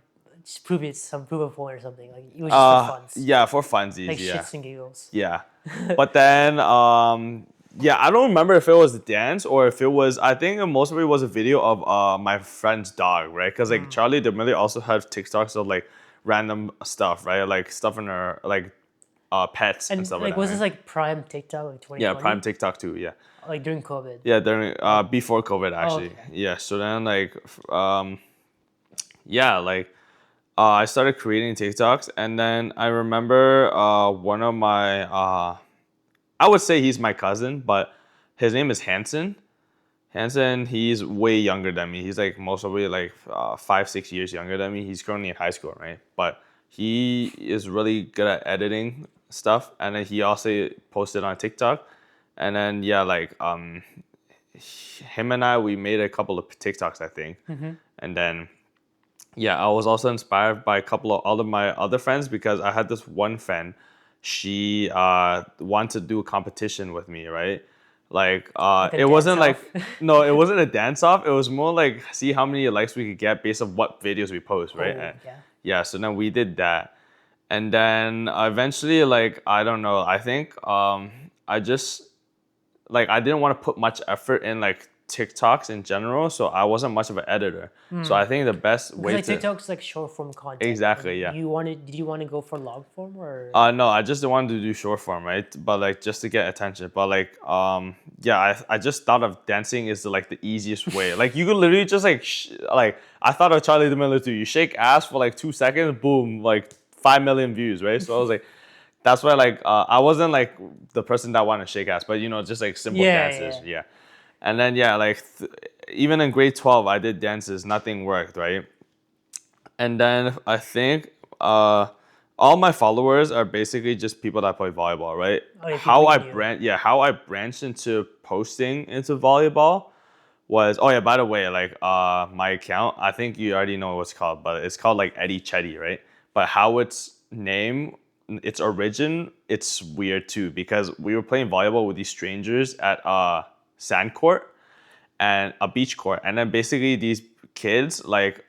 just prove it's some proof of point or something. Like it was just for funs, Yeah, for funsies, like yeah. shits and giggles. Yeah. But then, yeah, I don't remember if it was the dance or if it was, I think most of it was a video of my friend's dog, right? Because like Charlie D'Amelio also had TikToks of like random stuff, right? Like stuff in her, like pets and And stuff like like was that. this Right? like prime TikTok, like 2020? Yeah, prime TikTok too, yeah. Like during COVID. Yeah, during before COVID actually. okay. Yeah, so then like yeah, like I started creating TikToks, and then I remember one of my I would say he's my cousin, but his name is Hanson. Hanson, he's way younger than me. He's like most probably like 5, 6 years younger than me. He's currently in high school, right? But he is really good at editing stuff, and then he also posted on TikTok. And then yeah, like him and I, we made a couple of TikToks, I think. And then yeah, I was also inspired by a couple of all of my other friends because I had this one friend. She wanted to do a competition with me, right? Like a it wasn't like dance-off? no, it wasn't a dance off. It was more like see how many likes we could get based on what videos we post, right? Oh, yeah. Yeah. So then we did that, and then eventually, like I don't know. I think I just like I didn't want to put much effort in like TikToks in general, so I wasn't much of an editor. So I think the best way Like to TikTok's like short form content. exactly, And yeah. did you want to go for long form or? No, I just wanted to do short form, right? But like just to get attention. But like, yeah, I just thought of dancing is like the easiest way. Like you could literally just like, like I thought of Charlie D'Amelio too. You shake ass for like 2 seconds, boom, like 5 million views, right? So I was like, that's why like I wasn't like the person that wanted to shake ass, but you know, just like simple dances, yeah. And then yeah, like even in grade 12, I did dances, nothing worked, right? And then I think all my followers are basically just people that play volleyball, right? Oh, yeah, people you knew. How I branched into posting into volleyball was oh yeah, by the way, like my account, I think you already know what it's called, but it's called like Eddie Chetty, right? But how its name, its origin, it's weird too because we were playing volleyball with these strangers at sand court and a beach court, and then basically these kids like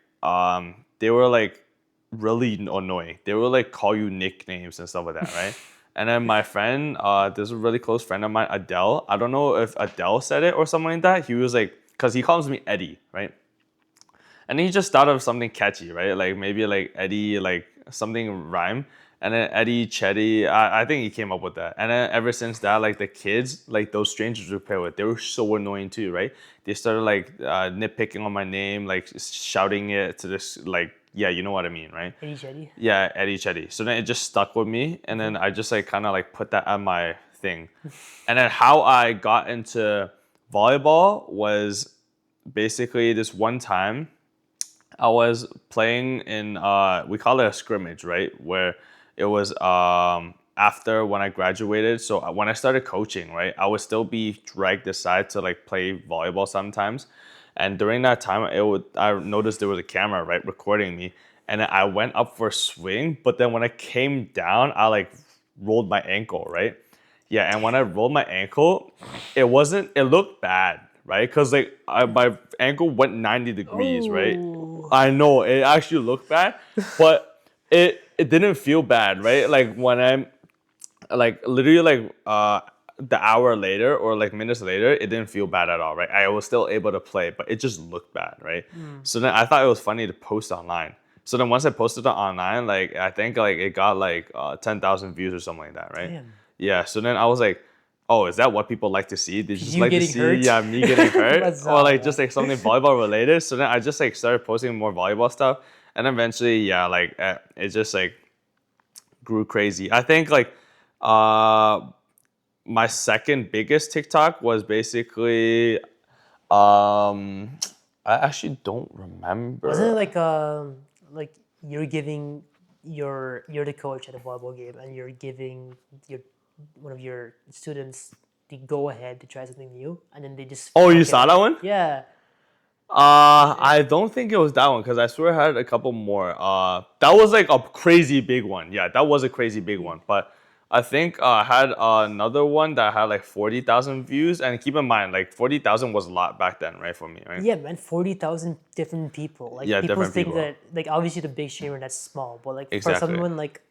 they were like really annoying. They would like call you nicknames and stuff like that, right? And then my friend, there's a really close friend of mine, Adele. I don't know if Adele said it or something like that. He was like, because he calls me Eddie, right? And he just thought of something catchy, right? Like maybe like Eddie, like something rhyme. And then Eddie, Chetty, I think he came up with that. And then ever since that, like the kids, like those strangers we play with, they were so annoying too, right? They started like nitpicking on my name, like shouting it to this, like, yeah, you know what I mean, right? Eddie Chetty. Yeah, Eddie Chetty. So then it just stuck with me. And then I just like kind of like put that on my thing. And then how I got into volleyball was basically this one time I was playing in, we call it a scrimmage, right? Where it was after when I graduated. So when I started coaching, right, I would still be dragged aside to like play volleyball sometimes. And during that time, I noticed there was a camera, right, recording me. And then I went up for a swing, but then when I came down, I like rolled my ankle, right? Yeah, and when I rolled my ankle, it looked bad, right? Because like my ankle went 90 degrees, right? Oh. I know, it actually looked bad, but it didn't feel bad, right? Like when I'm like literally like the hour later or like minutes later, it didn't feel bad at all, right? I was still able to play, but it just looked bad, right? So then I thought it was funny to post online. So then once I posted it online, like I think like it got like 10,000 views or something like that, right? Damn. Yeah. So then I was like, oh, is that what people like to see? They just You like to getting see, hurt? yeah, me getting hurt, That's or like all, just like something volleyball related. So then I just like started posting more volleyball stuff, and eventually, yeah, like it just like grew crazy. I think like my second biggest TikTok was basically I actually don't remember. Wasn't it like you're giving you're the coach at a volleyball game and you're giving your one of your students the go ahead to try something new and then they just Oh, you fuck it saw up? that one? Yeah. I don't think it was that one because I swear I had a couple more. That was like a crazy big one. Yeah, that was a crazy big one. But I think I had another one that had like 40,000 views. And keep in mind, like 40,000 was a lot back then, right? For me, right? Yeah, man, 40,000 different people. Like Yeah, people different think people. that like obviously the big streamer that's small, but like for Exactly. someone like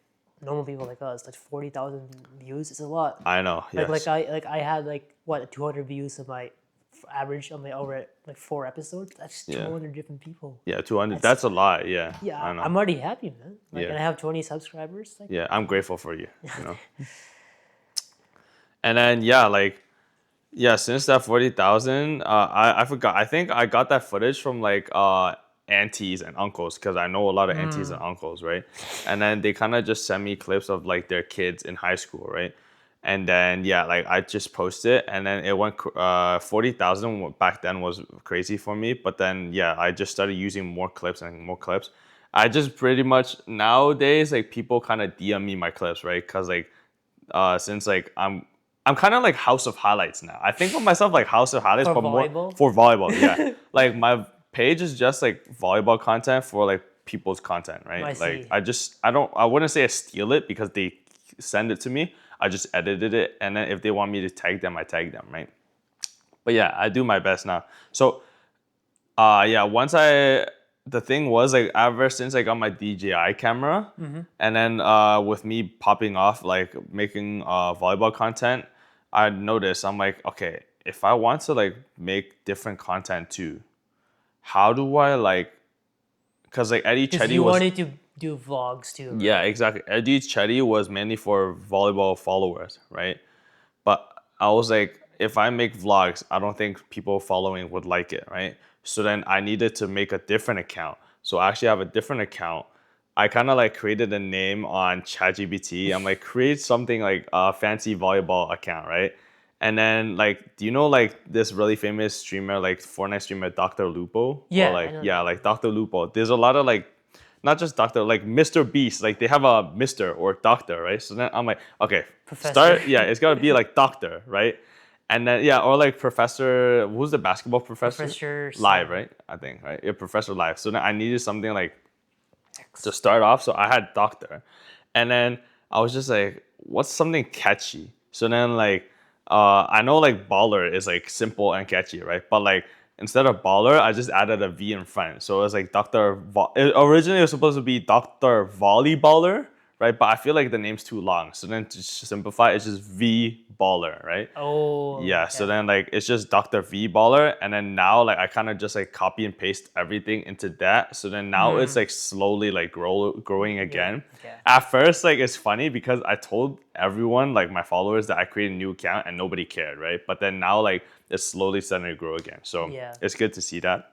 normal people like us, like 40,000 views is a lot. I know. Yes. Like I had like what 200 views of my average on my over like 4 episodes. That's Yeah. 200 different people. Yeah, 200. That's a lot. Yeah. Yeah, I know. I'm already happy, man. Like, Yeah. and I have 20 subscribers. Like, Yeah, I'm grateful for you, you know. And then yeah, like yeah, since that 40,000, I forgot. I think I got that footage from like aunties and uncles because I know a lot of aunties and uncles, right? And then they kind of just send me clips of like their kids in high school, right? And then yeah, like I just posted it, and then it went 40,000 back then was crazy for me. But then yeah, I just started using more clips and more clips. I just pretty much nowadays like people kind of DM me my clips, right? Because like since like I'm kind of like House of Highlights now. I think of myself like House of Highlights, for but more volleyball. for volleyball. Yeah, like my page is just like volleyball content for like people's content, right? I Like see. I wouldn't say I steal it because they send it to me. I just edited it, and then if they want me to tag them, I tag them, right? But yeah, I do my best now. So yeah, the thing was like ever since I got my DJI camera, and then with me popping off like making volleyball content, I noticed I'm like, okay, if I want to like make different content too, how do I like? Because like Eddie Because Chetty you was, wanted to do vlogs too. Right? yeah, exactly. Eddie Chetty was mainly for volleyball followers, right? But I was like, if I make vlogs, I don't think people following would like it, right? So then I needed to make a different account. So I actually have a different account. I kind of like created a name on ChatGPT. I'm like, create something like a fancy volleyball account, right? And then like, do you know like this really famous streamer, like Fortnite streamer, Dr. Lupo? Or Yeah, I like, know yeah, that. like Dr. Lupo. There's a lot of like, not just doctor, like Mr. Beast. Like they have a Mr. or doctor, right? So then I'm like, okay, Professor. start. Yeah, it's gotta be like doctor, right? And then yeah, or like Professor. Who's the basketball professor? Professor Live, Simon. right? I think right. Yeah, Professor Live. So then I needed something like to X. start off. So I had doctor, and then I was just like, what's something catchy? So then like, I know like baller is like simple and catchy, right? But like instead of baller, I just added a V in front. So it was like originally it was supposed to be Doctor Volleyballer, right? But I feel like the name's too long. So then to simplify, it's just V Baller, right? Oh, Yeah, so then like it's just Dr. V Baller, and then now like I kind of just like copy and paste everything into that. So then now it's like slowly like growing again. okay. At first, like it's funny because I told everyone, like my followers, that I created a new account and nobody cared, right? But then now like it's slowly starting to grow again. So Yeah. it's good to see that.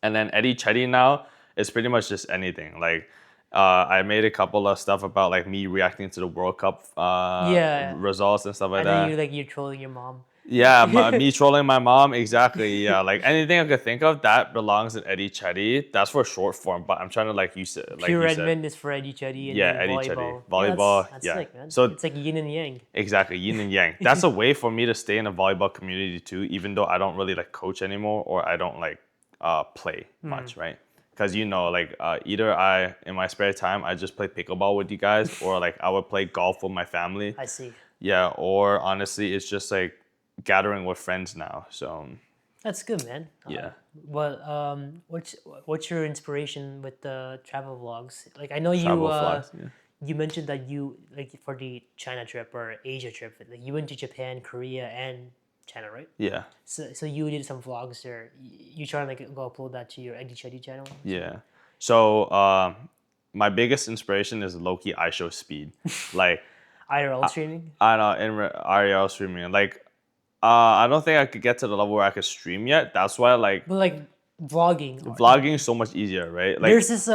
And then Eddie Chetty now is pretty much just anything. Like I made a couple of stuff about like me reacting to the World Cup Yeah. results and stuff like And then that. you're trolling your mom. Yeah, me trolling my mom, exactly. Yeah, like anything I could think of that belongs in Eddie Chetty. That's for short form, but I'm trying to like Pure you said, Edmond is for Eddie Chetty and yeah, then Eddie Chetty, volleyball. Yeah, volleyball, that's yeah. sick, man. So It's like yin and yang. exactly, yin and yang. That's a way for me to stay in a volleyball community too, even though I don't really like coach anymore or I don't like play much, right? Because you know, like either I in my spare time I just play pickleball with you guys, or like I would play golf with my family. I see. Yeah, or honestly, it's just like gathering with friends now. So That's good, man. yeah, What's your inspiration with the travel vlogs? Like I know you travel vlogs. Yeah. you mentioned that you like for the China trip or Asia trip, like you went to Japan, Korea, and China, right? Yeah, So you did some vlogs there. You trying to like go upload that to your Eddie Chetty channel? yeah. So my biggest inspiration is low-key I show speed. Like IRL streaming? I know in REL streaming. Like I don't think I could get to the level where I could stream yet. That's why like But like vlogging. vlogging is so much easier, right? Like There's this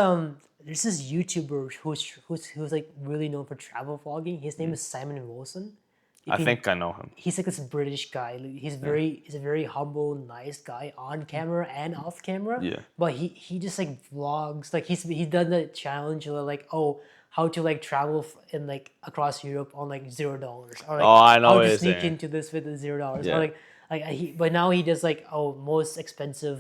YouTuber who's like really known for travel vlogging. His name is Simon Wilson. I think I know him. He's like this British guy. Like, he's a very humble, nice guy on camera and off camera. Yeah. But he just like vlogs. Like he's done the challenge where like, oh, how to like travel in like across Europe on like $0, or like Oh, I know how what to you're sneak saying. into this with $0. Yeah. Or like but now he does like, oh, most expensive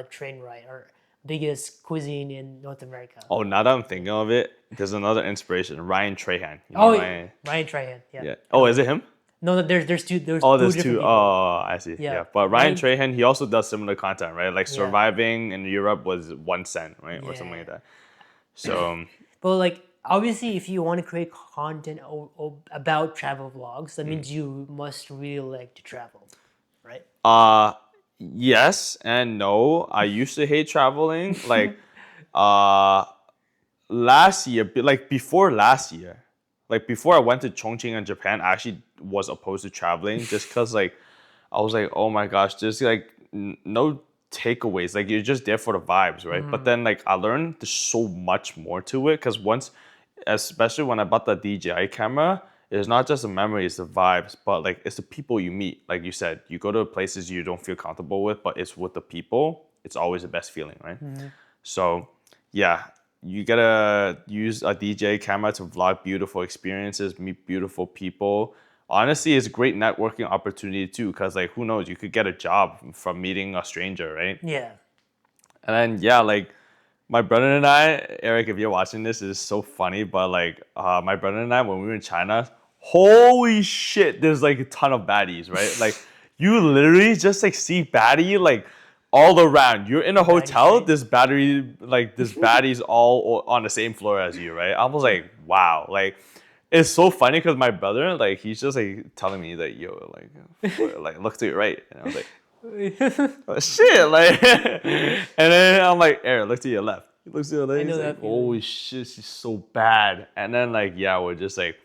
train ride, or biggest cuisine in North America. Oh, now that I'm thinking of it, there's another inspiration. Ryan Trahan. You know Oh, Ryan? Ryan Trahan. Yeah. Yeah. Oh, is it him? No, no, there's two Oh, two there's different two. people. Oh, I see. Yeah. Yeah. But Ryan Ryan- Trahan, he also does similar content, right? Like Yeah. surviving in Europe was 1 cent, right? Or something Yeah. like that. So, But like obviously, if you want to create content about travel vlogs, that means you must really like to travel, right? yes and no. I used to hate traveling. Like, uh, last year, like before last year, like before I went to Chongqing in Japan, I actually was opposed to traveling just because like I was like, oh my gosh, there's like no takeaways. Like you're just there for the vibes, right? But then like I learned there's so much more to it because once, especially when I bought the DJI camera, it's not just the memories, the vibes, but like it's the people you meet. Like you said, you go to places you don't feel comfortable with, but it's with the people. It's always the best feeling, right? So yeah, you gotta use a DJI camera to vlog beautiful experiences, meet beautiful people. Honestly, it's a great networking opportunity too, because like who knows, you could get a job from meeting a stranger, right? Yeah. And then yeah, like my brother and I, Eric, if you're watching this, it's so funny, but like my brother and I, when we were in China, holy shit, there's like a ton of baddies, right? Like you literally just like see baddie like all around. You're in a hotel, right? this baddie's all on the same floor as you, right? I was like, wow, like it's so funny because my brother, like he's just like telling me that yo, like look to your right, and I was like, oh, shit, like, and then I'm like, Aaron, look to your left. He looks to your left. know He's that like, feeling. holy shit, she's so bad. And then like, yeah, we're just like,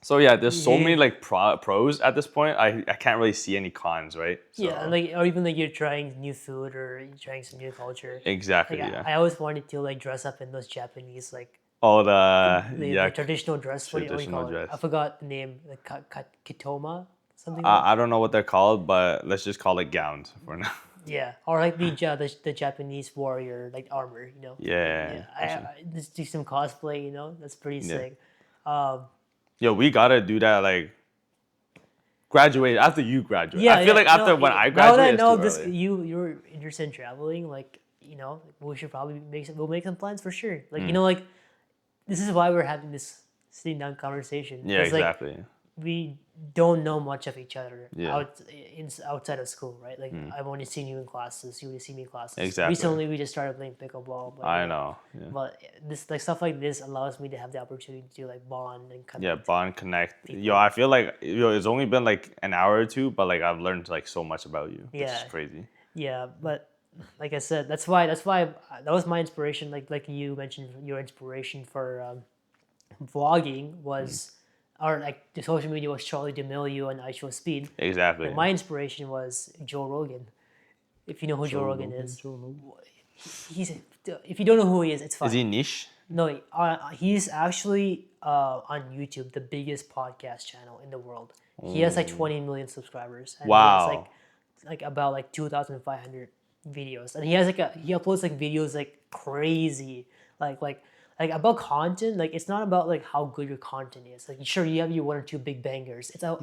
so yeah, there's so many like pros at this point. I can't really see any cons, right? So, Yeah, and like or even like you're trying new food or you're trying some new culture. exactly, Like yeah. I always wanted to like dress up in those Japanese like Oh, the traditional dress. What do you traditional call it? dress. I forgot the name. Like kitoma, something. I don't know what they're called, but let's just call it gowns for now. Yeah, or like the Japanese warrior like armor. You know. Yeah. I just do some cosplay. You know, that's pretty sick. Yo, we gotta do that like graduate after you graduate. Yeah, I feel like after when I graduate, it's too this early. you're interested in traveling, like you know, we should probably we'll make some plans for sure. Like you know, like this is why we're having this sitting down conversation. Yeah, 'Cause, like, exactly. we don't know much of each other Yeah. outside of school, right? Like I've only seen you in classes, you only see me in classes. Exactly. Recently, we just started playing pickleball. But, I know. Yeah. But this like stuff like this allows me to have the opportunity to like bond and connect. Yeah, bond, connect. Yo, I feel like it's only been like an hour or two, but like I've learned like so much about you. Which Yeah. is crazy. Yeah, but like I said, that's why that was my inspiration. Like you mentioned, your inspiration for vlogging was, or like the social media was Charlie D'Amelio and I Show Speed. Exactly. And my inspiration was Joe Rogan. If you know who Joe Rogan is, he's if you don't know who he is, it's fine. Is he niche? No, he's actually on YouTube, the biggest podcast channel in the world. He has like 20 million subscribers. And Wow. He has like about like 2,500 videos, and he has he uploads like videos like crazy, like about content. Like it's not about like how good your content is. Like sure you have your one or two big bangers. It's out.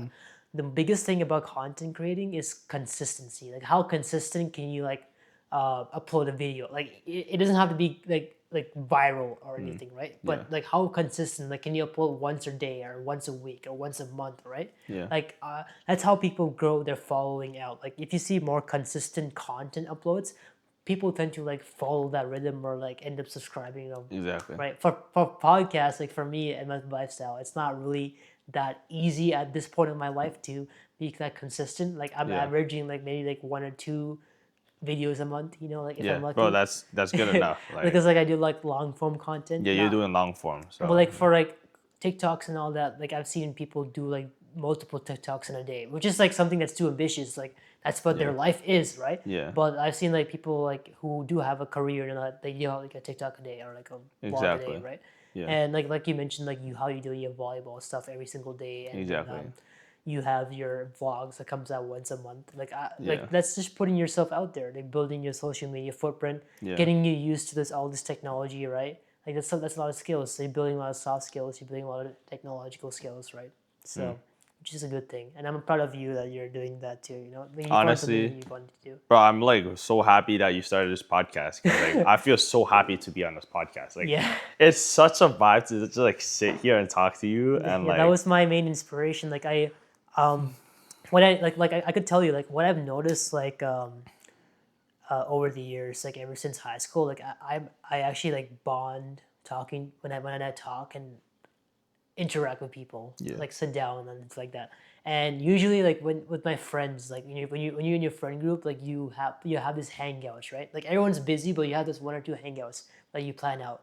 The biggest thing about content creating is consistency. Like how consistent can you like upload a video? Like it doesn't have to be like viral or anything, right? But like how consistent? Like can you upload once a day or once a week or once a month, right? Yeah. Like that's how people grow their following out. Like if you see more consistent content uploads, people tend to like follow that rhythm or like end up subscribing them. Exactly. Right. For podcasts, like for me and my lifestyle, it's not really that easy at this point in my life to be that consistent. Like I'm averaging like maybe like one or two videos a month, you know, like if I'm lucky. Bro, that's good enough. Like, because like I do like long form content. yeah, you're doing long form. So. But like for like TikToks and all that, like I've seen people do like multiple TikToks in a day, which is like something that's too ambitious. Like that's what their life is, right? Yeah. But I've seen like people like who do have a career and they do like a TikTok a day or like a vlog a day, right? Yeah. And like you mentioned, like how you do your volleyball stuff every single day, and Exactly. you have your vlogs that comes out once a month. Like that's just putting yourself out there, like building your social media footprint, getting you used to all this technology, right? Like that's a lot of skills. So you're building a lot of soft skills, you're building a lot of technological skills, right? So which is a good thing. And I'm proud of you that you're doing that too. You know, when you find something Honestly, that you want to do. bro, I'm like so happy that you started this podcast. 'Cause, like, I feel so happy to be on this podcast. Like, Yeah. it's such a vibe to just like sit here and talk to you and Yeah, that like, was my main inspiration. Like what I I could tell you like what I've noticed over the years, like ever since high school, like I actually like bond talking when I talk and interact with people, Yeah. like sit down and it's like that. And usually, like when with my friends, like when you're in your friend group, like you have these hangouts, right? Like everyone's busy, but you have this one or two hangouts that you plan out.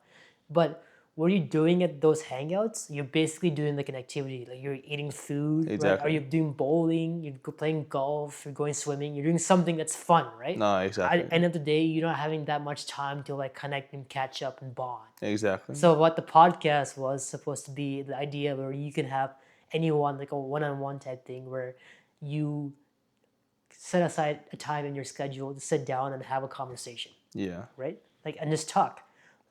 But what are you doing at those hangouts? You're basically doing like an activity, like you're eating food, right? Are exactly. you doing bowling? You're playing golf. You're going swimming. You're doing something that's fun, right? No, At exactly. the end of the day, you're not having that much time to like connect and catch up and bond. Exactly. So what the podcast was supposed to be the idea where you can have anyone like a one-on-one type thing where you set aside a time in your schedule to sit down and have a conversation, Yeah. right? Like and just talk.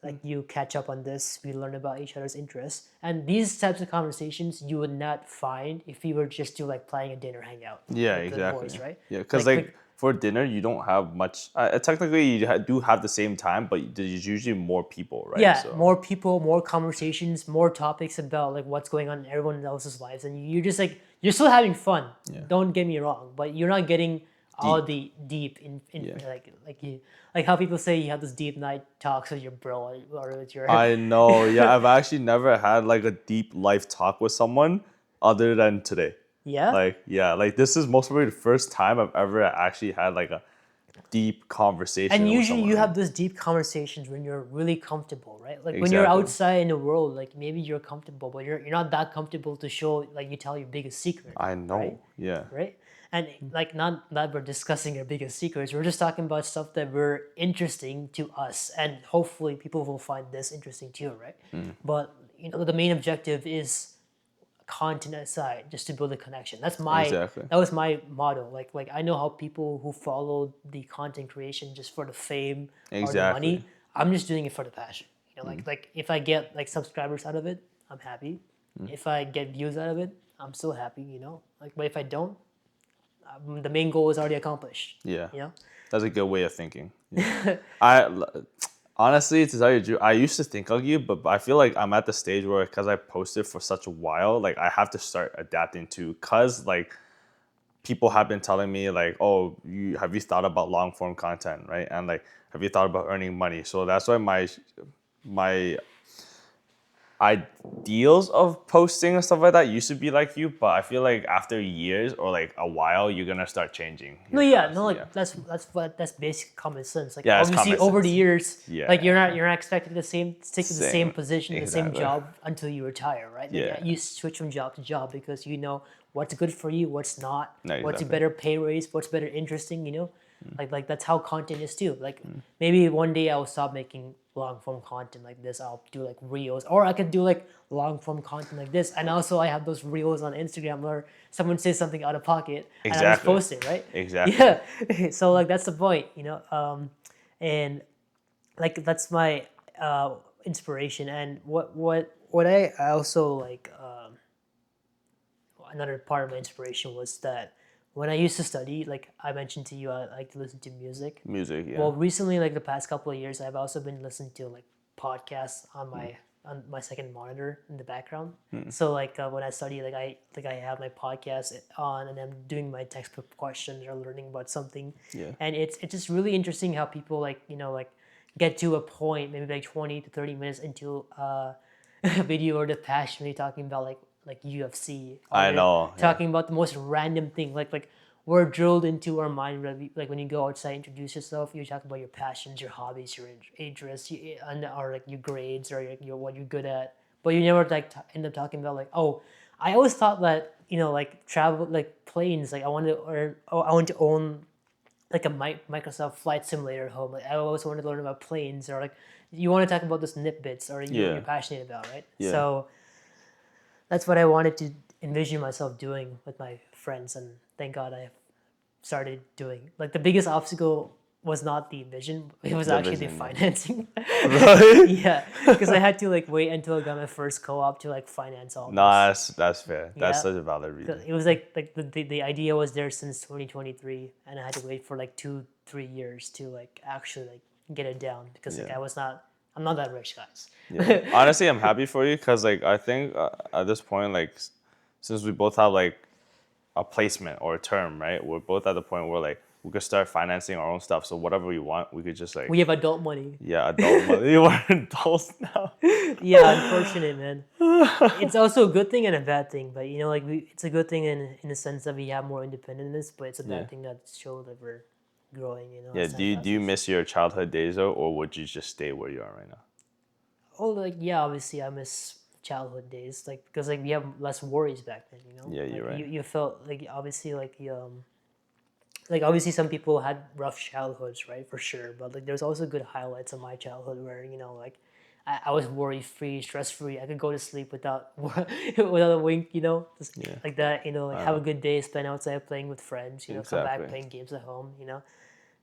Like you catch up on this, we learn about each other's interests. And these types of conversations you would not find if we were just to like playing a dinner hangout Yeah, with the exactly. boys, right? Yeah, because Like for dinner you don't have much. Technically, you do have the same time, but there's usually more people, right? yeah, So more people, more conversations, more topics about like what's going on in everyone else's lives, and you're just like you're still having fun. Yeah. Don't get me wrong, but you're not getting all Deep. the deep in Yeah. like you like how people say you have those deep night talks with your bro or with your I know. Yeah, I've actually never had like a deep life talk with someone other than today. yeah. Like, yeah, like this is most probably the first time I've ever actually had like a deep conversation And with usually someone. you Right? have those deep conversations when you're really comfortable, right? Like when you're Exactly. outside in the world, like maybe you're comfortable, but you're not that comfortable to show like you tell your biggest secret. I know. Right? Yeah. Right? And like not that we're discussing our biggest secrets, we're just talking about stuff that were interesting to us, and hopefully people will find this interesting too, right? But you know the main objective is content aside, just to build a connection. Exactly. That was my motto. Like I know how people who follow the content creation just for the fame or the Exactly. money. I'm just doing it for the passion. You know, like if I get like subscribers out of it, I'm happy. If I get views out of it, I'm still happy. You know, like but if I don't, the main goal is already accomplished. Yeah. You know. That's a good way of thinking. Yeah. Honestly, to tell you the truth, I used to think like you, but I feel like I'm at the stage where because I posted for such a while, like I have to start adapting to. Cause like people have been telling me like, oh, you thought about long form content, right? And like, have you thought about earning money? So that's why my ideals of posting and stuff like that used to be like you, but I feel like after years or like a while, you're gonna start changing. No, your yeah, thoughts. no, like Yeah. that's basic common sense. Like Yeah, it's obviously common over the sense. years, Yeah. like you're not expected to stick to the same Same. position, the same Exactly. job until you retire, right? Like Yeah. you switch from job to job because you know what's good for you, what's not, No, what's a exactly. better pay raise, what's better interesting, you know? Like that's how content is too. Like maybe one day I'll stop making long form content like this. I'll do like reels, or I could do like long form content like this. And also I have those reels on Instagram where someone says something out of pocket and I just Exactly. post it, right? Exactly. Yeah. So like that's the point, you know. And like that's my inspiration. And what I also like another part of my inspiration was that when I used to study, like I mentioned to you, I like to listen to music. Music, yeah. Well, recently, like the past couple of years, I've also been listening to like podcasts on my second monitor in the background. So like when I study, I have my podcast on, and I'm doing my textbook questions or learning about something. Yeah. And it's just really interesting how people like you know like get to a point maybe like 20 to 30 minutes into a video or the passionately talking about like UFC. Or I they're know, yeah. talking about the most random thing like we're drilled into our mind like when you go outside introduce yourself you talk about your passions your hobbies your interests or like your grades or your what you're good at but you never like end up talking about like oh I always thought that you know like travel like planes like I wanted to I want to own like a Microsoft flight simulator at home like I always wanted to learn about planes or like you want to talk about those nitbits or Yeah. you're passionate about right Yeah. so that's what I wanted to envision myself doing with my friends and thank God I started doing. Like the biggest obstacle was not the vision. It was The actually the vision, yeah. financing. Really? Yeah, because I had to like wait until I got my first co-op to like finance all No, this. that's fair. That's Yeah. such a valid 'Cause reason. it was like the idea was there since 2023, and I had to wait for like 2-3 years to like actually like get it down because like Yeah. I'm not that rich, guys. Yeah. Honestly, I'm happy for you because like I think at this point, like since we both have like a placement or a term, right? We're both at the point where like we could start financing our own stuff. So whatever we want, we could just like We have adult money. yeah, adult money. We're adults now. Yeah, unfortunate, man. It's also a good thing and a bad thing, but you know, like it's a good thing in the sense that we have more independence, but it's a bad Yeah. thing that shows that we're growing. You know. Yeah. as Do time you passes. miss your childhood days though, or would you just stay where you are right now? Oh, like yeah, obviously I miss childhood days, like because like we have less worries back then. You know. Yeah, you're Like, right. You felt like obviously some people had rough childhoods, right? For sure, but like there's also good highlights of my childhood where you know like I was worry free, stress free. I could go to sleep without without a wink, you know, just Yeah. like that. You know, like have a good day, spend outside playing with friends. You know, come back Exactly. playing games at home. You know,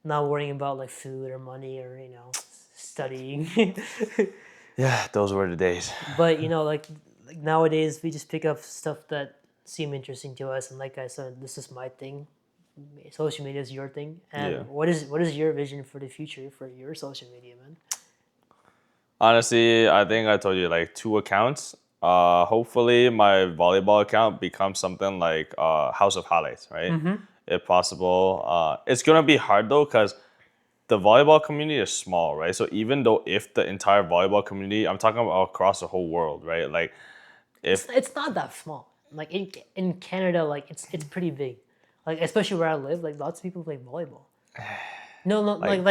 not worrying about like food or money or you know studying. Yeah, those were the days. But you know, like nowadays we just pick up stuff that seem interesting to us, and like I said, this is my thing. Social media is your thing, and Yeah. what is your vision for the future for your social media, man? Honestly, I think I told you like 2 accounts. Hopefully my volleyball account becomes something like House of Highlights, right? If possible. It's gonna be hard though, because the volleyball community is small, right? So even though if the entire volleyball community, I'm talking about across the whole world, right? Like if It's not that small. Like in Canada, like it's pretty big. Like especially where I live, like lots of people play volleyball. No, no, like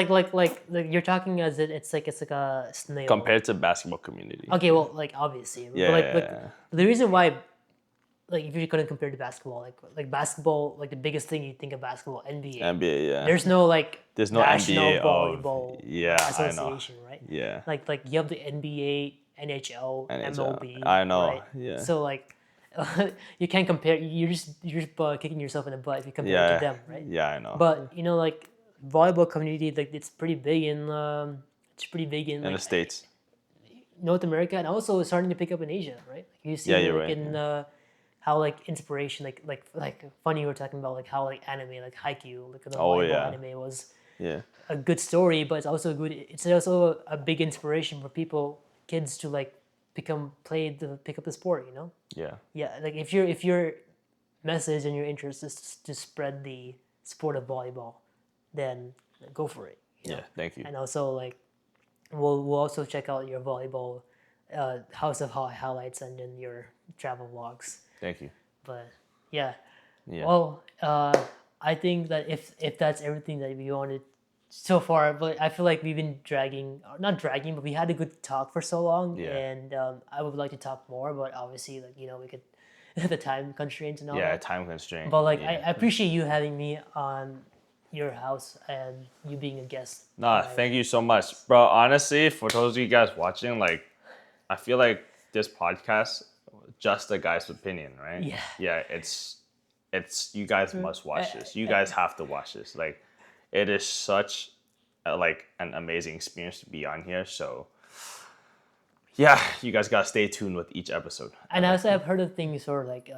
you're talking as it's like a snail. compared to basketball community. Okay, well, like obviously, Yeah, but like yeah, like yeah. the reason why, like if you're gonna compare to basketball, like basketball, like the biggest thing you think of basketball, NBA. NBA, yeah. There's no like There's no national NBA of volleyball yeah, I know. association, right? Yeah. Like you have the NBA, NHL, NHL. MLB, I know, right? yeah. So like you can't compare. You're just kicking yourself in the butt if you compare it Yeah. to them, right? Yeah, I know. But you know, like volleyball community, like it's pretty big in In the like States. North America, and also it's starting to pick up in Asia, right? Like you see Yeah, you're like right, in how like inspiration, like funny you were talking about like how like anime, like Haikyuu, like the Oh, volleyball yeah. anime was Yeah. a good story, but it's also good. It's also a big inspiration for people, kids to like pick up the sport. You know, Yeah. yeah. Like if your message and your interest is to spread the sport of volleyball, then go for it. You know? Yeah. Thank you. And also like we'll also check out your volleyball House of highlights and then your travel vlogs. Thank you. But yeah, Yeah. well, I think that if that's everything that we wanted so far, but I feel like we've been not dragging, but we had a good talk for so long, Yeah. and I would like to talk more, but obviously, like you know, we could the time constraints and all Yeah, that. time constraint. But like, yeah. I appreciate you having me on your house and you being a guest. Nah, thank you so much. Bro, honestly, for those of you guys watching, like I feel like this podcast just a guy's opinion, right? Yeah. Yeah, it's you guys must watch this. You guys have to watch this. Like it is such like an amazing experience to be on here. So yeah, you guys gotta stay tuned with each episode. And also, I've heard of things where like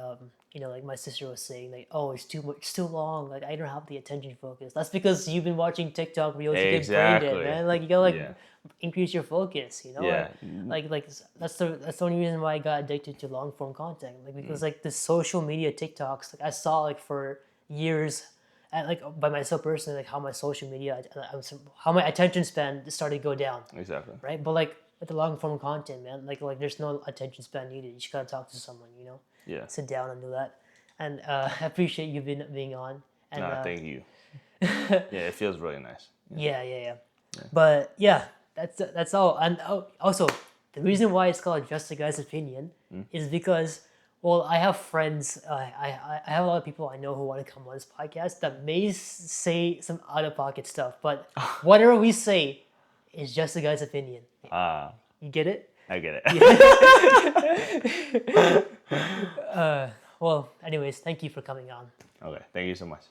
you know, like my sister was saying, like, oh, it's too much, it's too long. Like I don't have the attention focus. That's because you've been watching TikTok reels. You get brain dead, Exactly. man. Like you gotta like Yeah. increase your focus. You know. Yeah. Like that's the only reason why I got addicted to long form content. Like because like the social media TikToks, like I saw like for years, and like by myself personally, like how my social media, how my attention span started to go down. Exactly. Right, but like with the long form content, man, like there's no attention span needed. You just gotta talk to someone, you know. Yeah. Sit down and do that. And I appreciate you being on. And Nah, thank you. Yeah, it feels really nice. yeah. But yeah, that's all. And also, the reason why it's called Just a Guy's Opinion is because, well, I have friends. I have a lot of people I know who want to come on this podcast that may say some out of pocket stuff, but whatever we say is just a guy's opinion. Ah, You get it? I get it. Well, anyways, thank you for coming on. Okay, thank you so much.